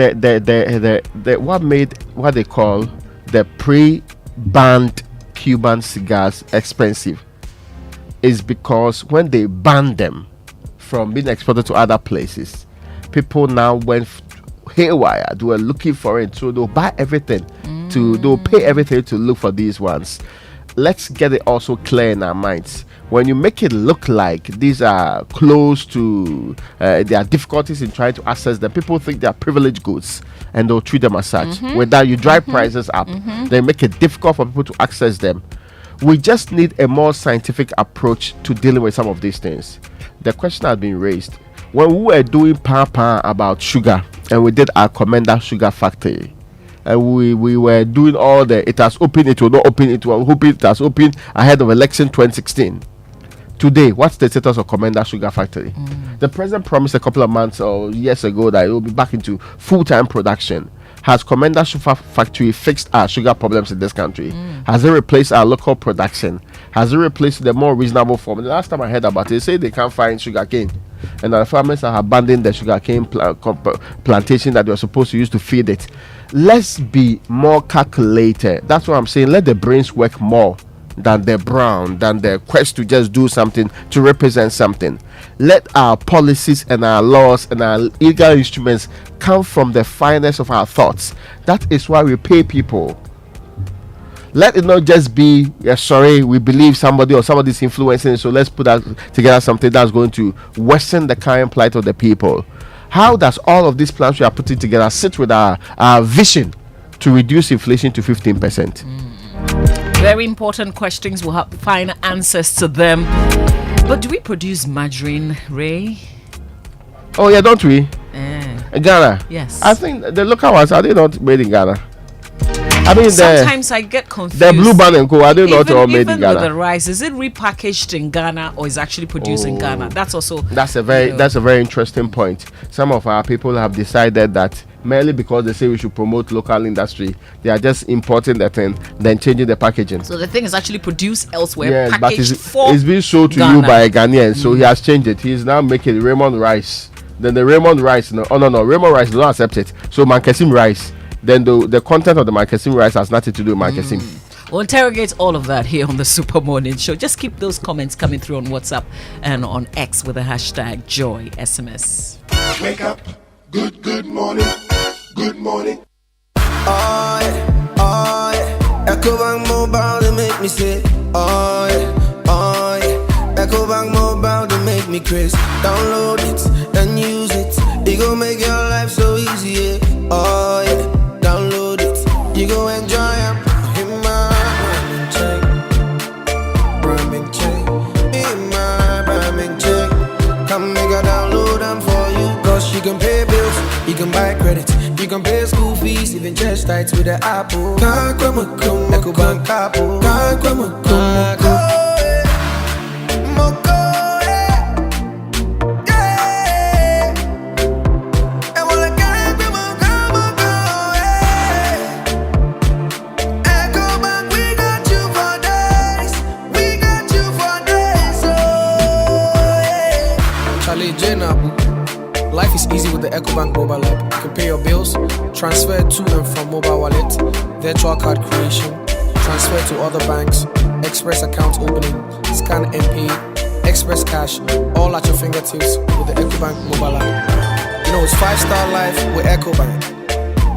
call the pre-banned Cuban cigars expensive is because when they banned them from being exported to other places, people now went haywire. They were looking for it, so they'll buy everything. They'll pay everything to look for these ones. Let's get it also clear in our minds. When you make it look like these are close to, there are difficulties in trying to access them, people think they are privileged goods and they'll treat them as such. With that, you drive prices up, they make it difficult for people to access them. We just need a more scientific approach to dealing with some of these things. The question has been raised. When we were doing Papa about sugar, and we did our Commander Sugar Factory, and we were doing all the it has opened, it will not open, it will open, it has opened ahead of election 2016. Today, what's the status of Commander Sugar Factory? The president promised a couple of months or years ago that it will be back into full-time production. Has Commander Sugar Factory fixed our sugar problems in this country? Has it replaced our local production? Has it replaced the more reasonable form? The last time I heard about it, they say they can't find sugar cane, and the farmers are abandoning the sugar cane plantation that they were supposed to use to feed it. Let's be more calculated. That's what I'm saying. Let the brains work more than the brown, than the quest to just do something to represent something. Let our policies and our laws and our legal instruments come from the finest of our thoughts. That is why we pay people. Let it not just be, sorry, we believe somebody or somebody's influencing, so let's put that together something that's going to worsen the current plight of the people. How does all of these plans we are putting together sit with our vision to reduce inflation to 15%? Very important questions. We'll have to find answers to them. But do we produce margarine, Ray? Oh yeah, don't we? Ghana. Yes. I think the local ones, are they not made in Ghana? I mean, sometimes I get confused. The Blue Band and Co, are they not all made in Ghana? Even with the rice, is it repackaged in Ghana or is actually produced in Ghana? That's also that's a very interesting point. Some of our people have decided that merely because they say we should promote local industry, they are just importing the thing, then changing the packaging. So the thing is actually produced elsewhere, yes, packaged but it's being sold to Ghana. You by a Ghanaian, so he has changed it. He is now making Raymond rice. Then the Raymond rice, Raymond rice don't accept it. So Mankesim rice. Then the content of the Mankesim rice has nothing to do with Mankesim. We'll interrogate all of that here on the Super Morning Show. Just keep those comments coming through on WhatsApp and on X with the hashtag Joy SMS. Wake up, good morning, good morning. Ecobank Mobile, they make me say, Ecobank Mobile, they make me crazy. Download it and use it. It gon' make your life so easy, yeah. Download it, you go enjoy it. In my Ramen chain, in my Ramen chain. Come make a download them for you. Cause you can pay bills, you can buy credit, you can pay school fees, even chest tights with the Apple. Ecobank Apple. Life is easy with the Ecobank mobile app. You can pay your bills, transfer to and from mobile wallet, virtual card creation, transfer to other banks, express account opening, scan and pay, express cash, all at your fingertips with the Ecobank mobile app. You know it's 5-star life with Ecobank.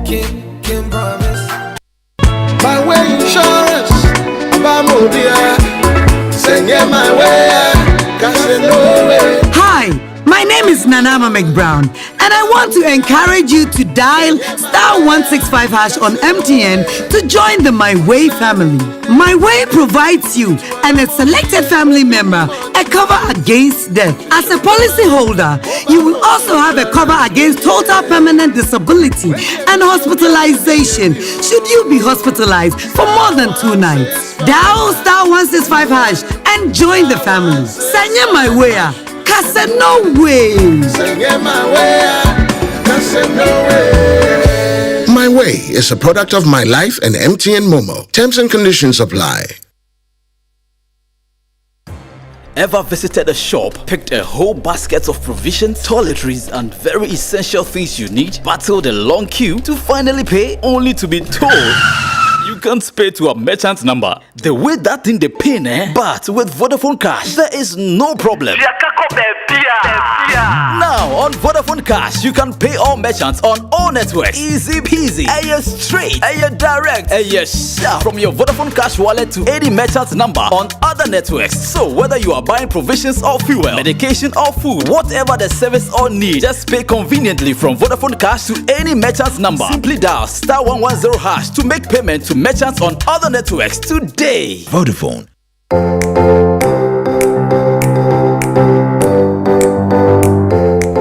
Kim promise. My way insurance, Bamobia, send it my way, cause no way. Hi, my name is Nanama McBrown, and I want to encourage you to dial *165# on MTN to join the My Way family. My Way provides you and a selected family member a cover against death. As a policy holder, you will also have a cover against total permanent disability and hospitalization should you be hospitalized for more than 2 nights. Dial *165# and join the family. Sanya My Way. No way. My Way is a product of My Life and MTN Momo. Terms and conditions apply. Ever visited a shop, picked a whole basket of provisions, toiletries, and very essential things you need, battled a long queue to finally pay, only to be told you can't pay to a merchant number? The way that thing they pay, but with Vodafone Cash, there is no problem. Now on Vodafone Cash, you can pay all merchants on all networks. Easy peasy. Aye straight. Aye direct. Aye sharp. From your Vodafone Cash wallet to any merchant number on other networks. So whether you are buying provisions or fuel, medication or food, whatever the service or need, just pay conveniently from Vodafone Cash to any merchant number. Simply dial *110# to make payment to merchants on other networks today. Vodafone.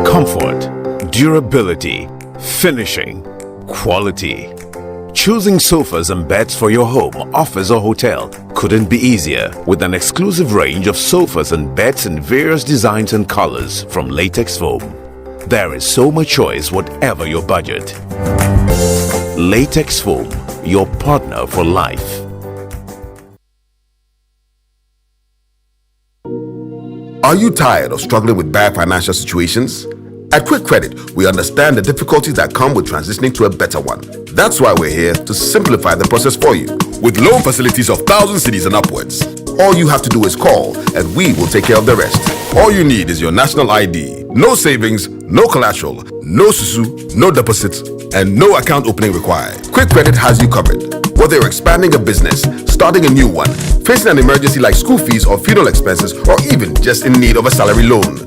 Comfort, durability, finishing, quality. Choosing sofas and beds for your home, office or hotel couldn't be easier with an exclusive range of sofas and beds in various designs and colors from Latex Foam. There is so much choice whatever your budget. Latex Foam, your partner for life. Are you tired of struggling with bad financial situations? At Quick Credit, we understand the difficulties that come with transitioning to a better one. That's why we're here to simplify the process for you. with loan facilities of 1,000 cedis and upwards. All you have to do is call and we will take care of the rest. All you need is your national ID. No savings, no collateral, no susu, no deposits, and no account opening required. Quick Credit has you covered. Whether you're expanding a business, starting a new one, facing an emergency like school fees or funeral expenses, or even just in need of a salary loan.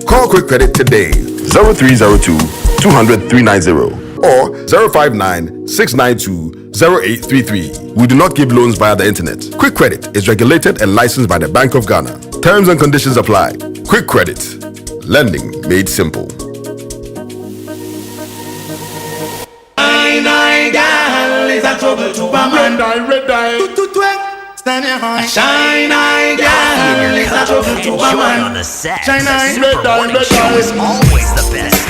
Call Quick Credit today, 0302 200 390 or 059 692 0833. We do not give loans via the internet. Quick Credit is regulated and licensed by the Bank of Ghana. Terms and conditions apply. Quick Credit. Lending made simple. Shine eye, girl, it's a trouble to enjoy on the set. Shine eye, the Super Morning Show is always the best.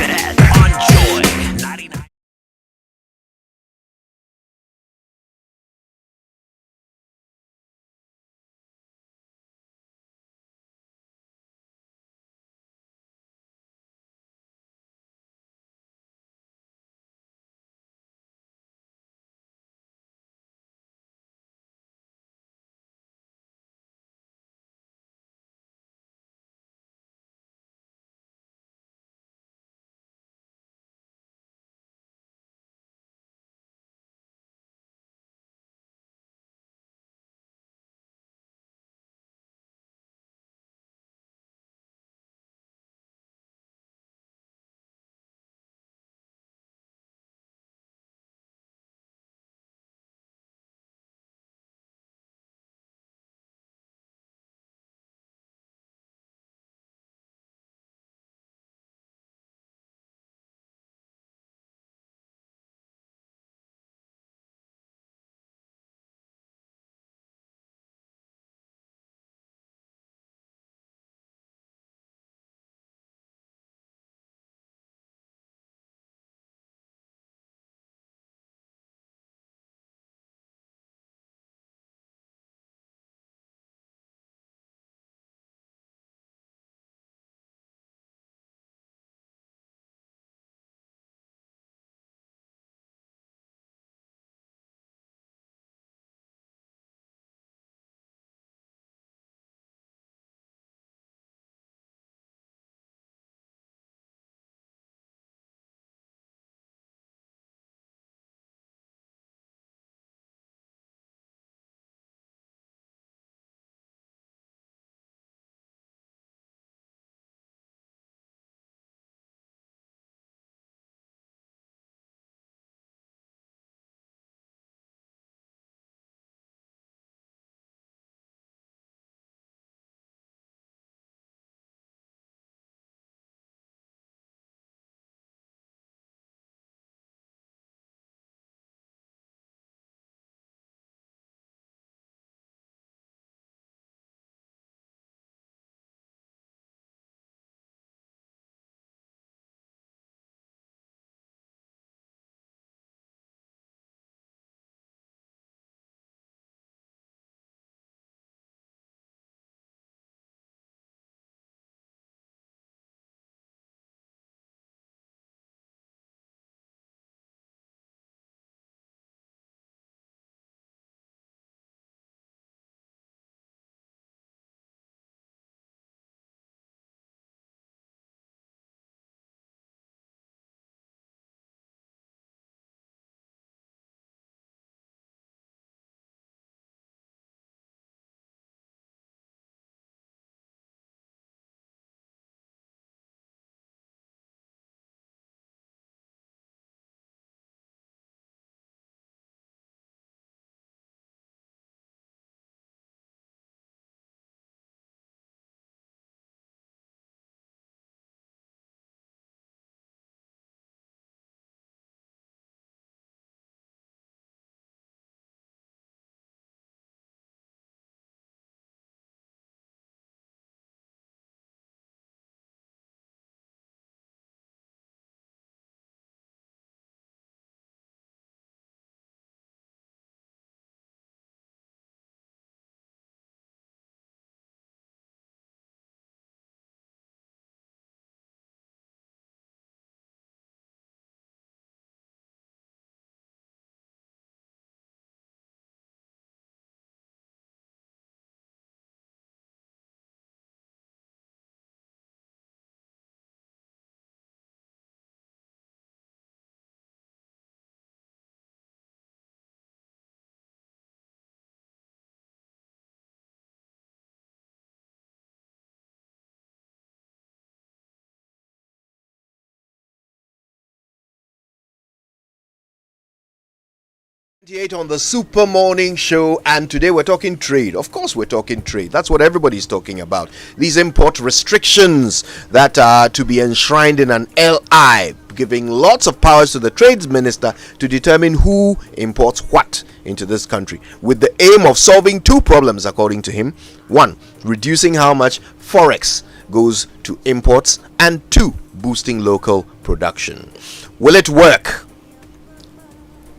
28 on the Super Morning Show, and today we're talking trade. Of course we're talking trade. That's what everybody's talking about. These import restrictions that are to be enshrined in an LI, giving lots of powers to the trades minister to determine who imports what into this country, with the aim of solving two problems according to him. One, reducing how much forex goes to imports, and two, boosting local production. Will it work?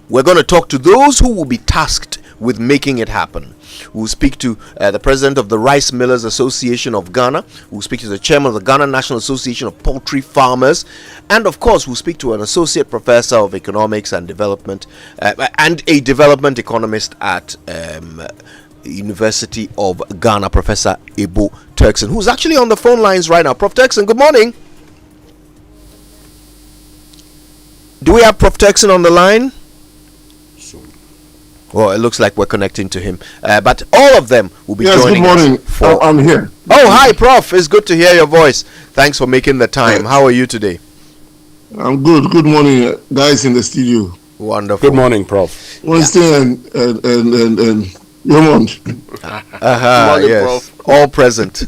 We're going to talk to those who will be tasked with making it happen. We'll speak to the president of the Rice Millers Association of Ghana. We'll speak to the chairman of the Ghana National Association of Poultry Farmers. And of course, we'll speak to an associate professor of economics and development and a development economist at University of Ghana, Professor Ebo Turkson, who's actually on the phone lines right now. Prof. Turkson, good morning. Do we have Prof. Turkson on the line? Well, it looks like we're connecting to him. But all of them will be joining good morning. us. I'm here. Oh, hi, Prof. It's good to hear your voice. Thanks for making the time. How are you today? I'm good. Good morning, guys in the studio. Wonderful. Good morning, Prof. Winston and Yomond. Yes. Prof. All present.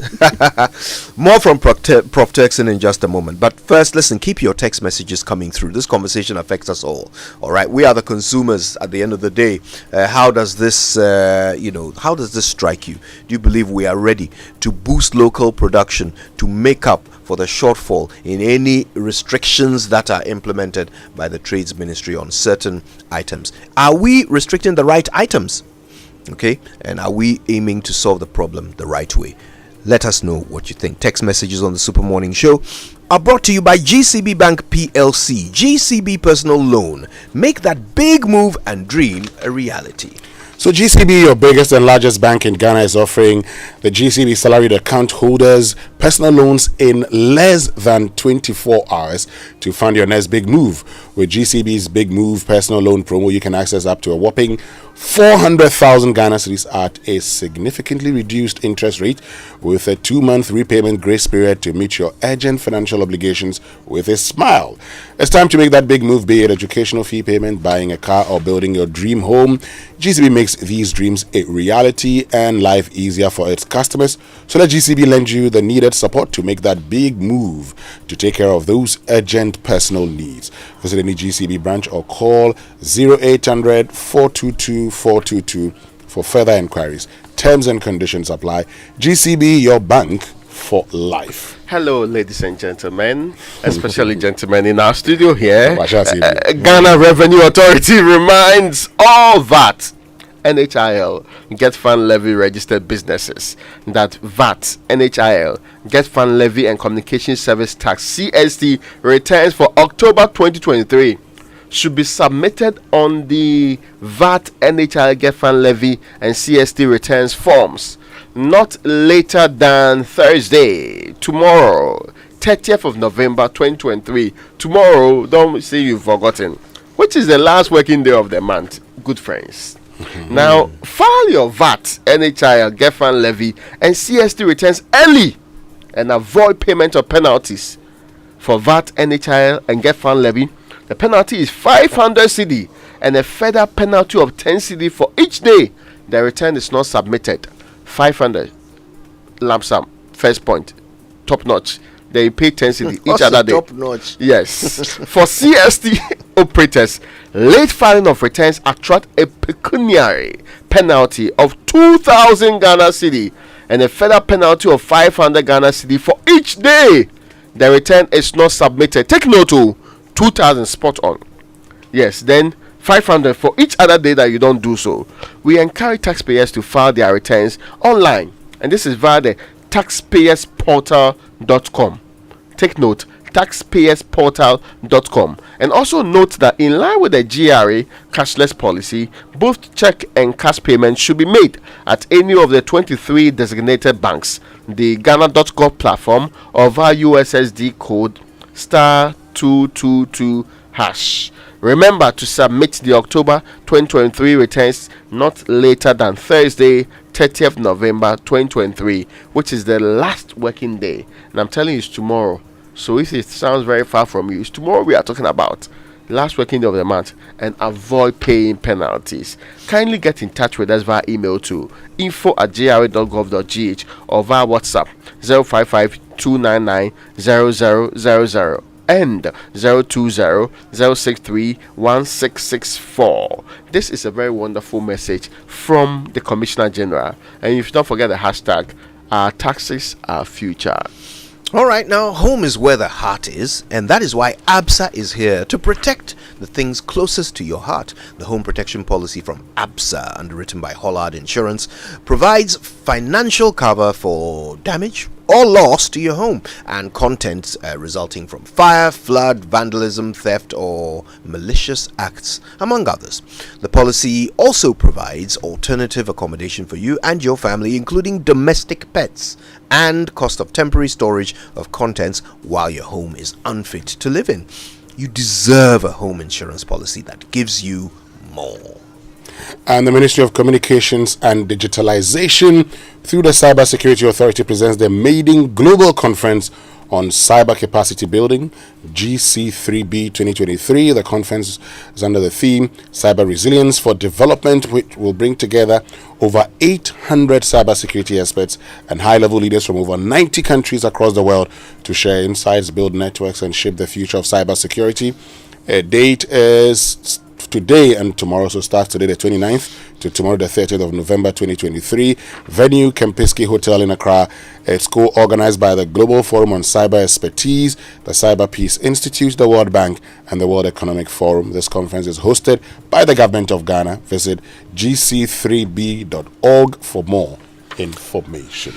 More from Prof. Turkson in just a moment. But first, listen, keep your text messages coming through. This conversation affects us all. All right. We are the consumers at the end of the day. How does this, how does this strike you? Do you believe we are ready to boost local production to make up for the shortfall in any restrictions that are implemented by the Trades Ministry on certain items? Are we restricting the right items? Okay, and are we aiming to solve the problem the right way? Let us know what you think. Text messages on the Super Morning Show are brought to you by GCB Bank PLC. GCB Personal Loan. Make that big move and dream a reality. So GCB, your biggest and largest bank in Ghana, is offering the GCB salaried account holders personal loans in less than 24 hours to fund your next big move. With GCB's Big Move personal loan promo, you can access up to a whopping 400,000 Ghana cedis at a significantly reduced interest rate, with a 2-month repayment grace period to meet your urgent financial obligations with a smile. It's time to make that big move, be it educational fee payment, buying a car, or building your dream home. GCB makes these dreams a reality and life easier for its customers. So let GCB lend you the needed support to make that big move to take care of those urgent personal needs. Visit any GCB branch or call 0800 422 422 for further inquiries. Terms and conditions apply. GCB, your bank for life. Hello, ladies and gentlemen, especially gentlemen in our studio here. Ghana Revenue Authority reminds all VAT, NHIL, Get Fund Levy registered businesses that VAT, NHIL, Get Fund Levy and Communication Service Tax, CST, returns for October 2023 should be submitted on the VAT, NHIL, Get Fund Levy and CST returns forms not later than Thursday, tomorrow, 30th of November 2023. Tomorrow, don't say you've forgotten, which is the last working day of the month, good friends. Now, file your VAT, NHIL, Get Fund Levy and CST returns early and avoid payment of penalties. For VAT, NHIL and Get Fund Levy, the penalty is 500 cedi and a further penalty of 10 cedi for each day the return is not submitted. 500 lump sum, first point, top notch. They pay 10 cedi each other day. Top notch. Yes. For CST operators, late filing of returns attract a pecuniary penalty of 2,000 Ghana cedi and a further penalty of 500 Ghana cedi for each day the return is not submitted. Take note, 2,000 spot on. Yes, then 500 for each other day that you don't do so. We encourage taxpayers to file their returns online, and this is via the taxpayersportal.com. Take note, taxpayersportal.com. And also note that in line with the GRA cashless policy, both check and cash payments should be made at any of the 23 designated banks, the Ghana.gov platform, or via USSD code *222#. Remember to submit the October 2023 returns not later than Thursday, 30th November 2023, which is the last working day. And I'm telling you, it's tomorrow. So if it sounds very far from you, it's tomorrow we are talking about. last working day of the month, and avoid paying penalties. Kindly get in touch with us via email to info@gra.gov.gh or via WhatsApp 055 299 0000 and 020-063-1664. This is a very wonderful message from the Commissioner General. And if you don't forget the hashtag, our taxes are future. All right, now home is where the heart is, and that is why ABSA is here to protect the things closest to your heart. The home protection policy from ABSA, underwritten by Hollard Insurance, provides financial cover for damage or loss to your home and contents resulting from fire, flood, vandalism, theft, or malicious acts, among others. The policy also provides alternative accommodation for you and your family, including domestic pets, and cost of temporary storage of contents while your home is unfit to live in. You deserve a home insurance policy that gives you more. And the Ministry of Communications and Digitalization, through the Cybersecurity Authority, presents the maiden Global Conference on Cyber Capacity Building, GC3B 2023. The conference is under the theme Cyber Resilience for Development, which will bring together over 800 cybersecurity experts and high-level leaders from over 90 countries across the world to share insights, build networks, and shape the future of cybersecurity. A date is today and tomorrow, so starts today the 29th to tomorrow the 30th of November 2023. Venue Kempinski Hotel in Accra. It's co-organized by the Global Forum on Cyber Expertise, the Cyber Peace Institute, the World Bank, and the World Economic Forum. This conference is hosted by the Government of Ghana. Visit gc3b.org for more information.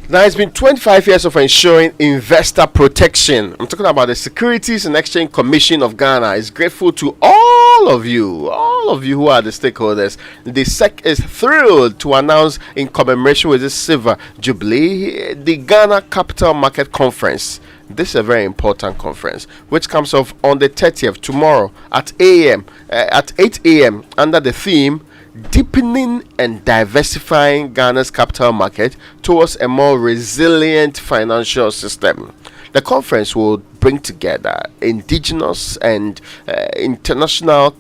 Now, it's been 25 years of ensuring investor protection. I'm talking about the Securities and Exchange Commission of Ghana. Is grateful to all of you who are the stakeholders. The SEC is thrilled to announce, in commemoration with this silver jubilee, the Ghana Capital Market Conference. This is a very important conference, which comes off on the 30th, tomorrow at 8 a.m. under the theme Deepening and Diversifying Ghana's Capital Market Towards a More Resilient Financial System. The conference will bring together indigenous and international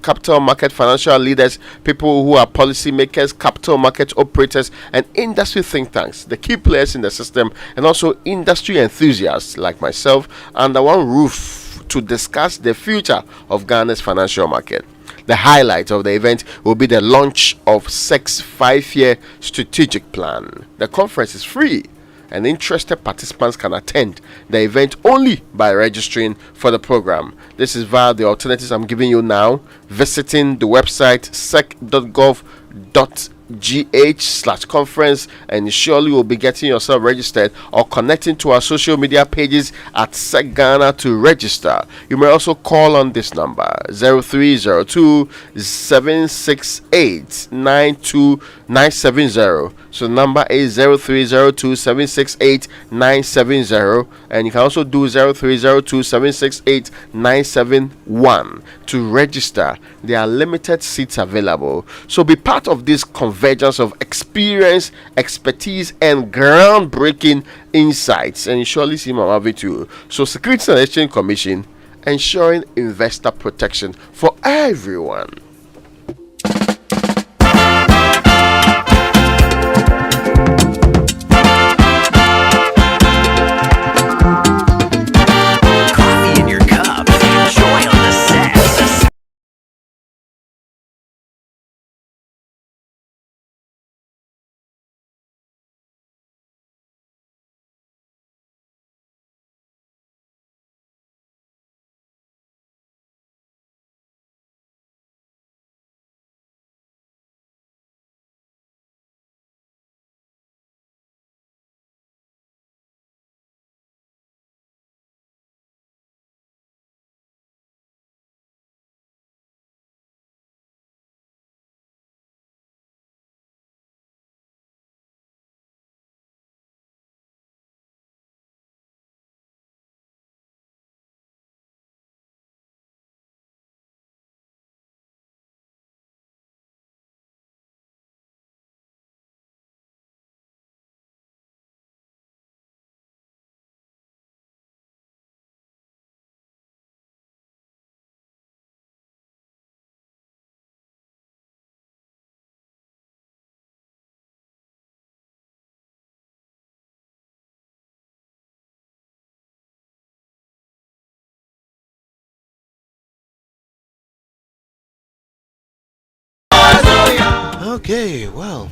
capital market financial leaders, people who are policymakers, capital market operators, and industry think tanks, the key players in the system, and also industry enthusiasts like myself, under one roof to discuss the future of Ghana's financial market. The highlight of the event will be the launch of SEC's 5-year strategic plan. The conference is free, and interested participants can attend the event only by registering for the program. This is via the alternatives I'm giving you now, visiting the website sec.gov.gh/conference, and surely will be getting yourself registered or connecting to our social media pages at SEC Ghana to register. You may also call on this number 0302 768 92970. So the number is 0302 768 970, and you can also do 0302 768 971 to register. There are limited seats available, so be part of this convergence of experience, expertise, and groundbreaking insights, and you surely see my movie too. So Securities and Exchange Commission, ensuring investor protection for everyone. Okay, well,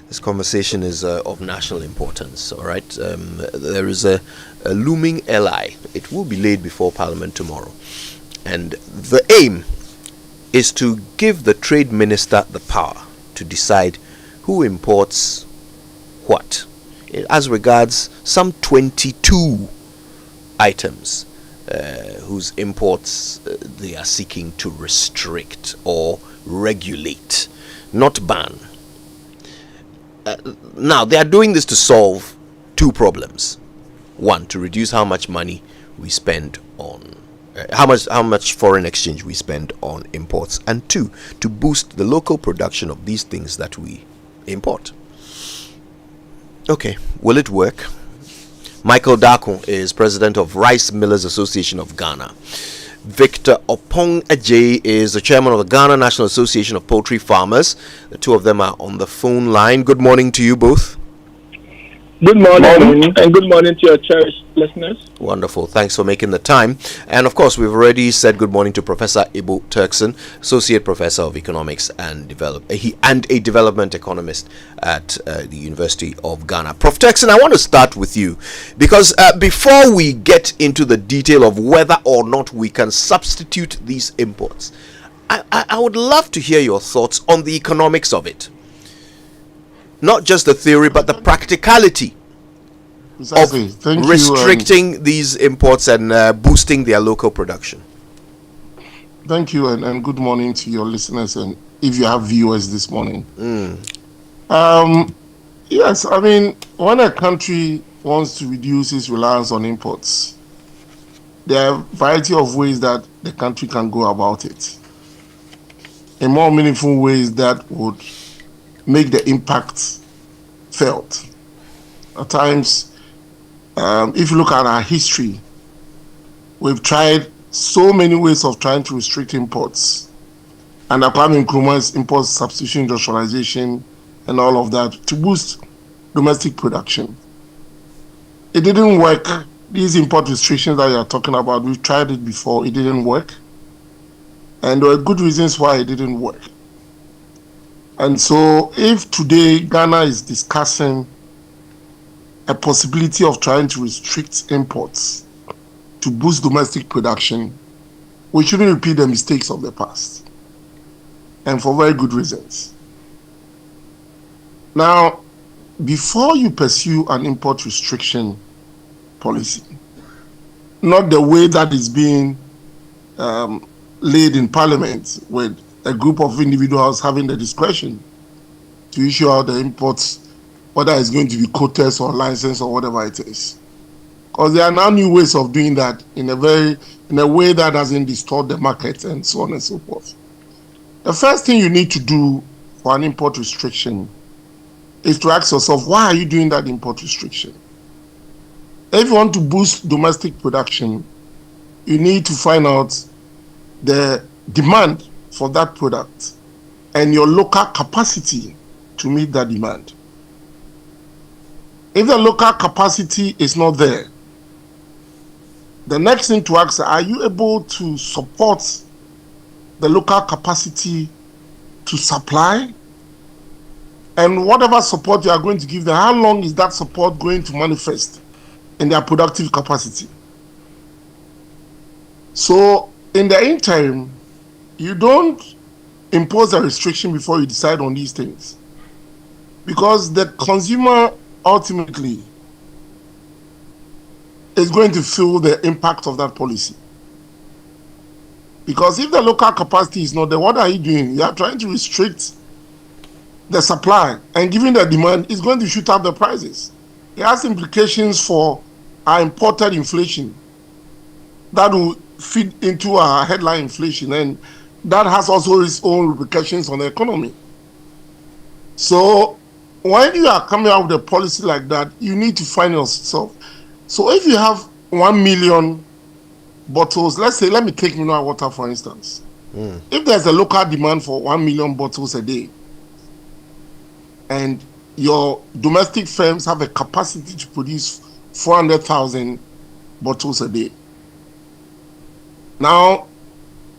this conversation is of national importance, all right? There is a looming LI. It will be laid before Parliament tomorrow. And the aim is to give the Trade Minister the power to decide who imports what. As regards some 22 items whose imports they are seeking to restrict or regulate, not ban. Now, they are doing this to solve two problems. One, to reduce how much money we spend on how much foreign exchange we spend on imports, and two, to boost the local production of these things that we import. Okay, will it work? Michael Darko is president of Rice Millers Association of Ghana. Victor Opong Ajay is the chairman of the Ghana National Association of Poultry Farmers. The two of them are on the phone line. Good morning to you both. Good morning, and good morning to your cherished listeners. Wonderful. Thanks for making the time. And of course, we've already said good morning to Professor Ibu Turkson, Associate Professor of Economics and a Development Economist at the University of Ghana. Prof. Turkson, I want to start with you because before we get into the detail of whether or not we can substitute these imports, I would love to hear your thoughts on the economics of it. Not just the theory, but the practicality of restricting these imports and boosting their local production. Thank you, and good morning to your listeners, and if you have viewers this morning. Yes, I mean, when a country wants to reduce its reliance on imports, there are a variety of ways that the country can go about it. In more meaningful ways that would make the impact felt. At times, if you look at our history, we've tried so many ways of trying to restrict imports. And Kwame Nkrumah's import substitution, industrialization, and all of that to boost domestic production. It didn't work. These import restrictions that you're talking about, we've tried it before, it didn't work. And there were good reasons why it didn't work. And so if today Ghana is discussing a possibility of trying to restrict imports to boost domestic production, we shouldn't repeat the mistakes of the past. And for very good reasons. Now, before you pursue an import restriction policy, not the way that is being laid in Parliament with a group of individuals having the discretion to issue out the imports, whether it's going to be quotas or license or whatever it is. Because there are now new ways of doing that in a way that doesn't distort the market and so on and so forth. The first thing you need to do for an import restriction is to ask yourself, why are you doing that import restriction? If you want to boost domestic production, you need to find out the demand for that product and your local capacity to meet that demand. If the local capacity is not there, the next thing to ask, are you able to support the local capacity to supply? And whatever support you are going to give them, how long is that support going to manifest in their productive capacity? So in the interim, you don't impose a restriction before you decide on these things. Because the consumer ultimately is going to feel the impact of that policy. Because if the local capacity is not there, what are you doing? You are trying to restrict the supply, and giving the demand is going to shoot up the prices. It has implications for our imported inflation that will feed into our headline inflation, and that has also its own repercussions on the economy. So when you are coming out with a policy like that, you need to find yourself. So if you have 1 million bottles, let's say, let me take mineral water for instance. If there's a local demand for 1 million bottles a day, and your domestic firms have a capacity to produce 400,000 bottles a day. Now,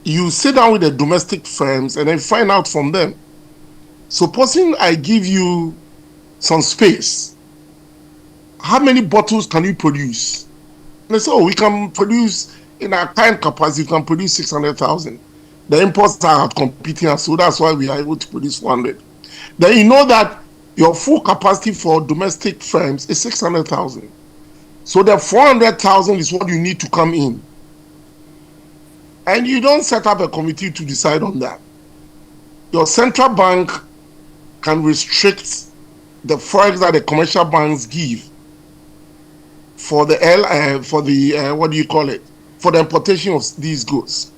you sit down with the domestic firms and then find out from them Supposing I give you some space, how many bottles can you produce? And they say, oh, we can produce, in our current capacity, we can produce 600,000. The imports are competing, and so that's why we are able to produce 100. Then you know that your full capacity for domestic firms is 600,000. So the 400,000 is what you need to come in. And you don't set up a committee to decide on that. Your central bank can restrict the forex that the commercial banks give for the what do you call it? For the importation of these goods.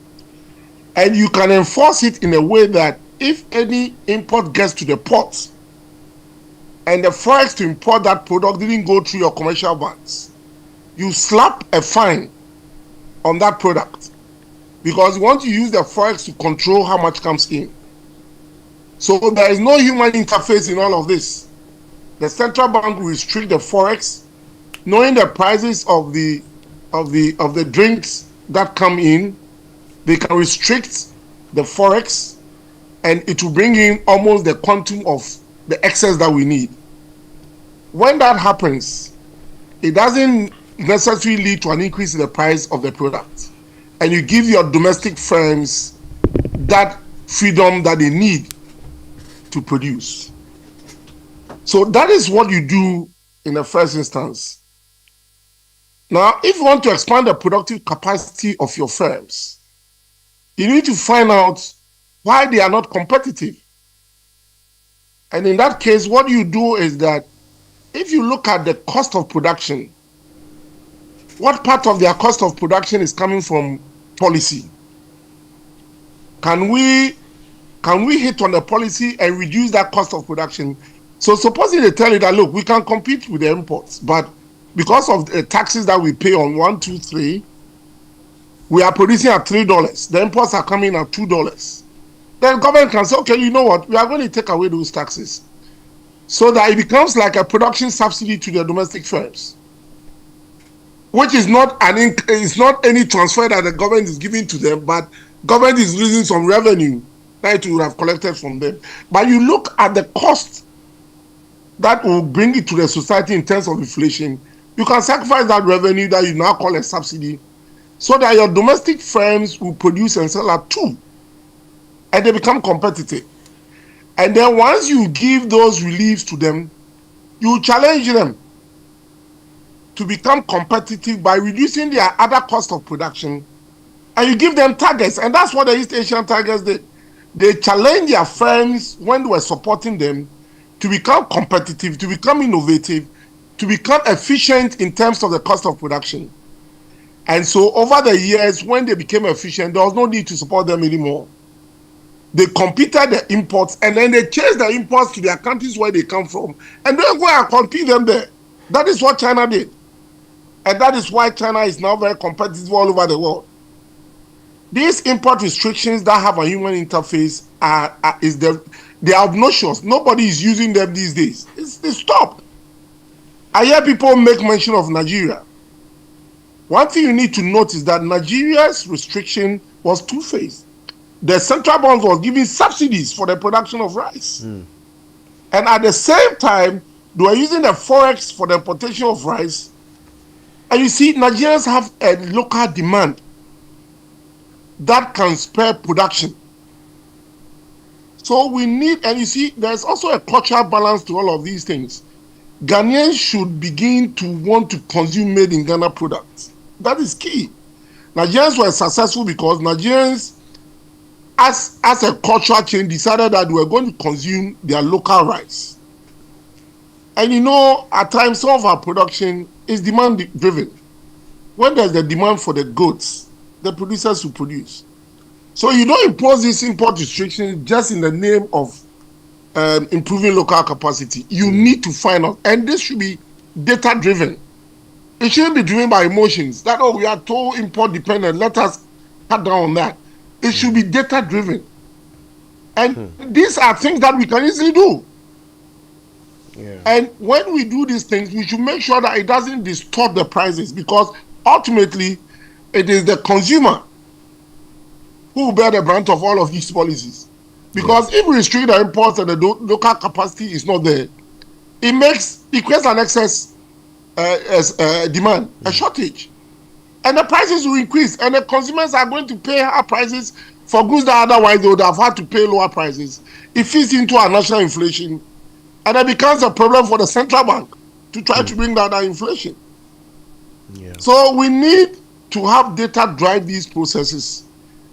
And you can enforce it in a way that if any import gets to the port and the forex to import that product didn't go through your commercial banks, you slap a fine on that product because you want to use the forex to control how much comes in. So there is no human interface in all of this. The central bank will restrict the forex, knowing the prices of the drinks that come in. They can restrict the forex, and it will bring in almost the quantum of the excess that we need. When that happens, it doesn't necessarily lead to an increase in the price of the product, and you give your domestic firms that freedom that they need to produce. So that is what you do in the first instance. Now, if you want to expand the productive capacity of your firms, you need to find out why they are not competitive. And in that case, what you do is that if you look at the cost of production, what part of their cost of production is coming from policy? Can we hit on the policy and reduce that cost of production? So supposing they tell you that, look, we can compete with the imports, but because of the taxes that we pay on 1, 2, 3, we are producing at $3. The imports are coming at $2. Then government can say, okay, you know what? We are going to take away those taxes so that it becomes like a production subsidy to the domestic firms, which is not it's not any transfer that the government is giving to them, but government is losing some revenue that it would have collected from them. But you look at the cost that will bring it to the society in terms of inflation, you can sacrifice that revenue that you now call a subsidy so that your domestic firms will produce and sell at 2 and they become competitive. And then once you give those reliefs to them, you challenge them to become competitive by reducing their other cost of production, and you give them targets. And that's what the East Asian Tigers did. They challenged their firms when they were supporting them to become competitive, to become innovative, to become efficient in terms of the cost of production. And so over the years, when they became efficient, there was no need to support them anymore. They competed the imports, and then they chased the imports to their countries where they come from, and then go and compete them there. That is what China did. And that is why China is now very competitive all over the world. These import restrictions that have a human interface they are obnoxious. Nobody is using them these days. They stopped. I hear people make mention of Nigeria. One thing you need to note is that Nigeria's restriction was two-phased. The central bank was giving subsidies for the production of rice. And at the same time, they were using the forex for the importation of rice. And you see, Nigerians have a local demand that can spur production. So we need, and you see, there's also a cultural balance to all of these things. Ghanaians should begin to want to consume made in Ghana products. That is key. Nigerians were successful because Nigerians, as a cultural change, decided that they were going to consume their local rice. And you know, at times, some of our production is demand driven. When there's the demand for the goods, the producers will produce. So you don't impose these import restrictions just in the name of improving local capacity. You need to find out, and this should be data driven. It shouldn't be driven by emotions that, oh, we are too import dependent, let us cut down on that. It should be data driven. And these are things that we can easily do. And when we do these things, we should make sure that it doesn't distort the prices, because ultimately it is the consumer who will bear the brunt of all of these policies. Because if we restrict the imports and the local capacity is not there, it creates an excess demand, a shortage. And the prices will increase, and the consumers are going to pay higher prices for goods that otherwise they would have had to pay lower prices. It feeds into our national inflation, and it becomes a problem for the central bank to try to bring down that inflation. So we need to have data drive these processes,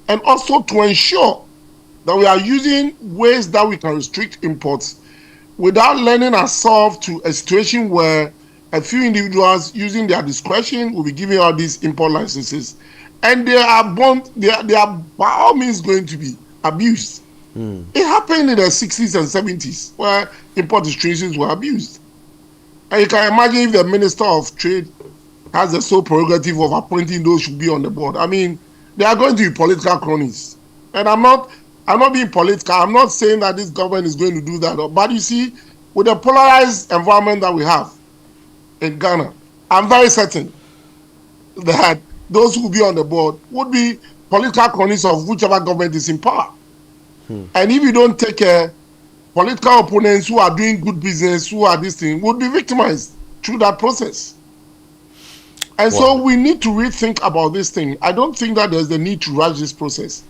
and also to ensure that we are using ways that we can restrict imports without lending ourselves to a situation where a few individuals using their discretion will be giving out these import licenses, and they are by all means going to be abused. It happened in the 60s and 70s where import restrictions were abused. And you can imagine if the Minister of Trade has the sole prerogative of appointing those who should be on the board. I mean, they are going to be political cronies. And I'm not being political. I'm not saying that this government is going to do that. But you see, with the polarized environment that we have in Ghana, I'm very certain that those who will be on the board would be political cronies of whichever government is in power. And if you don't take care, political opponents who are doing good business, who are this thing, would be victimized through that process. And so we need to rethink about this thing. I don't think that there's the need to rush this process.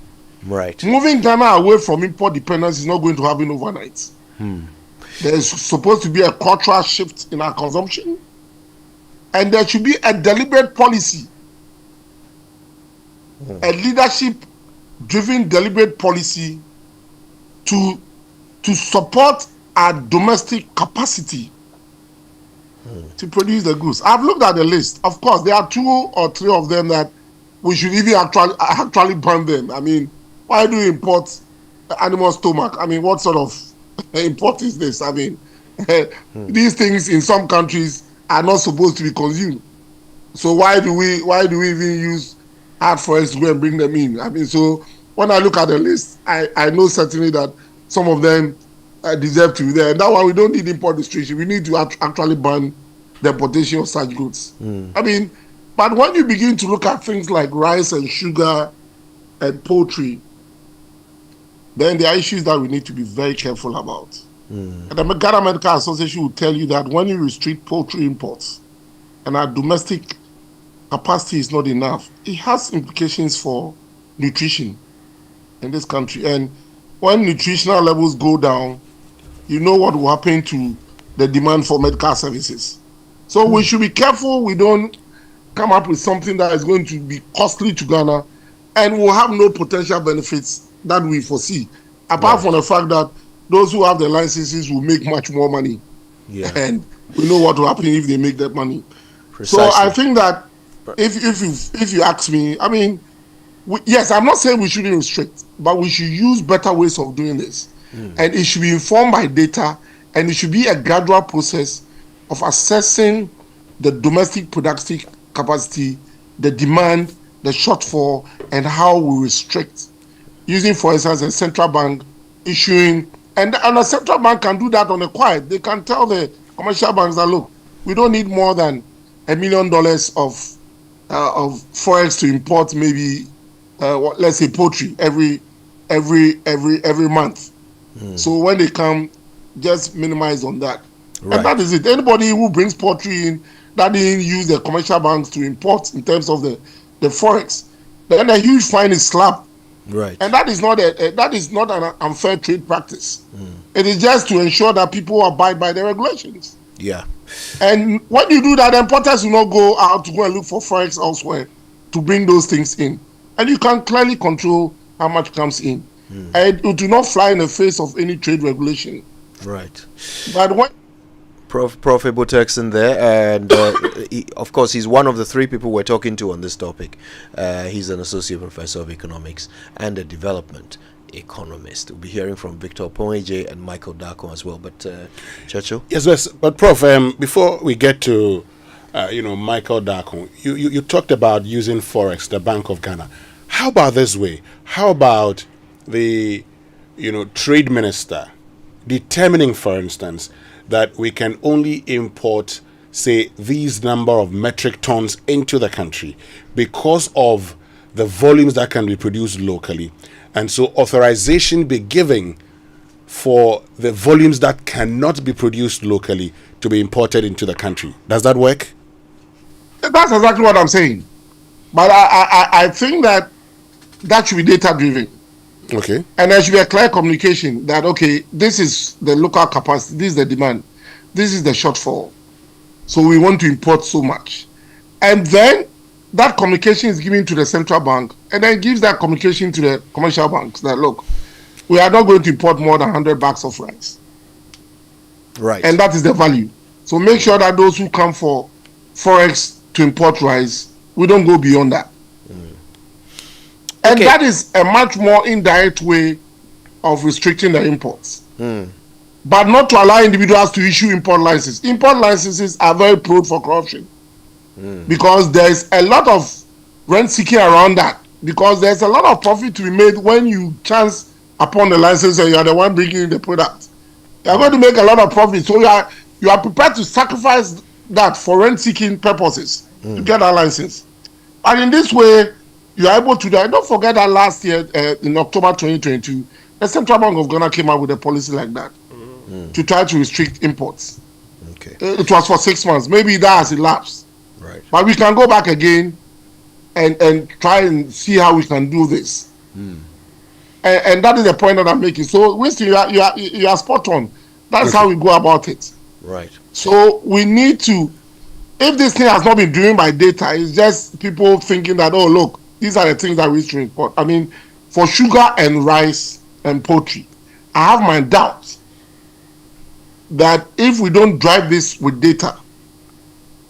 Right. Moving Ghana away from import dependence is not going to happen overnight. There's supposed to be a cultural shift in our consumption, and there should be a deliberate policy, a leadership-driven deliberate policy to support our domestic capacity to produce the goods. I've looked at the list. Of course, there are 2 or 3 of them that we should even actually ban them. I mean, why do you import animal stomach? I mean, what sort of import is this? I mean, these things in some countries are not supposed to be consumed. So why do we even use hard forests to go and bring them in? I mean, so when I look at the list, I know certainly that some of them deserve to be there. And that's why we don't need import restriction. We need to actually ban the importation of such goods. I mean, but when you begin to look at things like rice and sugar and poultry, then there are issues that we need to be very careful about. And the Ghana Medical Association will tell you that when you restrict poultry imports and our domestic capacity is not enough, it has implications for nutrition in this country. And when nutritional levels go down, you know what will happen to the demand for medical services. So we should be careful we don't come up with something that is going to be costly to Ghana and will have no potential benefits that we foresee, apart from the fact that those who have the licenses will make much more money. And we know what will happen if they make that money. So I think that if you ask me, I mean, yes, I'm not saying we shouldn't restrict, but we should use better ways of doing this. And it should be informed by data, and it should be a gradual process of assessing the domestic productive capacity, the demand, the shortfall, and how we restrict. Using, for instance, a central bank issuing, and a central bank can do that on the quiet. They can tell the commercial banks that, look, we don't need more than $1 million of forex to import maybe let's say poultry every month. So when they come, just minimize on that. And that is it. Anybody who brings poultry in that didn't use the commercial banks to import in terms of the forex, then a huge fine is slapped. And that is not an unfair trade practice. It is just to ensure that people abide by the regulations. And when you do that, importers will not go out to go and look for forex elsewhere to bring those things in. And you can clearly control how much comes in. And it do not fly in the face of any trade regulation. But when Prof Ibotekson there, and of course he's one of the 3 people we're talking to on this topic. He's an associate professor of economics and a development economist. We'll be hearing from Victor Opomeje and Michael Darko as well. But Churchill? Yes, but Prof, before we get to Michael Darko, you talked about using Forex, the Bank of Ghana. How about this way? How about the trade minister determining, for instance, that we can only import, say, these number of metric tons into the country because of the volumes that can be produced locally, And so authorization be given for the volumes that cannot be produced locally to be imported into the country. Does that work? That's exactly what I'm saying. But I think that should be data driven. Okay. And there should be a clear communication that, okay, this is the local capacity, this is the demand, this is the shortfall. So we want to import so much. And then that communication is given to the central bank, and then gives that communication to the commercial banks that, look, we are not going to import more than 100 bags of rice. Right. And that is the value. So make sure that those who come for Forex to import rice, we don't go beyond that. And that is a much more indirect way of restricting the imports. But not to allow individuals to issue import licenses. Import licenses are very prone for corruption. Because there's a lot of rent seeking around that. Because there's a lot of profit to be made when you chance upon the license and you are the one bringing in the product. You are going to make a lot of profit. So you are prepared to sacrifice that for rent seeking purposes to get that license. And in this way, you are able to do it. Don't forget that last year, in October 2022, the Central Bank of Ghana came out with a policy like that to try to restrict imports. Okay. It was for 6 months. Maybe that has elapsed. Right. But we can go back again and try and see how we can do this. And that is the point that I'm making. So, Winston, you are spot on. That's how we go about it. Right. So we need to, if this thing has not been driven by data, it's just people thinking that, oh, look, these are the things that we should import. I mean, for sugar and rice and poultry, I have my doubts that if we don't drive this with data,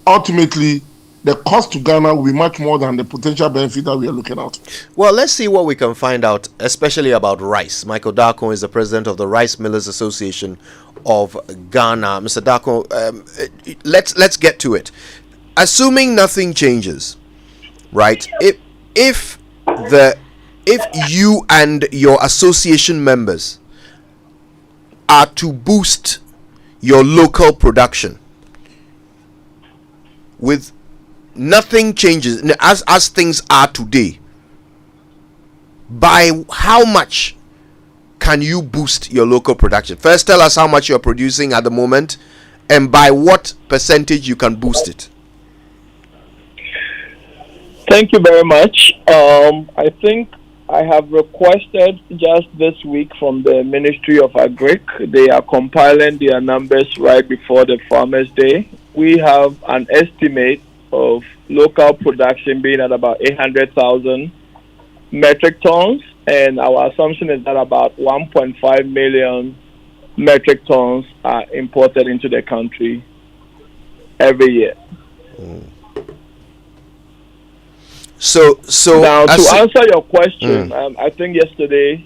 ultimately the cost to Ghana will be much more than the potential benefit that we are looking at. Well, let's see what we can find out, especially about rice. Michael Darko is the president of the Rice Millers Association of Ghana. Mr. Darko, let's get to it. Assuming nothing changes, right? If you and your association members are to boost your local production with nothing changes as things are today, by how much can you boost your local production? First, tell us how much you're producing at the moment and by what percentage you can boost it. Thank you very much. I think I have requested just this week from the Ministry of Agric. They are compiling their numbers right before the Farmers' Day. We have an estimate of local production being at about 800,000 metric tons, and our assumption is that about 1.5 million metric tons are imported into the country every year. So now, to answer your question, I think yesterday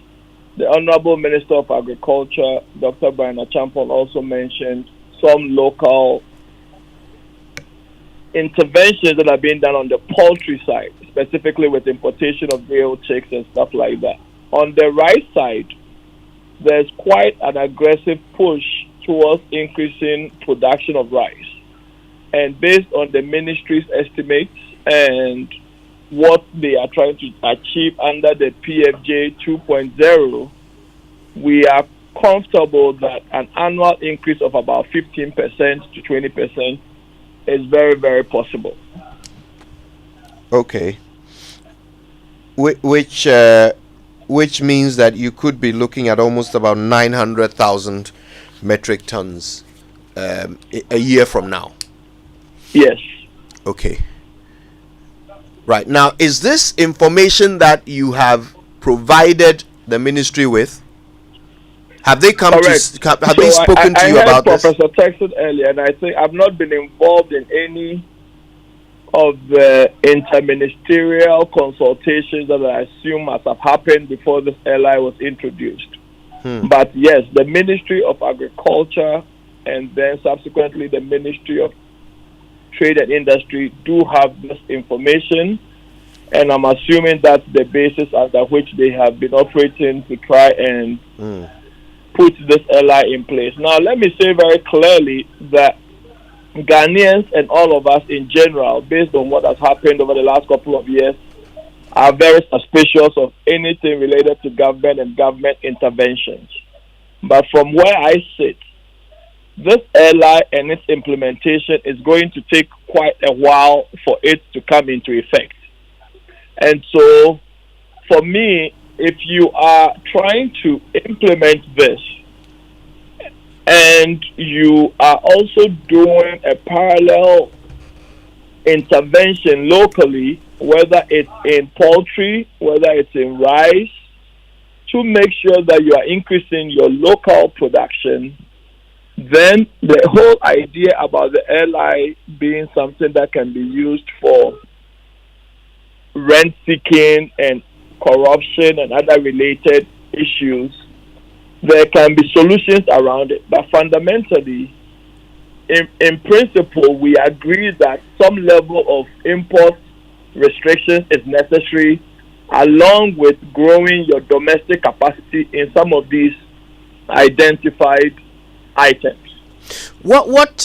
the Honorable Minister of Agriculture, Dr. Brian Achampong, also mentioned some local interventions that are being done on the poultry side, specifically with importation of veal chicks and stuff like that. On the rice side, there's quite an aggressive push towards increasing production of rice. And based on the ministry's estimates and what they are trying to achieve under the PFJ 2.0, we are comfortable that an annual increase of about 15% to 20% is very, very possible. Okay. Which means that you could be looking at almost about 900,000 metric tons a year from now. Yes. Okay. Right. Now, is this information that you have provided the ministry with? Have they come Correct. have they spoken to you about this? I heard Professor Texas earlier, and I think I've not been involved in any of the interministerial consultations that I assume must have happened before this LI was introduced. But yes, the Ministry of Agriculture and then subsequently the Ministry of Trade and Industry do have this information, and I'm assuming that's the basis under which they have been operating to try and put this LI in place. Now, let me say very clearly that Ghanaians and all of us in general, based on what has happened over the last couple of years, are very suspicious of anything related to government and government interventions. But from where I sit, this LI and its implementation is going to take quite a while for it to come into effect. And so, for me, if you are trying to implement this and you are also doing a parallel intervention locally, whether it's in poultry, whether it's in rice, to make sure that you are increasing your local production, then the whole idea about the LI being something that can be used for rent seeking and corruption and other related issues, there can be solutions around it. But fundamentally, in principle, we agree that some level of import restrictions is necessary, along with growing your domestic capacity in some of these identified items. What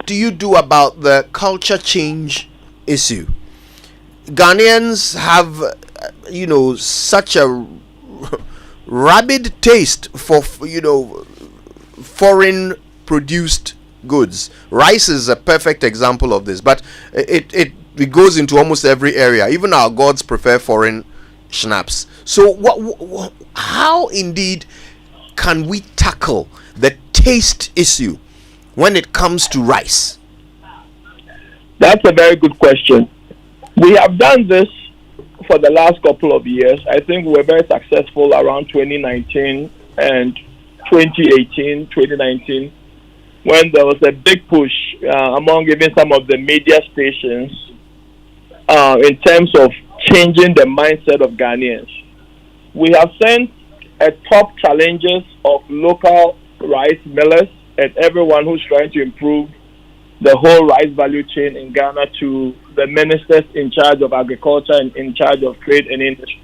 do you do about the culture change issue? Ghanaians have, such a rabid taste for, foreign produced goods. Rice is a perfect example of this, but it goes into almost every area. Even our gods prefer foreign schnapps. So how indeed can we tackle the taste issue when it comes to rice? That's a very good question. We have done this for the last couple of years. I think we were very successful around 2019 and 2018, 2019, when there was a big push among even some of the media stations in terms of changing the mindset of Ghanaians. We have sent a top challenges of local rice millers and everyone who's trying to improve the whole rice value chain in Ghana to the ministers in charge of agriculture and in charge of trade and industry,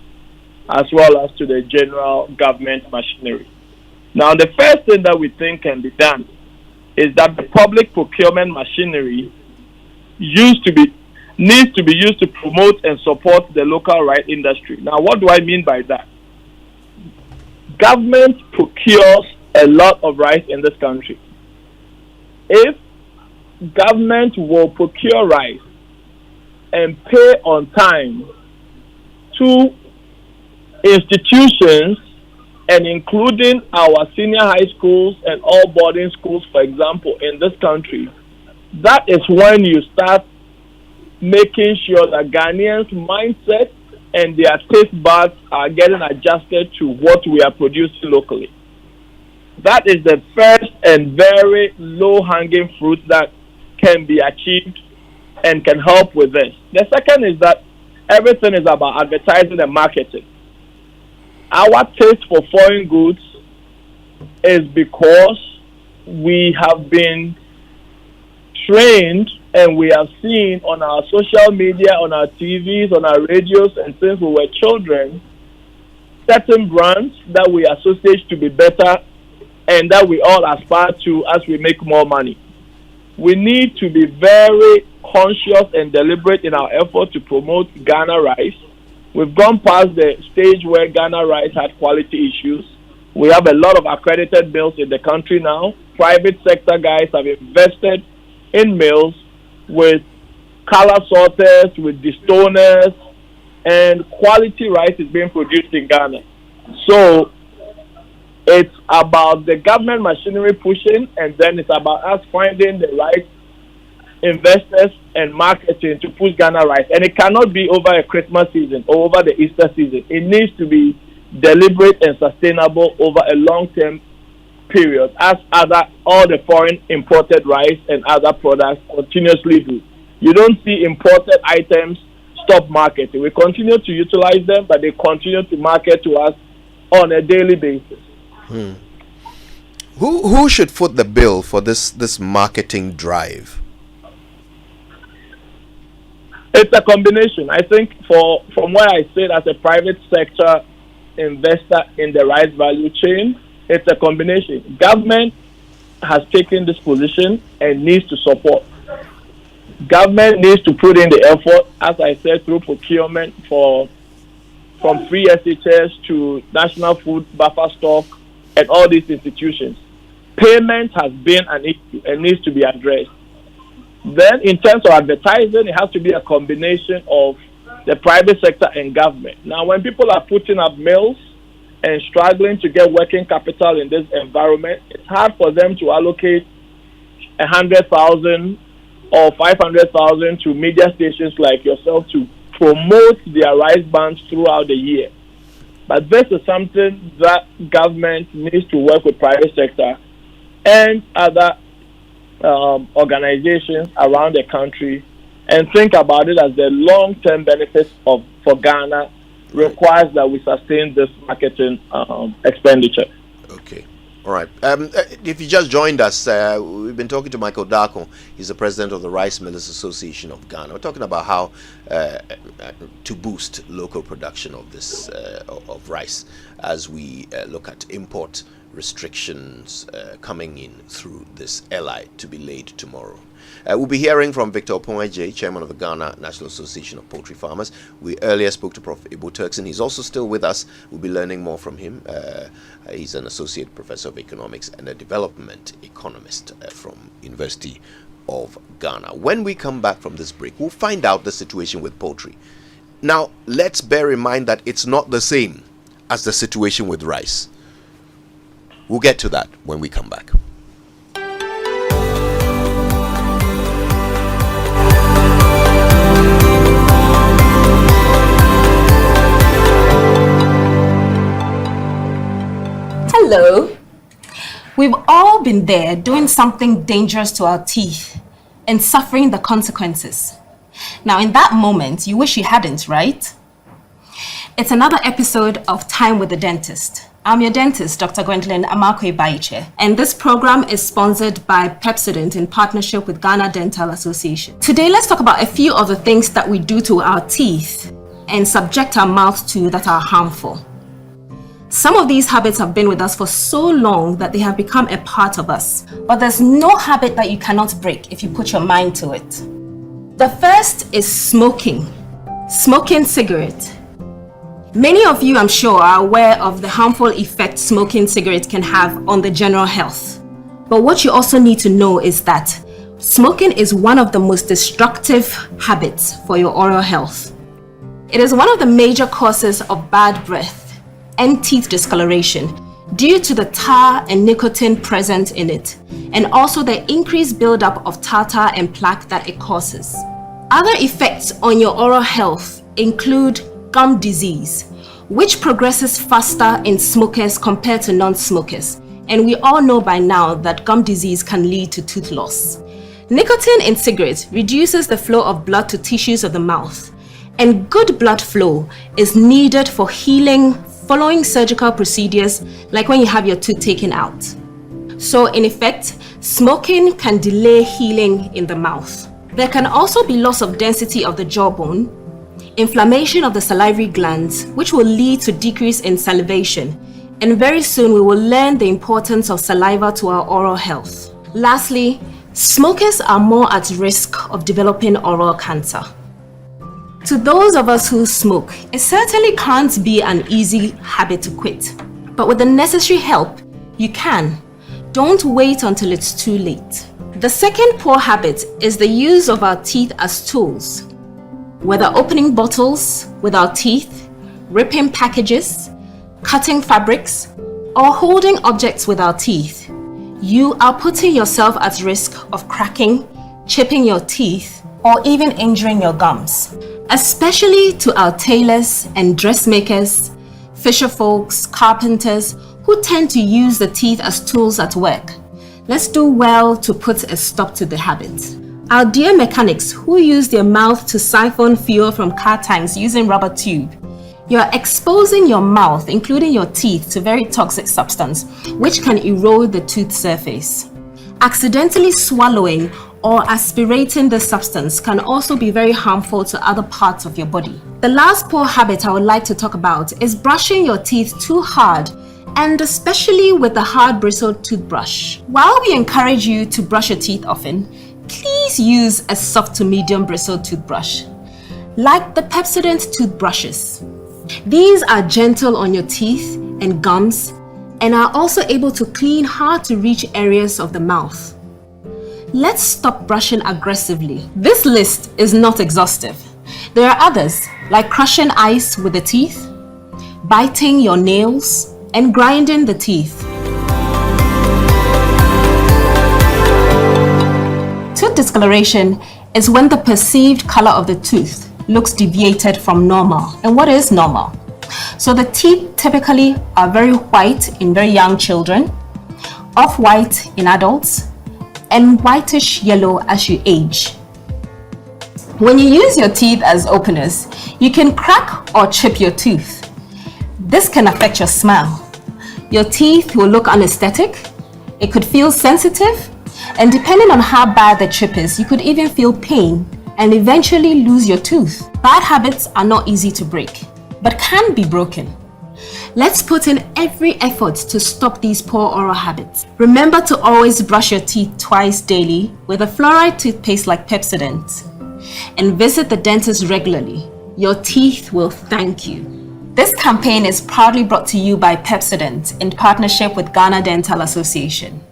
as well as to the general government machinery. Now, the first thing that we think can be done is that the public procurement machinery needs to be used to promote and support the local rice industry. Now, what do I mean by that? Government procures a lot of rice in this country. If government will procure rice and pay on time to institutions, and including our senior high schools and all boarding schools, for example, in this country, that is when you start making sure that Ghanaians' mindset and their taste buds are getting adjusted to what we are producing locally. That is the first and very low-hanging fruit that can be achieved and can help with this. The second is that everything is about advertising and marketing. Our taste for foreign goods is because we have been trained and we have seen on our social media, on our TVs, on our radios, and since we were children, certain brands that we associate to be better and that we all aspire to as we make more money. We need to be very conscious and deliberate in our effort to promote Ghana rice. We've gone past the stage where Ghana rice had quality issues. We have a lot of accredited mills in the country now. Private sector guys have invested in mills with color sorters, with destoners, and quality rice is being produced in Ghana. So it's about the government machinery pushing, and then it's about us finding the right investors and marketing to push Ghana rice. And it cannot be over a Christmas season or over the Easter season. It needs to be deliberate and sustainable over a long-term period, as all the foreign imported rice and other products continuously do. You don't see imported items stop marketing. We continue to utilize them, but they continue to market to us on a daily basis. Who should foot the bill for this marketing drive? It's a combination. I think from where I sit as a private sector investor in the rice value chain, it's a combination. Government has taken this position and needs to support. Government needs to put in the effort, as I said, through procurement from free SHS to National Food Buffer Stock and all these institutions. Payment has been an issue and needs to be addressed. Then, in terms of advertising, it has to be a combination of the private sector and government. Now, when people are putting up mills and struggling to get working capital in this environment, it's hard for them to allocate 100,000 or 500,000 to media stations like yourself to promote their rice banks throughout the year. But this is something that government needs to work with private sector and other organizations around the country and think about it as the long-term benefits for Ghana requires that we sustain this marketing expenditure. Okay. All right. If you just joined us, we've been talking to Michael Darko. He's the president of the Rice Millers Association of Ghana. We're talking about how to boost local production of this of rice as we look at import restrictions coming in through this LI to be laid tomorrow. We'll be hearing from Victor Oponwe, chairman of the Ghana National Association of Poultry Farmers. We earlier spoke to Prof. Ibu Turkson. He's also still with us. We'll be learning more from him. He's an associate professor of economics and a development economist from University of Ghana. When we come back from this break, we'll find out the situation with poultry. Now, let's bear in mind that it's not the same as the situation with rice. We'll get to that when we come back. Hello. We've all been there doing something dangerous to our teeth and suffering the consequences. Now, in that moment, you wish you hadn't, right? It's another episode of Time with the Dentist. I'm your dentist, Dr. Gwendolyn Amakwe-Baiche, and this program is sponsored by Pepsodent in partnership with Ghana Dental Association. Today, let's talk about a few of the things that we do to our teeth and subject our mouth to that are harmful. Some of these habits have been with us for so long that they have become a part of us. But there's no habit that you cannot break if you put your mind to it. The first is smoking. Smoking cigarette. Many of you, I'm sure, are aware of the harmful effect smoking cigarette can have on the general health. But what you also need to know is that smoking is one of the most destructive habits for your oral health. It is one of the major causes of bad breath and teeth discoloration due to the tar and nicotine present in it, and also the increased buildup of tartar and plaque that it causes. Other effects on your oral health include gum disease, which progresses faster in smokers compared to non-smokers, and we all know by now that gum disease can lead to tooth loss. Nicotine in cigarettes reduces the flow of blood to tissues of the mouth, and good blood flow is needed for healing following surgical procedures like when you have your tooth taken out. So in effect, smoking can delay healing in the mouth. There can also be loss of density of the jawbone, inflammation of the salivary glands, which will lead to decrease in salivation, and very soon we will learn the importance of saliva to our oral health. Lastly, smokers are more at risk of developing oral cancer. To those of us who smoke, it certainly can't be an easy habit to quit. But with the necessary help, you can. Don't wait until it's too late. The second poor habit is the use of our teeth as tools. Whether opening bottles with our teeth, ripping packages, cutting fabrics, or holding objects with our teeth, you are putting yourself at risk of cracking, chipping your teeth, or even injuring your gums. Especially to our tailors and dressmakers, fisher folks, carpenters, who tend to use the teeth as tools at work. Let's do well to put a stop to the habit. Our dear mechanics who use their mouth to siphon fuel from car tanks using rubber tube. You're exposing your mouth, including your teeth, to very toxic substance, which can erode the tooth surface. Accidentally swallowing or aspirating the substance can also be very harmful to other parts of your body. The last poor habit I would like to talk about is brushing your teeth too hard, and especially with a hard bristled toothbrush. While we encourage you to brush your teeth often, please please use a soft to medium bristled toothbrush, like the Pepsodent toothbrushes. These are gentle on your teeth and gums and are also able to clean hard to reach areas of the mouth. Let's stop brushing aggressively. This list is not exhaustive. There are others, like crushing ice with the teeth, biting your nails, and grinding the teeth. Tooth discoloration is when the perceived color of the tooth looks deviated from normal. And what is normal? So the teeth typically are very white in very young children, off-white in adults, and whitish yellow as you age. When you use your teeth as openers, you can crack or chip your tooth. This can affect your smile. Your teeth will look unaesthetic, it could feel sensitive, and depending on how bad the chip is, you could even feel pain and eventually lose your tooth. Bad habits are not easy to break, but can be broken. Let's put in every effort to stop these poor oral habits. Remember to always brush your teeth twice daily with a fluoride toothpaste like Pepsodent. And visit the dentist regularly. Your teeth will thank you. This campaign is proudly brought to you by Pepsodent in partnership with Ghana Dental Association.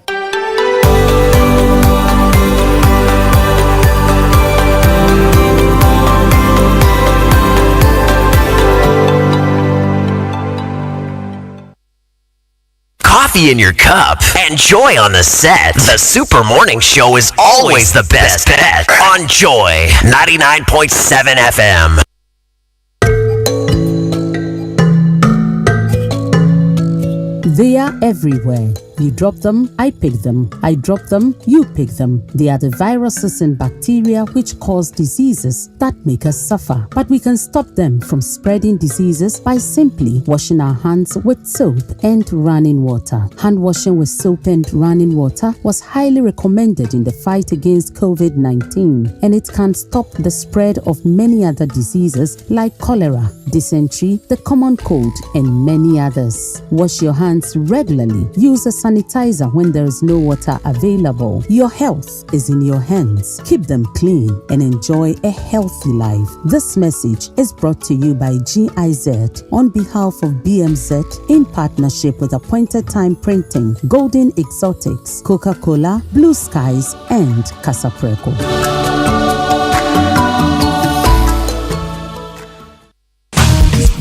Coffee in your cup and joy on the set. The Super Morning Show is always the best bet on Joy 99.7 FM. They are everywhere. You drop them, I pick them. I drop them, you pick them. They are the viruses and bacteria which cause diseases that make us suffer. But we can stop them from spreading diseases by simply washing our hands with soap and running water. Hand washing with soap and running water was highly recommended in the fight against COVID-19, and it can stop the spread of many other diseases like cholera, dysentery, the common cold, and many others. Wash your hands regularly. Use a sanitizer when there is no water available. Your health is in your hands. Keep them clean and enjoy a healthy life. This message is brought to you by GIZ on behalf of BMZ in partnership with Appointed Time Printing, Golden Exotics, Coca-Cola, Blue Skies, and Casapreco.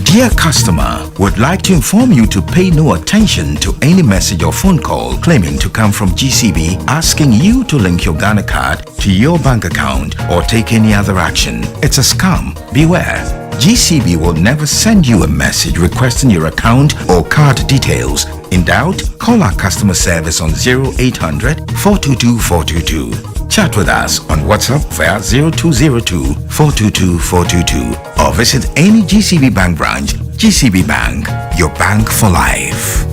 Dear customer, would like to inform you to pay no attention to any message or phone call claiming to come from GCB asking you to link your Ghana card to your bank account or take any other action. It's a scam. Beware. GCB will never send you a message requesting your account or card details. In doubt, call our customer service on 0800 422 422. Chat with us on WhatsApp via 0202 422 422 or visit any GCB Bank branch. GCB Bank, your bank for life.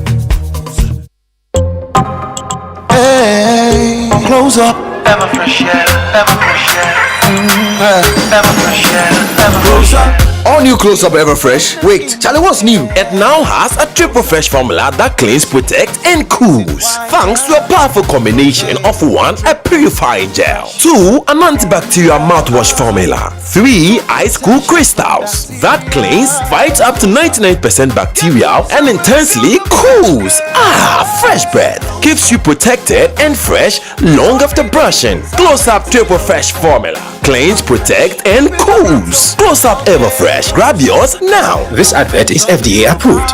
Hey, close up. Ever fresh air, ever fresh air. Ever fresh air, ever fresh air. All new Close Up Everfresh. Wait, Charlie, what's new? It now has a triple fresh formula that cleans, protects, and cools. Thanks to a powerful combination of 1, a purifying gel, 2, an antibacterial mouthwash formula, 3, ice cool crystals that cleans, fights up to 99% bacteria, and intensely cools. Fresh breath keeps you protected and fresh long after brushing. Close Up Triple Fresh formula cleans, protect, and cools. Close Up Everfresh. Grab yours now. This advert is FDA approved.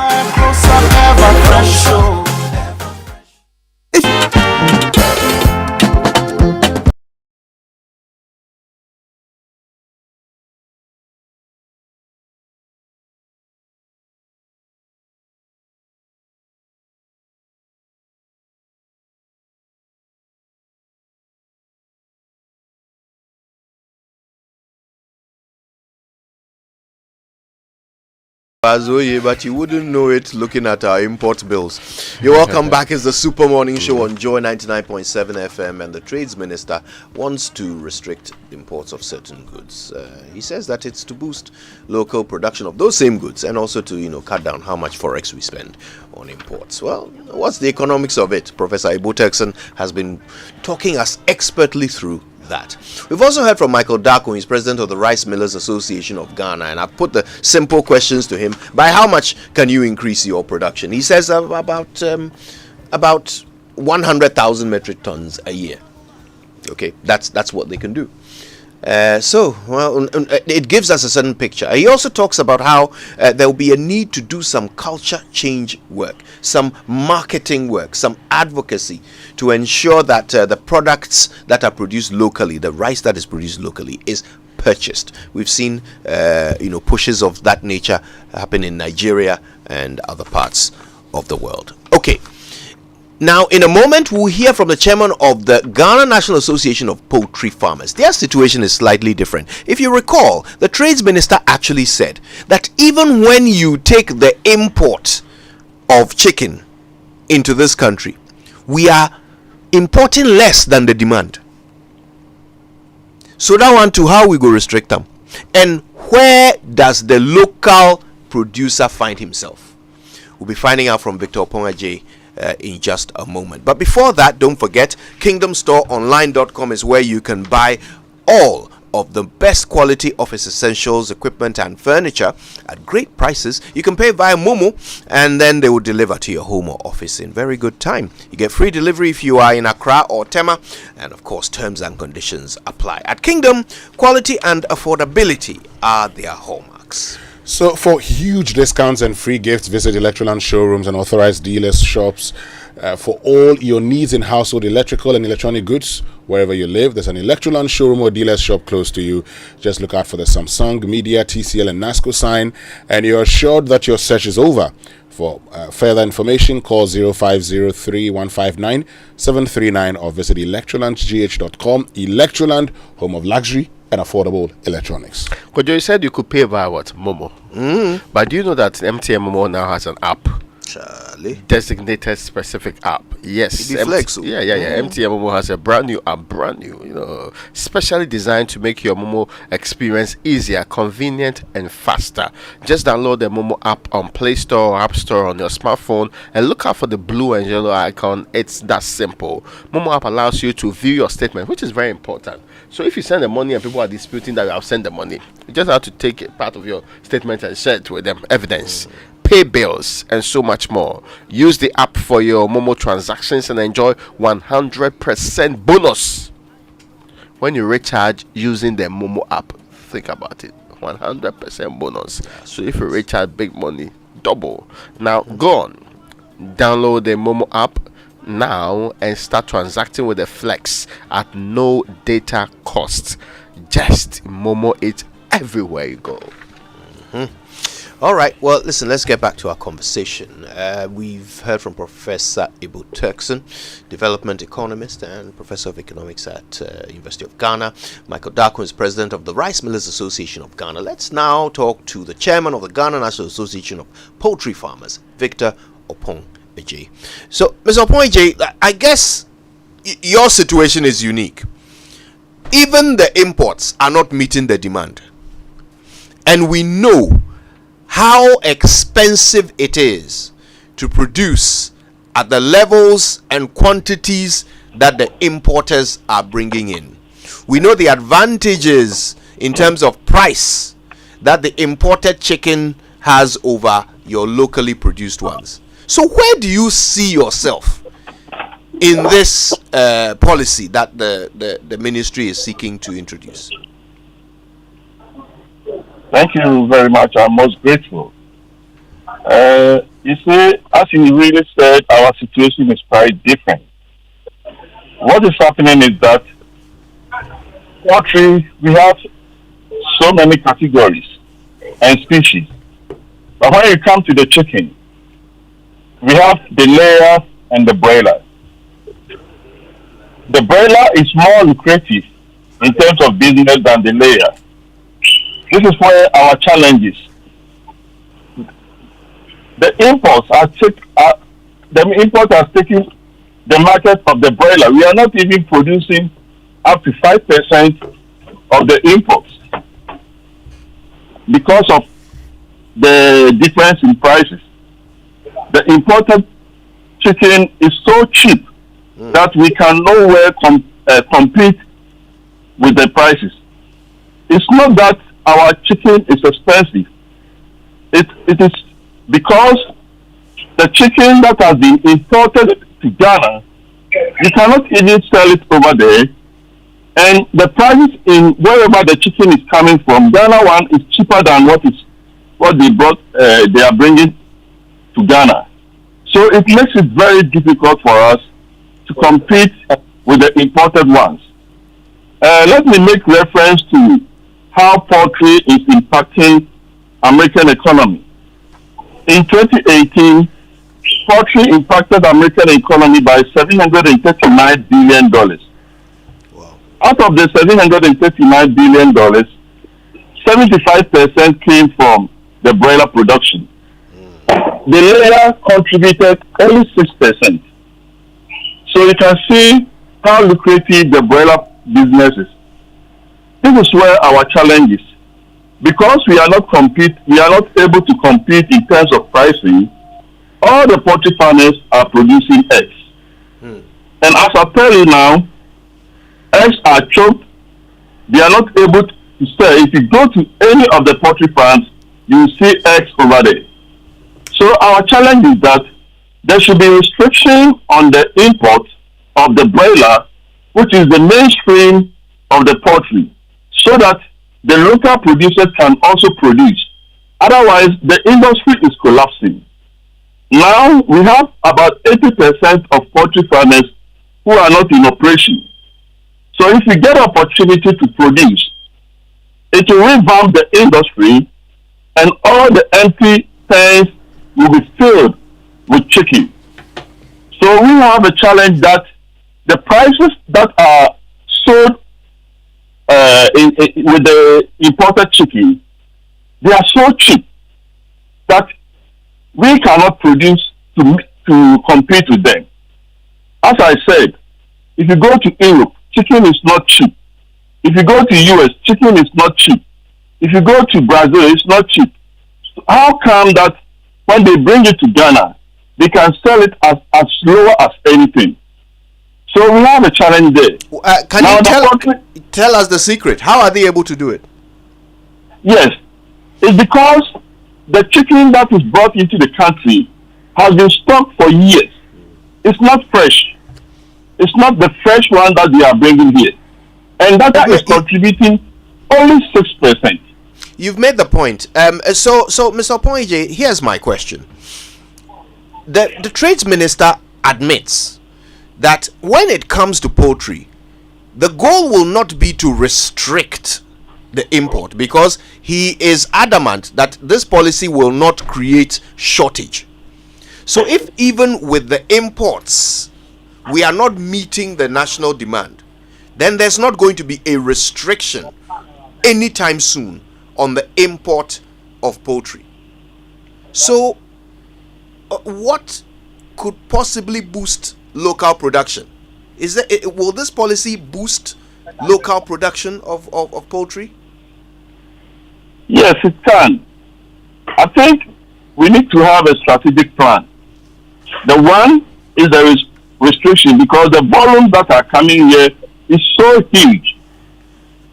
But you wouldn't know it looking at our import bills. You're welcome back. It's the Super Morning Show on Joy 99.7 FM, and the Trades Minister wants to restrict imports of certain goods. He says that it's to boost local production of those same goods and also to, cut down how much forex we spend on imports. Well, what's the economics of it? Professor Ibo Turkson has been talking us expertly through that. We've also heard from Michael Darko, he's president of the Rice Millers Association of Ghana, and I've put the simple questions to him. By how much can you increase your production? He says about 100,000 metric tons a year. Okay, that's what they can do. It gives us a certain picture. He also talks about how there will be a need to do some culture change work, some marketing work, some advocacy to ensure that the products that are produced locally, the rice that is produced locally, is purchased. We've seen pushes of that nature happen in Nigeria and other parts of the world. Okay. Now, in a moment, we'll hear from the chairman of the Ghana National Association of Poultry Farmers. Their situation is slightly different. If you recall, the trades minister actually said that even when you take the import of chicken into this country, we are importing less than the demand. So that one to how we go restrict them. And where does the local producer find himself? We'll be finding out from Victor Opong-Adjei in just a moment. But before that, don't forget, KingdomStoreOnline.com is where you can buy all of the best quality office essentials, equipment and furniture at great prices. You can pay via Momo and then they will deliver to your home or office in very good time. You get free delivery if you are in Accra or Tema, and of course terms and conditions apply. At Kingdom, quality and affordability are their hallmarks. So for huge discounts and free gifts, visit Electroland showrooms and authorized dealers shops for all your needs in household electrical and electronic goods. Wherever you live, there's an Electroland showroom or dealer shop close to you. Just look out for the Samsung, Media, TCL and NASCO sign, and you're assured that your search is over. For further information, call 0503-159-739 or visit electrolandgh.com. Electroland, home of luxury and affordable electronics. Kojo, you said you could pay via what? Momo. But do you know that MTN Momo now has an app? Charlie. Designated specific app. Yes. Yeah. MTN Momo has a brand new app, specially designed to make your Momo experience easier, convenient, and faster. Just download the Momo app on Play Store or App Store on your smartphone and look out for the blue and yellow icon. It's that simple. Momo app allows you to view your statement, which is very important. So if you send the money and people are disputing that you have sent the money, you just have to take a part of your statement and share it with them. Evidence. Pay bills and so much more. Use the app for your Momo transactions and enjoy 100% bonus when you recharge using the Momo app. Think about it, 100% bonus. So if you recharge big money, double. Now go on, download the Momo app now and start transacting with the Flex at no data cost. Just Momo it everywhere you go. All right, well, listen, let's get back to our conversation. We've heard from Professor Ibu Turkson, development economist and professor of economics at University of Ghana. Michael Darko is president of the Rice Millers Association of Ghana. Let's now talk to the chairman of the Ghana National Association of Poultry Farmers, Victor Opong-Adjei. So, Mr. Opong-Adjei, I guess your situation is unique. Even the imports are not meeting the demand. And we know how expensive it is to produce at the levels and quantities that the importers are bringing in. We know the advantages in terms of price that the imported chicken has over your locally produced ones. So where do you see yourself in this policy that the ministry is seeking to introduce? Thank you very much. I'm most grateful. You see, as you really said, our situation is quite different. What is happening is that poultry, we have so many categories and species. But when you come to the chicken, we have the layer and the broiler. The broiler is more lucrative in terms of business than the layer. This is where our challenge is. The imports are taking the market of the broiler. We are not even producing up to 5% of the imports because of the difference in prices. The imported chicken is so cheap that we can nowhere compete with the prices. It's not that our chicken is expensive. It is because the chicken that has been imported to Ghana, you cannot even sell it over there. And the prices in wherever the chicken is coming from, Ghana one is cheaper than what they are bringing to Ghana. So it makes it very difficult for us to compete with the imported ones. Let me make reference to how poultry is impacting American economy. In 2018, poultry impacted American economy by $739 billion. Wow. Out of the $739 billion, 75% came from the broiler production. The layer contributed only 6%. So you can see how lucrative the broiler business is. This is where our challenge is. Because we are not able to compete in terms of pricing, all the poultry farmers are producing eggs. And as I tell you now, eggs are choked. They are not able to sell. If you go to any of the poultry farms, you will see eggs over there. So our challenge is that there should be restriction on the import of the broiler, which is the mainstream of the poultry, so that the local producers can also produce. Otherwise, the industry is collapsing. Now, we have about 80% of poultry farmers who are not in operation. So if we get opportunity to produce, it will revamp the industry and all the empty pens will be filled with chicken. So we have a challenge that the prices that are sold with the imported chicken, they are so cheap that we cannot produce to compete with them. As I said, if you go to Europe, chicken is not cheap. If you go to US, chicken is not cheap. If you go to Brazil, it's not cheap. So how come that when they bring it to Ghana, they can sell it as low as anything? So we have a challenge there. Can you tell us the secret? How are they able to do it? Yes. It's because the chicken that is brought into the country has been stocked for years. It's not fresh. It's not the fresh one that they are bringing here. And that is contributing only 6%. You've made the point. So Mr. Opoije, here's my question. The Trades Minister admits that when it comes to poultry, the goal will not be to restrict the import, because he is adamant that this policy will not create shortage. So if even with the imports we are not meeting the national demand, then there's not going to be a restriction anytime soon on the import of poultry. So what could possibly boost local production? Will this policy boost local production of poultry? Yes, it can. I think we need to have a strategic plan. The one is there is restriction, because the volumes that are coming here is so huge.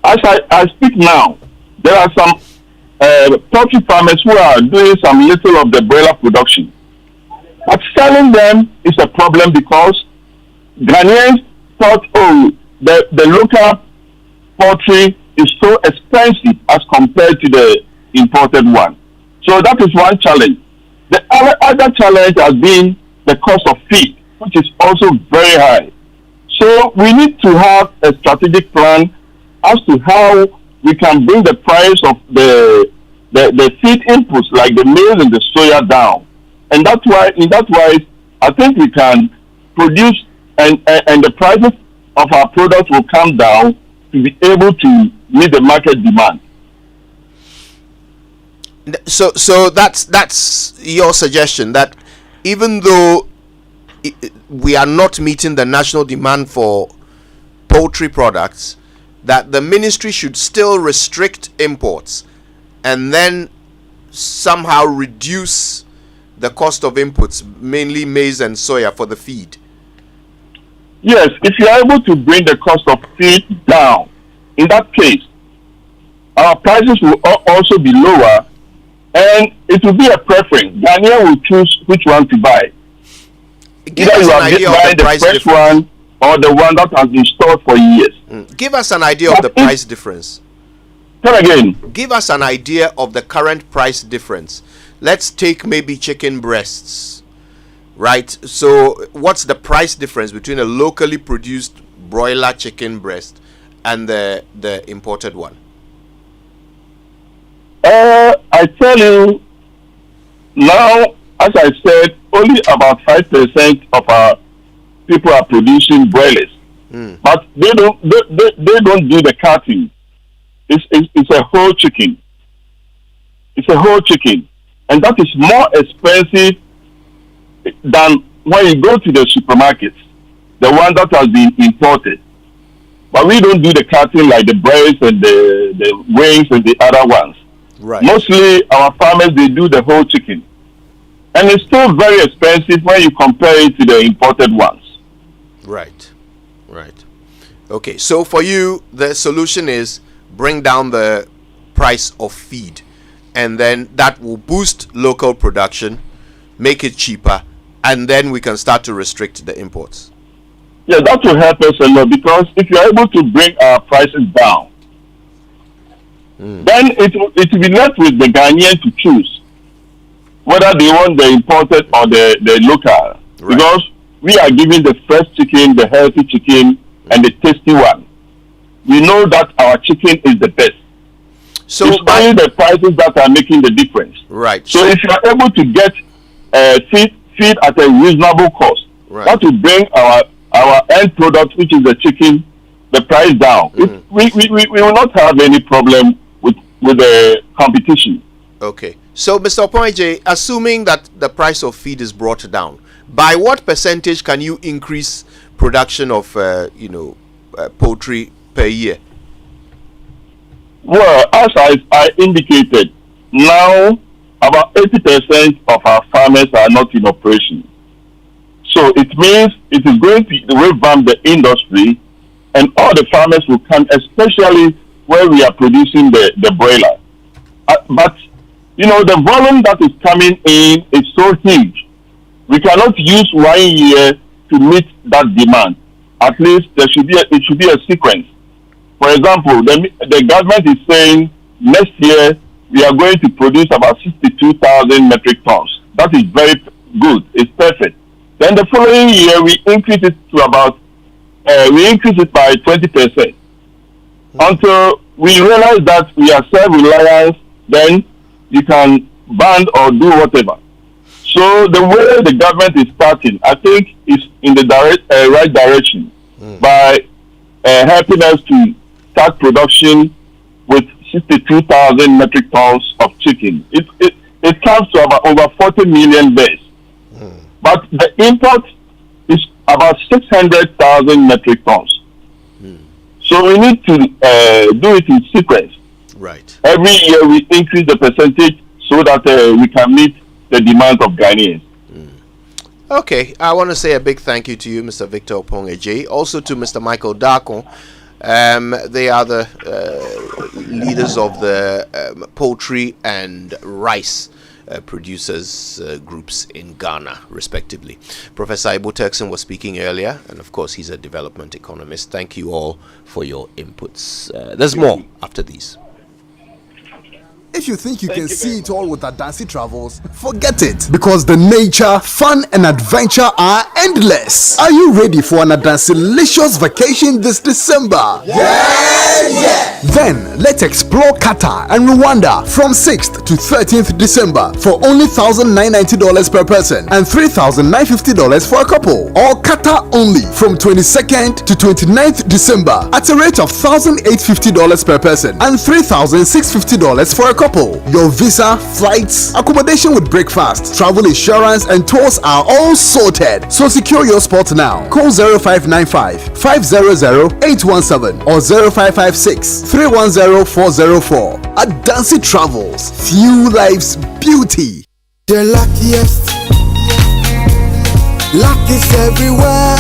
As I speak now, there are some poultry farmers who are doing some little of the broiler production. But selling them is a problem, because Ghanaians thought, the local poultry is so expensive as compared to the imported one. So that is one challenge. The other challenge has been the cost of feed, which is also very high. So we need to have a strategic plan as to how we can bring the price of the feed inputs like the maize and the soya down. And that's why, in that way, I think we can produce and the prices of our products will come down to be able to meet the market demand. So that's your suggestion, that even though we are not meeting the national demand for poultry products, that the ministry should still restrict imports and then somehow reduce the cost of inputs, mainly maize and soya, for the feed. Yes, if you are able to bring the cost of feed down, in that case, our prices will also be lower, and it will be a preference. Ghanaian will choose which one to buy. Give Either us you an are idea of buying the the price fresh difference. one or the one that has been stored for years. Give us an idea of the price difference. Come again. Give us an idea of the current price difference. Let's take maybe chicken breasts, right? So, what's the price difference between a locally produced broiler chicken breast and the imported one? I tell you, now, as I said, only about 5% of our people are producing broilers, but they don't do the cutting. It's a whole chicken. It's a whole chicken, and that is more expensive than when you go to the supermarkets, the one that has been imported. But we don't do the cutting like the breast and the wings and the other ones. Right. Mostly our farmers, they do the whole chicken. And it's still very expensive when you compare it to the imported ones. Right. Okay, so for you, the solution is bring down the price of feed, and then that will boost local production, make it cheaper, and then we can start to restrict the imports. Yeah, that will help us a lot, because if you're able to bring our prices down, then it will be left with the Ghanaian to choose whether they want the imported or the local. Right. Because we are giving the fresh chicken, the healthy chicken, and the tasty one. We know that our chicken is the best. So it's only the prices that are making the difference. Right. So if you are able to get feed at a reasonable cost, that will bring our end product, which is the chicken, the price down. We will not have any problem with the competition. Okay. So, Mr. Opoeje, assuming that the price of feed is brought down, by what percentage can you increase production of, poultry per year? Well, as I indicated, now about 80% of our farmers are not in operation. So it means it is going to revamp the industry, and all the farmers will come, especially where we are producing the broiler. But, the volume that is coming in is so huge. We cannot use 1 year to meet that demand. At least it should be a sequence. For example, the government is saying next year we are going to produce about 62,000 metric tons. That is very good. It's perfect. Then the following year we increase it by 20%. Until we realize that we are self-reliant, then you can ban or do whatever. So the way the government is starting, I think, is in the right direction by helping us to start production with 62,000 metric tons of chicken. It comes to about over 40 million birds. But the import is about 600,000 metric tons. So we need to do it in sequence. Right. Every year we increase the percentage so that we can meet the demand of Ghanaians. Okay, I want to say a big thank you to you, Mr. Victor Opoeje, also to Mr. Michael Darko. They are the leaders of the poultry and rice producers groups in Ghana, respectively. Professor Ibo Turkson was speaking earlier, and of course he's a development economist. Thank you all for your inputs. There's more after these. If you think you can see it all with Adansi Travels, forget it, because the nature, fun and adventure are endless. Are you ready for an Adansi-licious vacation this December? Yeah! Then let's explore Qatar and Rwanda from 6th to 13th December for only $1,990 per person and $3,950 for a couple. Or Qatar only from 22nd to 29th December at a rate of $1,850 per person and $3,650 for a couple. Your visa, flights, accommodation with breakfast, travel insurance and tours are all sorted. So secure your spot now. Call 0595 500 817 or 0556 310 404. Adansi Travels. Few life's beauty. The luckiest. Luck is everywhere.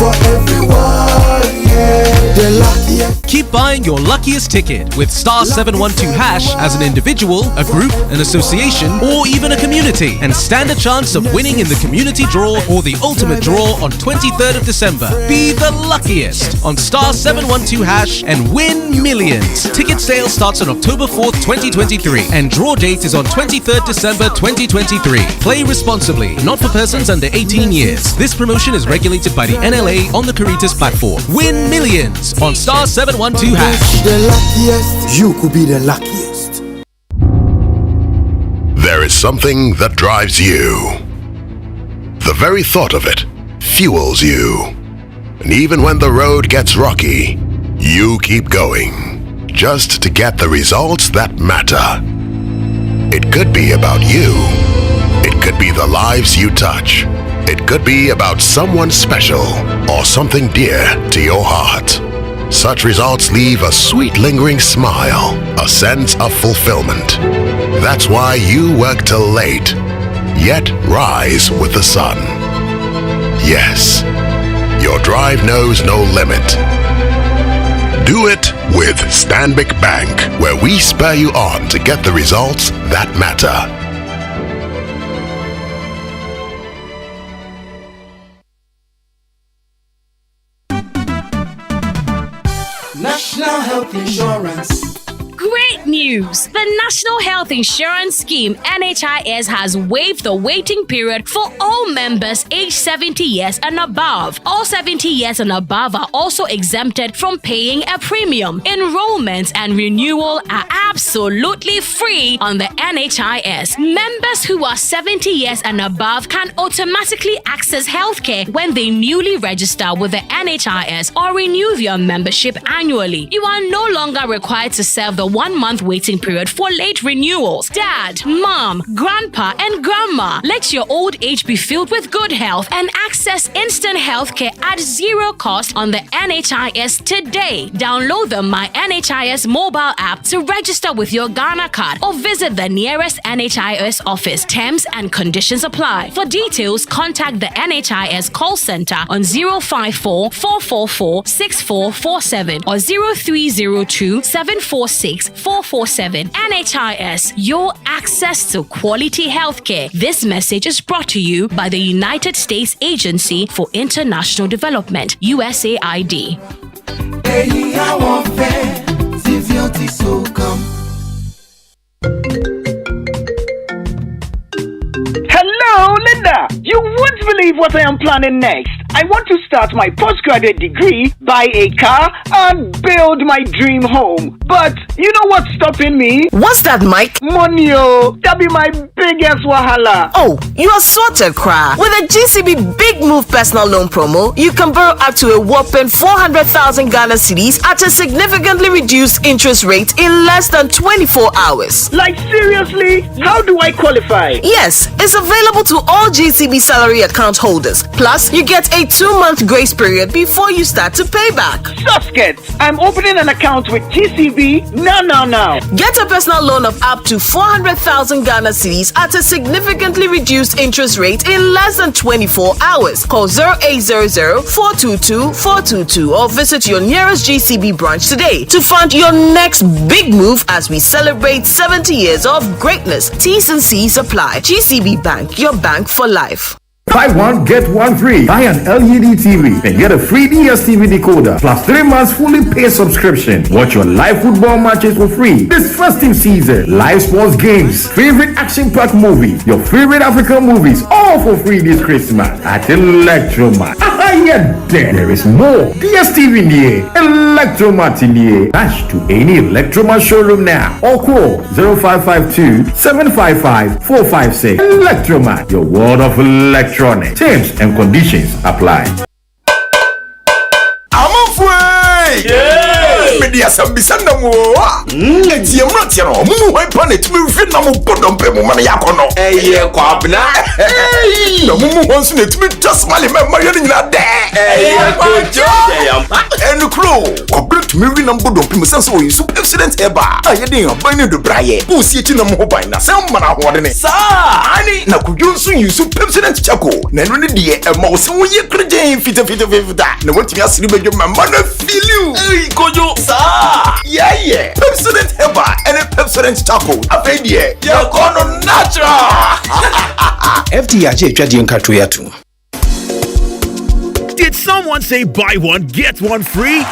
For everyone. Yeah. The luckiest. Keep buying your luckiest ticket with star 712 hash as an individual, a group, an association, or even a community, and stand a chance of winning in the community draw or the ultimate draw on 23rd of December. Be the luckiest on star 712 hash and win millions. Ticket sale starts on October 4th, 2023, and draw date is on 23rd December 2023. Play responsibly, not for persons under 18 years. This promotion is regulated by the NLA on the Caritas platform. Win millions on star 712 hash. The luckiest, you could be the luckiest. There is something that drives you. The very thought of it fuels you. And even when the road gets rocky, you keep going, just to get the results that matter. It could be about you. It could be the lives you touch. It could be about someone special or something dear to your heart. Such results leave a sweet lingering smile, a sense of fulfillment. That's why you work till late, yet rise with the sun. Yes, your drive knows no limit. Do it with Stanbic Bank, where we spur you on to get the results that matter. National Health Insurance. Great news! The National Health Insurance Scheme (NHIS) has waived the waiting period for all members aged 70 years and above. All 70 years and above are also exempted from paying a premium. Enrollment and renewal are absolutely free on the NHIS. Members who are 70 years and above can automatically access healthcare when they newly register with the NHIS or renew their membership annually. You are no longer required to serve the 1-month waiting period for late renewals. Dad, mom, grandpa, and grandma, let your old age be filled with good health and access instant healthcare at zero cost on the NHIS today. Download the My NHIS mobile app to register with your Ghana card or visit the nearest NHIS office. Terms and conditions apply. For details, contact the NHIS call center on 054 444 6447 or 0302 746 447. NHIS, your access to quality healthcare. This message is brought to you by the United States Agency for International Development, USAID. Hello, Linda. You won't believe what I am planning next. I want to start my postgraduate degree, buy a car, and build my dream home. But you know what's stopping me? What's that, Mike? Money, oh. That be my biggest wahala. Oh, you are sorted, Kra. With a GCB Big Move personal loan promo, you can borrow up to a whopping 400,000 Ghana cedis at a significantly reduced interest rate in less than 24 hours. Like seriously? How do I qualify? Yes, it's available to all GCB salary account holders. Plus, you get a 2-month grace period before you start to pay back. Susket, I'm opening an account with GCB now. Get a personal loan of up to 400,000 Ghana cedis at a significantly reduced interest rate in less than 24 hours. Call 0800-422-422 or visit your nearest GCB branch today to fund your next big move as we celebrate 70 years of greatness. T's and C's apply. GCB Bank, your bank for life. Buy one, get one free. Buy an LED TV and get a free DSTV decoder plus 3 months fully paid subscription. Watch your live football matches for free this festive season. Live sports games, favorite action-packed movies, your favorite African movies, all for free this Christmas at Electromat. There is more. DSTV in the air, Electromat in the air. Dash to any Electromat showroom now or call 0552-755-456. Electromat, your world of electronics. Terms and conditions apply. Media Sambisanda Moa. It's your Matiano, Mu Planet, Vietnam, Podompe, Maniacono. Eh, Quabna. No Mumu wants to just Mali, my in that day. And the crew, complete to me number don't be sense or you super accident ever. I didn't abandon the braye. Who see it in a mobile na some man I want it. Sir, I need na could you soon you super accident chaco. Nenny dear a mouse when you could fit that. No what you ask you your mother feel you. Hey, Kojo, sir. Yeah. Pepsodent ever and a Pepsodent chaco. A baby, you're gonna natural. FDIJ Trading Katuyatu. Did someone say buy one, get one free?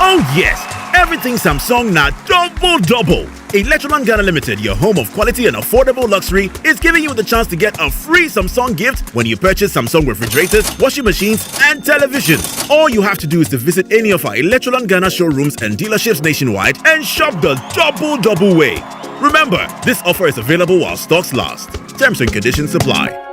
Oh yes, everything Samsung now double. Electroland Ghana Limited, your home of quality and affordable luxury, is giving you the chance to get a free Samsung gift when you purchase Samsung refrigerators, washing machines, and televisions. All you have to do is to visit any of our Electroland Ghana showrooms and dealerships nationwide and shop the double way. Remember, this offer is available while stocks last. Terms and conditions apply.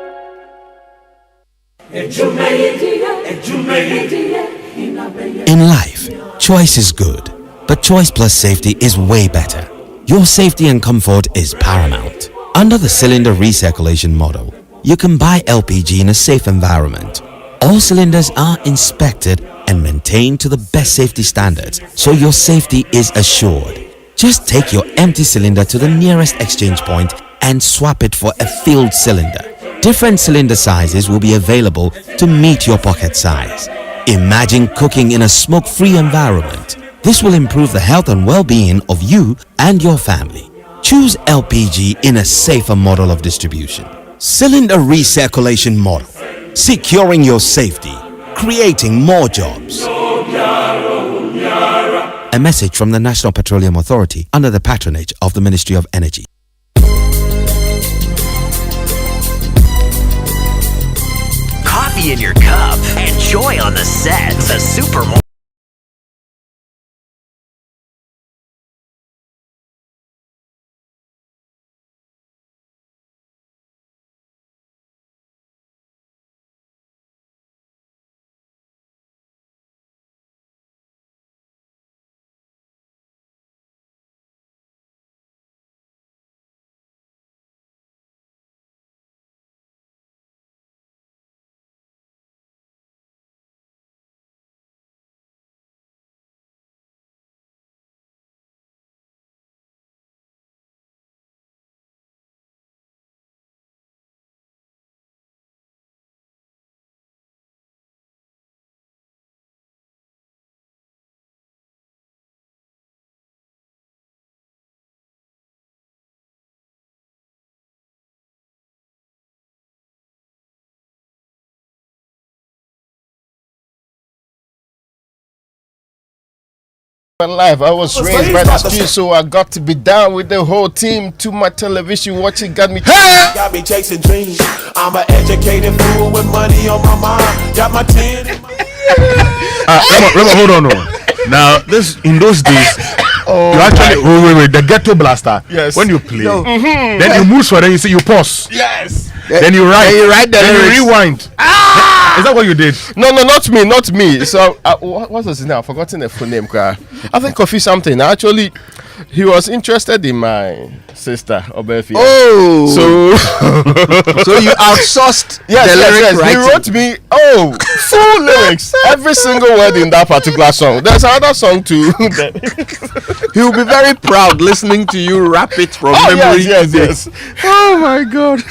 In life, choice is good, but choice plus safety is way better. Your safety and comfort is paramount. Under the cylinder recirculation model, you can buy LPG in a safe environment. All cylinders are inspected and maintained to the best safety standards, so your safety is assured. Just take your empty cylinder to the nearest exchange point and swap it for a filled cylinder. Different cylinder sizes will be available to meet your pocket size. Imagine cooking in a smoke-free environment. This will improve the health and well-being of you and your family. Choose LPG in a safer model of distribution. Cylinder recirculation model. Securing your safety. Creating more jobs. A message from the National Petroleum Authority under the patronage of the Ministry of Energy. Coffee in your cup and joy on the set. The Super Live. I was raised by the street, so I got to be down with the whole team to my television watching. Got me chasing dreams. I'm an educated fool with money on my mind. Got my 10. Rema, hold on. Now, this in those days, you actually wait. The ghetto blaster. Yes. When you play, then you move for then you say you pause. Yes. Then you write. Then you rewind. Is that what you did? No, not me. So what was his name? I've forgotten the full name. I think Kofi something. Actually, he was interested in my sister Obefi. Oh, so you outsourced yes, the lyric writing. He wrote me full lyrics, every single word in that particular song. There's another song too. He'll be very proud listening to you rap it from memory. Yes. Oh my God.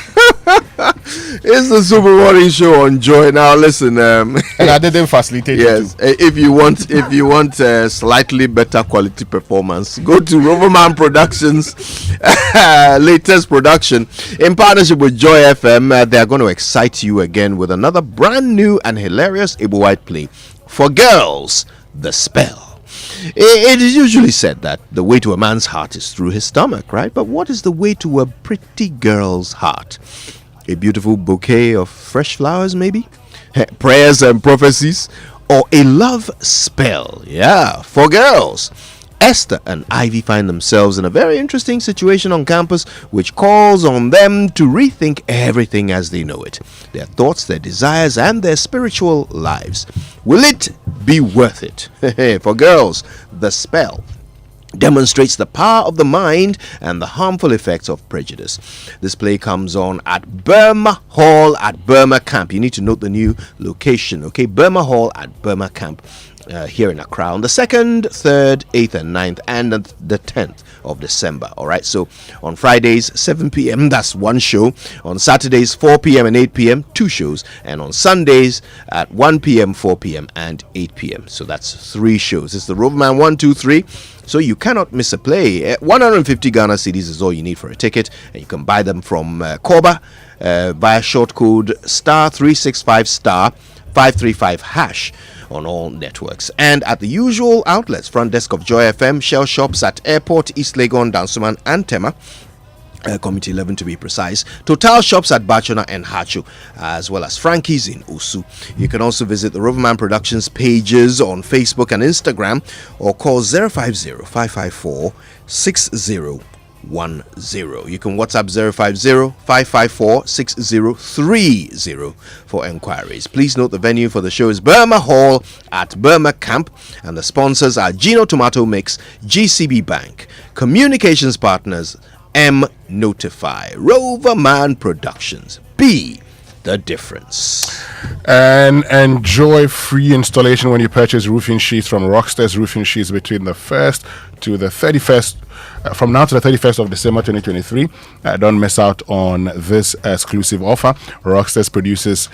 It's the Super Morning Show on Joy. Now listen, and I didn't facilitate. Yes, if you want slightly better quality performance, go to Roverman Productions latest production in partnership with Joy FM. They are going to excite you again with another brand new and hilarious Ibu White play for girls, The Spell. It is usually said that the way to a man's heart is through his stomach, right? But what is the way to a pretty girl's heart? A beautiful bouquet of fresh flowers, maybe? Prayers and prophecies? Or a love spell? Yeah, for girls. Esther and Ivy find themselves in a very interesting situation on campus, which calls on them to rethink everything as they know it. Their thoughts, their desires, and their spiritual lives. Will it be worth it? For girls, The Spell demonstrates the power of the mind and the harmful effects of prejudice. This play comes on at Burma Hall at Burma Camp. You need to note the new location, okay? Burma Hall at Burma Camp. here in Accra on the 2nd, 3rd, 8th, and 9th, and the 10th of December. All right, so on Fridays 7 p.m. that's one show. On Saturdays 4 p.m. and 8 p.m. two shows, and on Sundays at 1 p.m., 4 p.m. and 8 p.m. So that's three shows. It's the Roverman 1, 2, 3. So you cannot miss a play. 150 Ghana cedis is all you need for a ticket, and you can buy them from Korba via short code *365*535# on all networks, and at the usual outlets: front desk of Joy FM, Shell shops at Airport, East Legon, Dansoman, and Tema. Committee 11 to be precise. Total shops at Bachona and Hacho, as well as Frankie's in Osu. You can also visit the Roverman Productions pages on Facebook and Instagram, or call 050-554-6010. You can WhatsApp 050-554-6030 for enquiries. Please note the venue for the show is Burma Hall at Burma Camp, and the sponsors are Gino Tomato Mix, GCB Bank, communications partners M Notify, Roverman Productions. Be the difference. And enjoy free installation when you purchase roofing sheets from Rockstars Roofing Sheets between the 1st to the 31st. From now to the 31st of December 2023. Don't miss out on this exclusive offer. Rockstars produces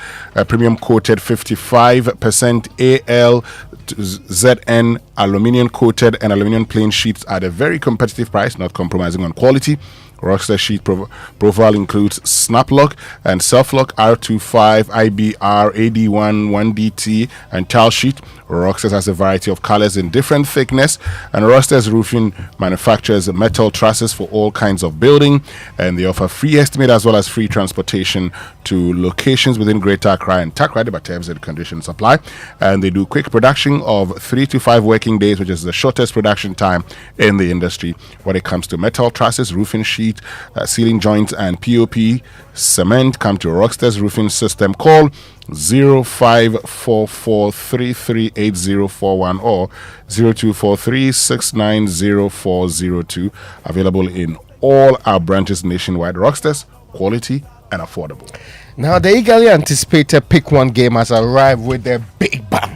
premium coated 55% AL-ZN aluminium coated and aluminium plain sheets at a very competitive price, not compromising on quality. Rockstar sheet profile includes snap lock and self lock R25, IBR, AD1, 1DT, and tile sheet. Rockstars has a variety of colors in different thickness, and Rockstars Roofing manufactures metal trusses for all kinds of building, and they offer free estimate as well as free transportation to locations within Greater Accra and Takoradi by terms and conditions apply. And they do quick production of 3 to 5 working days, which is the shortest production time in the industry when it comes to metal trusses, roofing sheet, ceiling joints, and POP cement. Come to Rockstars Roofing System. Call 0544338041 or 0243690402. Available in all our branches nationwide. Rockstars, quality and affordable. Now, the eagerly anticipated Pick One game has arrived with a big bang.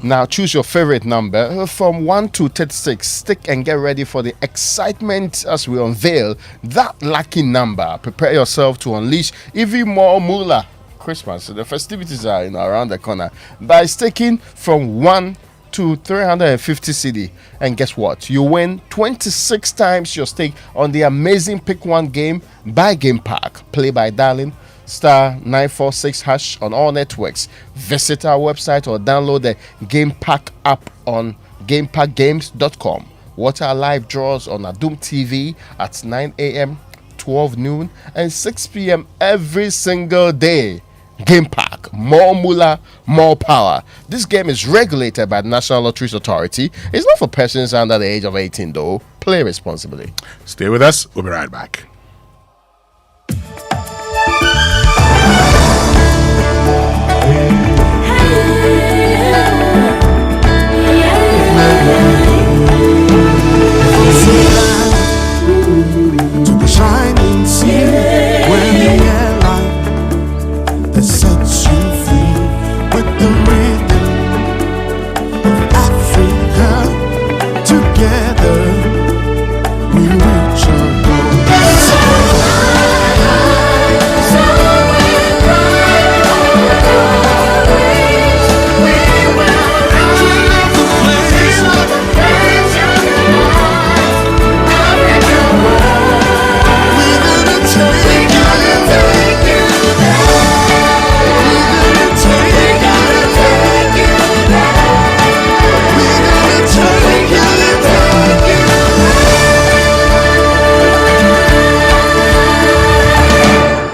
Now, choose your favorite number from 1 to 36. Stick and get ready for the excitement as we unveil that lucky number. Prepare yourself to unleash even more moolah. Christmas, the festivities are around the corner. By staking from 1 to 350 cedi, and guess what? You win 26 times your stake on the amazing Pick One game by Game Park. Play by dialing *946# on all networks. Visit our website or download the Game Park app on GameParkGames.com. Watch our live draws on Adum TV at 9 a.m., 12 noon, and 6 p.m. every single day. Game Park, more moolah, more power. This game is regulated by the National Lotteries Authority. It's not for persons under the age of 18 though. Play responsibly. Stay with us. We'll be right back. To the shining sea, where the airline that sets you free with the rhythm of Africa. Together we reach our goal.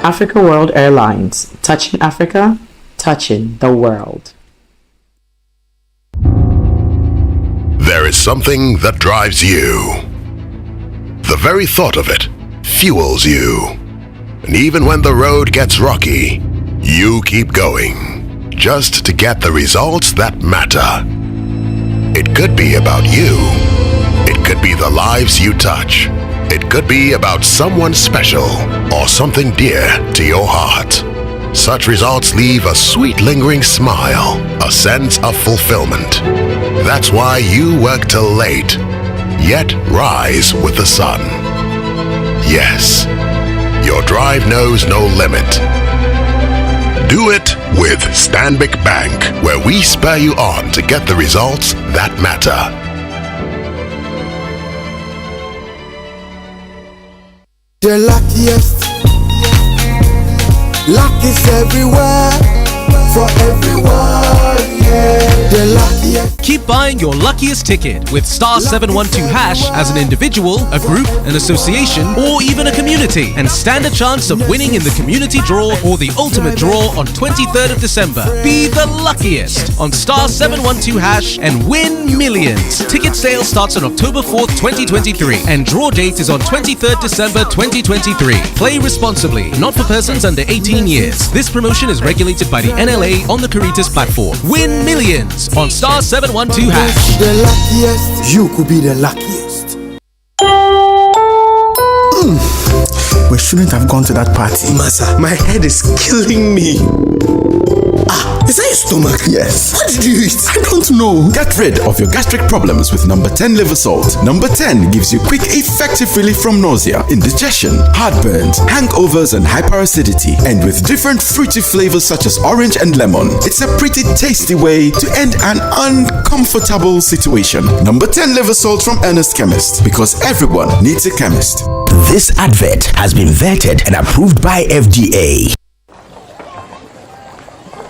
Africa World Airlines, touching Africa, touching the world. There is something that drives you. The very thought of it fuels you. And even when the road gets rocky, you keep going, just to get the results that matter. It could be about you. It could be the lives you touch. It could be about someone special or something dear to your heart. Such results leave a sweet lingering smile, a sense of fulfillment. That's why you work till late, yet rise with the sun. Yes, your drive knows no limit. Do it with Stanbic Bank, where we spur you on to get the results that matter. The luckiest. Luck is everywhere, for everyone, yeah. The luckiest. Keep buying your luckiest ticket with star 712 hash as an individual, a group, an association, or even a community, and stand a chance of winning in the community draw or the ultimate draw on 23rd of December. Be the luckiest on star 712 hash and win millions. Ticket sale starts on October 4th, 2023, and draw date is on 23rd December 2023. Play responsibly, not for persons under 18 years. This promotion is regulated by the NLA on the Caritas platform. Win millions on star 712 hash. The luckiest. You could be the luckiest. We shouldn't have gone to that party. Masa, my head is killing me. Is that your stomach? Yes. What did you eat? I don't know. Get rid of your gastric problems with number 10 liver salt. Number 10 gives you quick, effective relief from nausea, indigestion, heartburns, hangovers, and hyperacidity. And with different fruity flavors such as orange and lemon, it's a pretty tasty way to end an uncomfortable situation. Number 10 liver salt from Ernest Chemist, because everyone needs a chemist. This advert has been vetted and approved by FDA.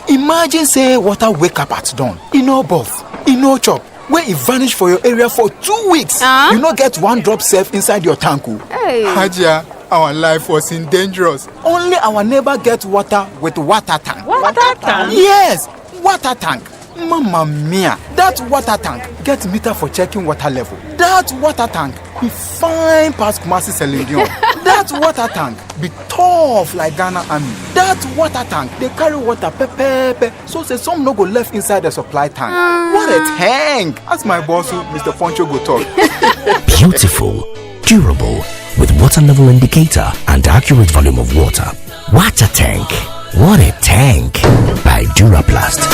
Imagine say water wake up at dawn, no bath, no chop, where it vanish for your area for 2 weeks. You not get one drop safe inside your tank. Hey. Hajia, our life was in dangerous. Only our neighbor get water with water tank. Water tank? Yes, water tank. Mamma mia, that water tank get meter for checking water level. That water tank be fine past Kumasi Selenium. That water tank be tough like Ghana Army. That water tank, they carry water pepe, so say some no go left inside the supply tank. What a tank! As my boss, Mr. Poncho, go talk. Beautiful, durable, with water level indicator and accurate volume of water. Water tank. What a tank! By Duraplast.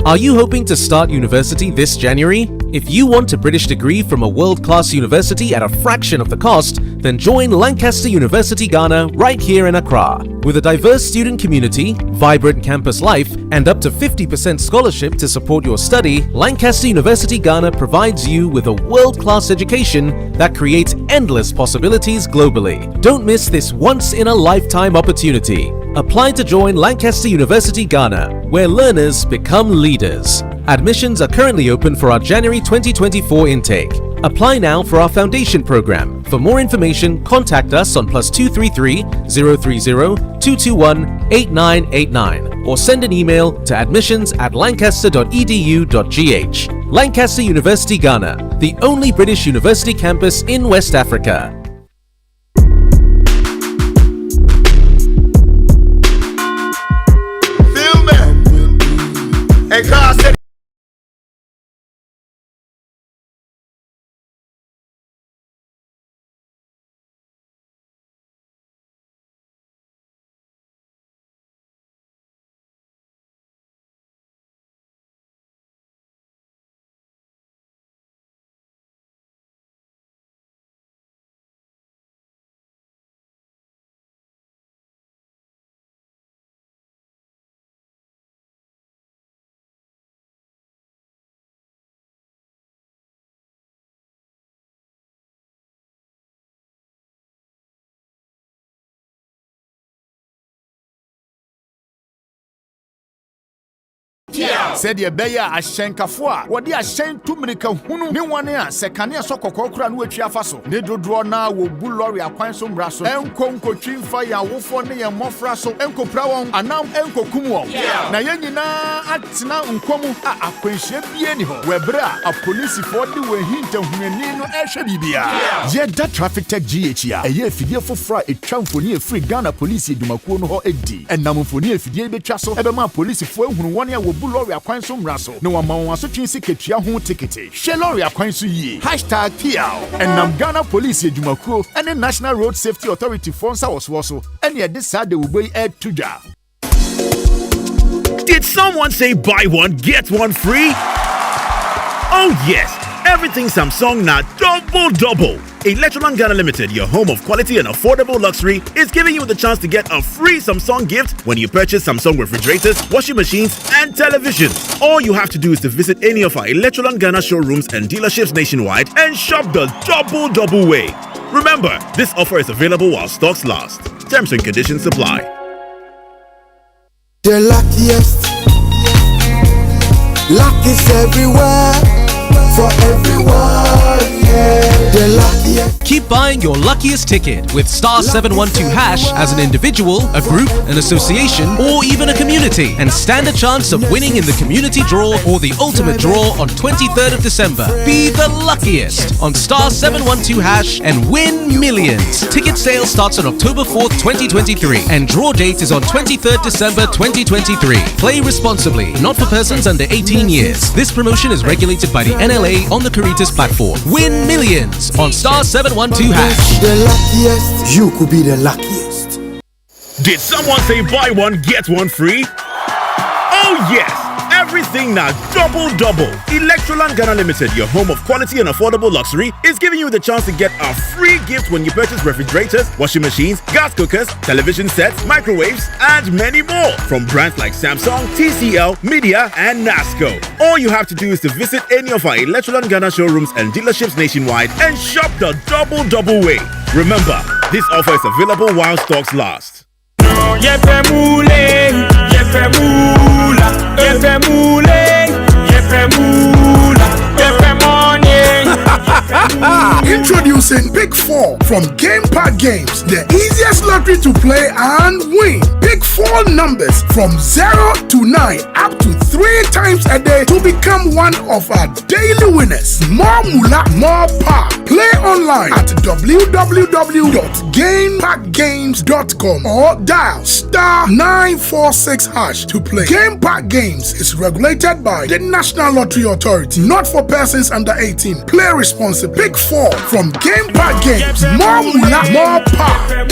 Are you hoping to start university this January? If you want a British degree from a world-class university at a fraction of the cost, then join Lancaster University Ghana right here in Accra. With a diverse student community, vibrant campus life, and up to 50% scholarship to support your study, Lancaster University Ghana provides you with a world-class education that creates endless possibilities globally. Don't miss this once-in-a-lifetime opportunity. Apply to join Lancaster University Ghana, where learners become leaders. Admissions are currently open for our January 2024 intake. Apply now for our foundation program. For more information, contact us on +233 030 221 8989 or send an email to admissions@lancaster.edu.gh. Lancaster University Ghana, the only British university campus in West Africa. Said ye beya ashenkafo wodi ashen tumirika hunu ne wane a sekane so kokokora no atwa faso ne dodro na wo bu lorry akwan so mra so enkonkotwi mfa ya wofo ne ye mofra so enkopra won anam enkokum won na ye nyina atena nkomu a akwanhye bie ni ho webra a police for de we hinta hunani no ehwe bibia ye da traffic tech GH ya eye fidie fofra etwa mfoni efri Ghana police edumakuo no ho edi enam mfoni efidie betwa so ebema police fo ehunu won ya wo bu lorry akwan so mmra so na wama wɔn aso twin siketua ho tikete hwɛ lorry akwan so yie #PL ɛnam Ghana Police adwumakuo ɛne National Road Safety Authority for nsa wɔsoɔ so ɛne ɛde saa de wo boy to dwa. Did someone say buy one, get one free? Oh yes, everything Samsung now double. Electroland Ghana Limited, your home of quality and affordable luxury, is giving you the chance to get a free Samsung gift when you purchase Samsung refrigerators, washing machines, and televisions. All you have to do is to visit any of our Electroland Ghana showrooms and dealerships nationwide and shop the double way. Remember, this offer is available while stocks last. Terms and conditions apply. The luckiest. Luck is everywhere. For everyone, yeah. The luckiest. Keep buying your luckiest ticket with star 712 hash as an individual, a group, an association, or even a community, and stand a chance of winning in the community draw or the ultimate draw on 23rd of December. Be the luckiest on star 712 hash and win millions. Ticket sale starts on October 4th, 2023, and draw date is on 23rd December 2023. Play responsibly, not for persons under 18 years. This promotion is regulated by the NLA on the Caritas platform. Win millions on star 712 hash. The luckiest. You could be the luckiest. Did someone say buy one, get one free? Oh yes! Everything now double. Electroland Ghana Limited, your home of quality and affordable luxury, is giving you the chance to get a free gift when you purchase refrigerators, washing machines, gas cookers, television sets, microwaves, and many more from brands like Samsung, TCL, Media, and Nasco. All you have to do is to visit any of our Electroland Ghana showrooms and dealerships nationwide and shop the double way. Remember, this offer is available while stocks last. Introducing Pick 4 from Game Park Games, the easiest lottery to play and win. Pick 4 numbers from 0 to 9 up to 3 times a day to become one of our daily winners. More moolah, more power. Play online at www.gameparkgames.com or dial star 946 hash to play. Game Park Games is regulated by the National Lottery Authority, not for persons under 18. Play responsibly. Pick 4 from Game Park Games. More moolah, more power.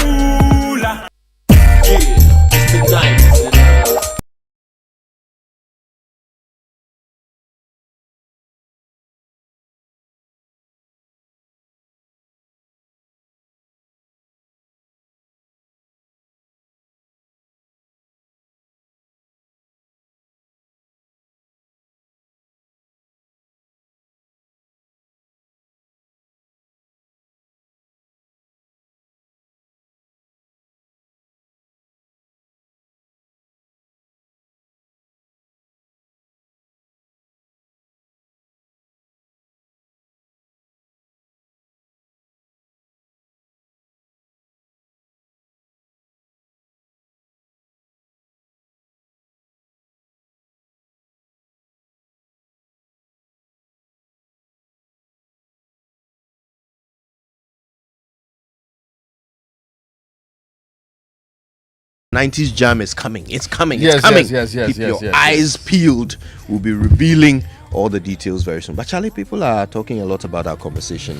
'90s Jam is coming. It's coming. Yes, it's coming. yes. Keep your eyes peeled. We'll be revealing all the details very soon. But Charlie, people are talking a lot about our conversation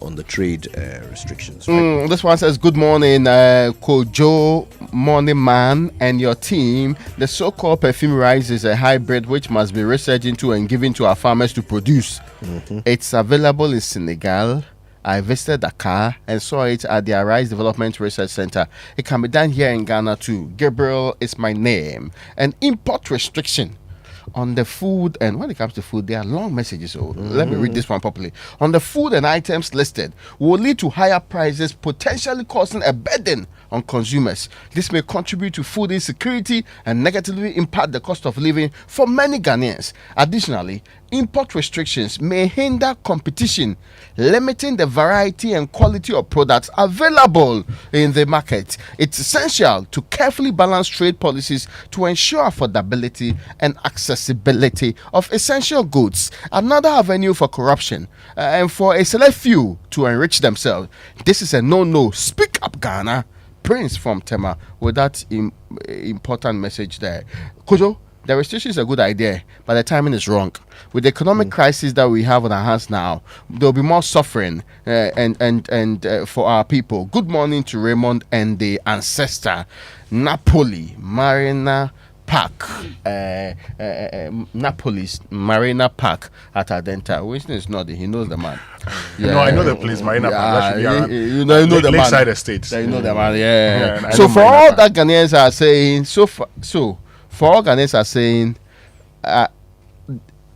on the trade restrictions. Right? This one says, "Good morning, Kojo Morning Man and your team. The so-called perfume rice is a hybrid which must be researched into and given to our farmers to produce. It's available in Senegal. I visited Dakar and saw it at the Rice Development Research Center. It can be done here in Ghana too. Gabriel is my name. An import restriction on the food, and when it comes to food, there are long messages. So let me read this one properly. On the food and items listed will lead to higher prices, potentially causing a burden on consumers. This may contribute to food insecurity and negatively impact the cost of living for many Ghanaians. Additionally, import restrictions may hinder competition, limiting the variety and quality of products available in the market. It's essential to carefully balance trade policies to ensure affordability and accessibility of essential goods. Another avenue for corruption and for a select few to enrich themselves. This is a no-no. Speak up, Ghana. Prince from Tema with that important message there. Kojo, the restriction is a good idea, but the timing is wrong. With the economic crisis that we have on our hands now, there will be more suffering and for our people. Good morning to Raymond and the ancestor, Napoli, Marina Park, Napoli's Marina Park at Ardenta. Winston is nodding. He knows the man. Yeah. No, I know the place, Marina Park. That should be you know the man. Lakeside Estates. You know the man. Yeah. So for all that Ghanaians are saying, for all Ghanaians are saying,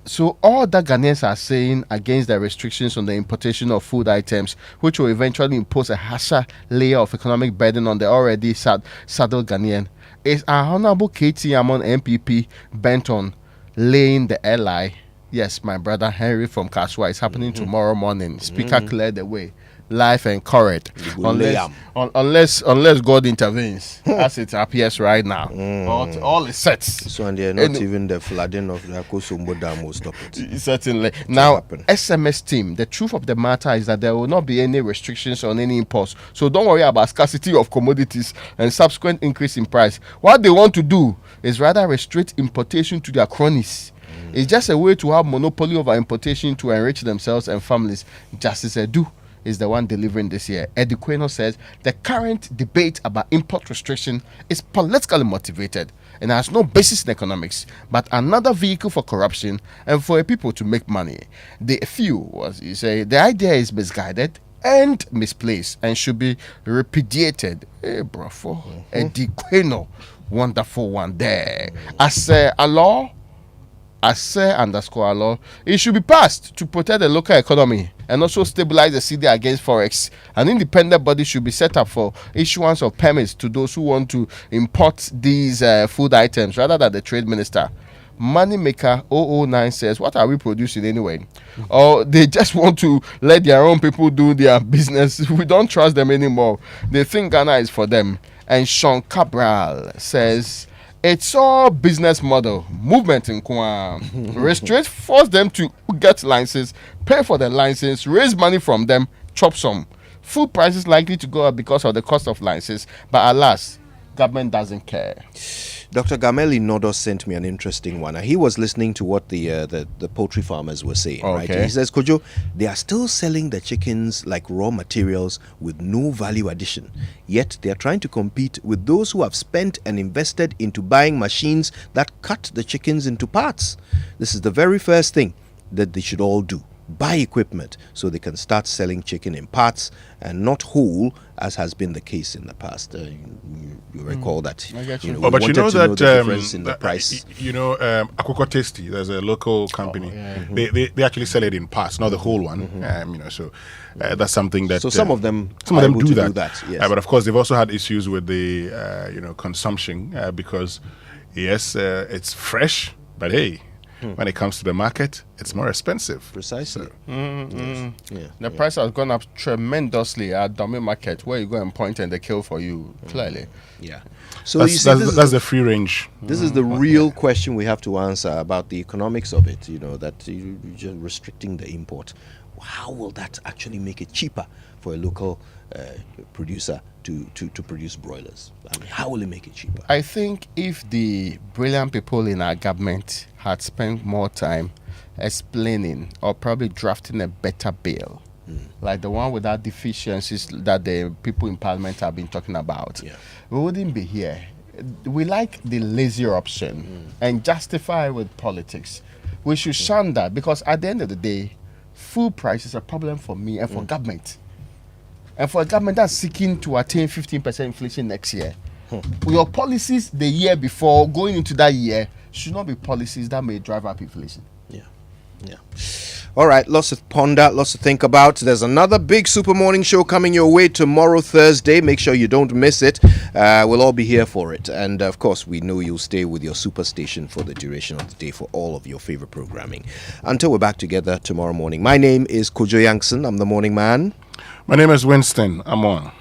so all that Ghanaians are saying against the restrictions on the importation of food items, which will eventually impose a harsher layer of economic burden on the already saddled Ghanaian, is our Honorable KT Amon MPP bent on laying the ally? Yes, my brother Henry from Kaswa is happening tomorrow morning. Speaker cleared the way. Life and correct. Unless God intervenes, as it appears right now. All is set. So and they're not even the flooding of the Akosombo Dam will stop it. Certainly. Now, SMS team, the truth of the matter is that there will not be any restrictions on any imports. So don't worry about scarcity of commodities and subsequent increase in price. What they want to do is rather restrict importation to their cronies. It's just a way to have monopoly over importation to enrich themselves and families. Justice Edu is the one delivering this year. Eddie Queno says the current debate about import restriction is politically motivated and has no basis in economics, but another vehicle for corruption and for a people to make money. The idea is misguided and misplaced and should be repudiated. Hey, bravo. Eddie Queno, wonderful one there. @Ase_Alo, it should be passed to protect the local economy and also stabilize the cedi against forex. An independent body should be set up for issuance of permits to those who want to import these food items rather than the trade minister. Moneymaker 009 says, what are we producing anyway? Or they just want to let their own people do their business. We don't trust them anymore. They think Ghana is for them. And Sean Cabral says, it's all business model. Movement in Kwan. Restrict, force them to get license, pay for the license, raise money from them, chop some. Food prices likely to go up because of the cost of license, but alas, government doesn't care. Dr. Gameli Nodo sent me an interesting one. He was listening to what the poultry farmers were saying. Okay. Right? He says, Kojo, they are still selling the chickens like raw materials with no value addition. Yet they are trying to compete with those who have spent and invested into buying machines that cut the chickens into parts. This is the very first thing that they should all do. Buy equipment so they can start selling chicken in parts and not whole, as has been the case in the past. You recall that. But you know that the difference in the price. Akoko Tasty, there's a local company. They actually sell it in parts, not the whole one. So that's something that. So some of them do that. Yes. But of course, they've also had issues with the consumption because yes, it's fresh, but hey. When it comes to the market, it's more expensive. Precisely. The price has gone up tremendously at Dummy Market, where you go and point and they kill for you, clearly. Yeah. So that's the free range. This is the real question we have to answer about the economics of it, that you're just restricting the import. How will that actually make it cheaper for a local producer to produce broilers? I mean, how will it make it cheaper? I think if the brilliant people in our government had spent more time explaining or probably drafting a better bill, like the one without deficiencies that the people in parliament have been talking about, we wouldn't be here. We like the lazier option and justify with politics. We should shun that, because at the end of the day, food price is a problem for me and for government. And for a government that's seeking to attain 15% inflation next year, your policies the year before going into that year should not be policies that may drive up inflation. Yeah. All right, lots to ponder, lots to think about. There's another big Super Morning Show coming your way tomorrow, Thursday. Make sure you don't miss it. We'll all be here for it. And, of course, we know you'll stay with your super station for the duration of the day for all of your favorite programming. Until we're back together tomorrow morning. My name is Kojo Yankson. I'm the morning man. My name is Winston Amon.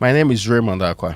My name is Raymond Akwa.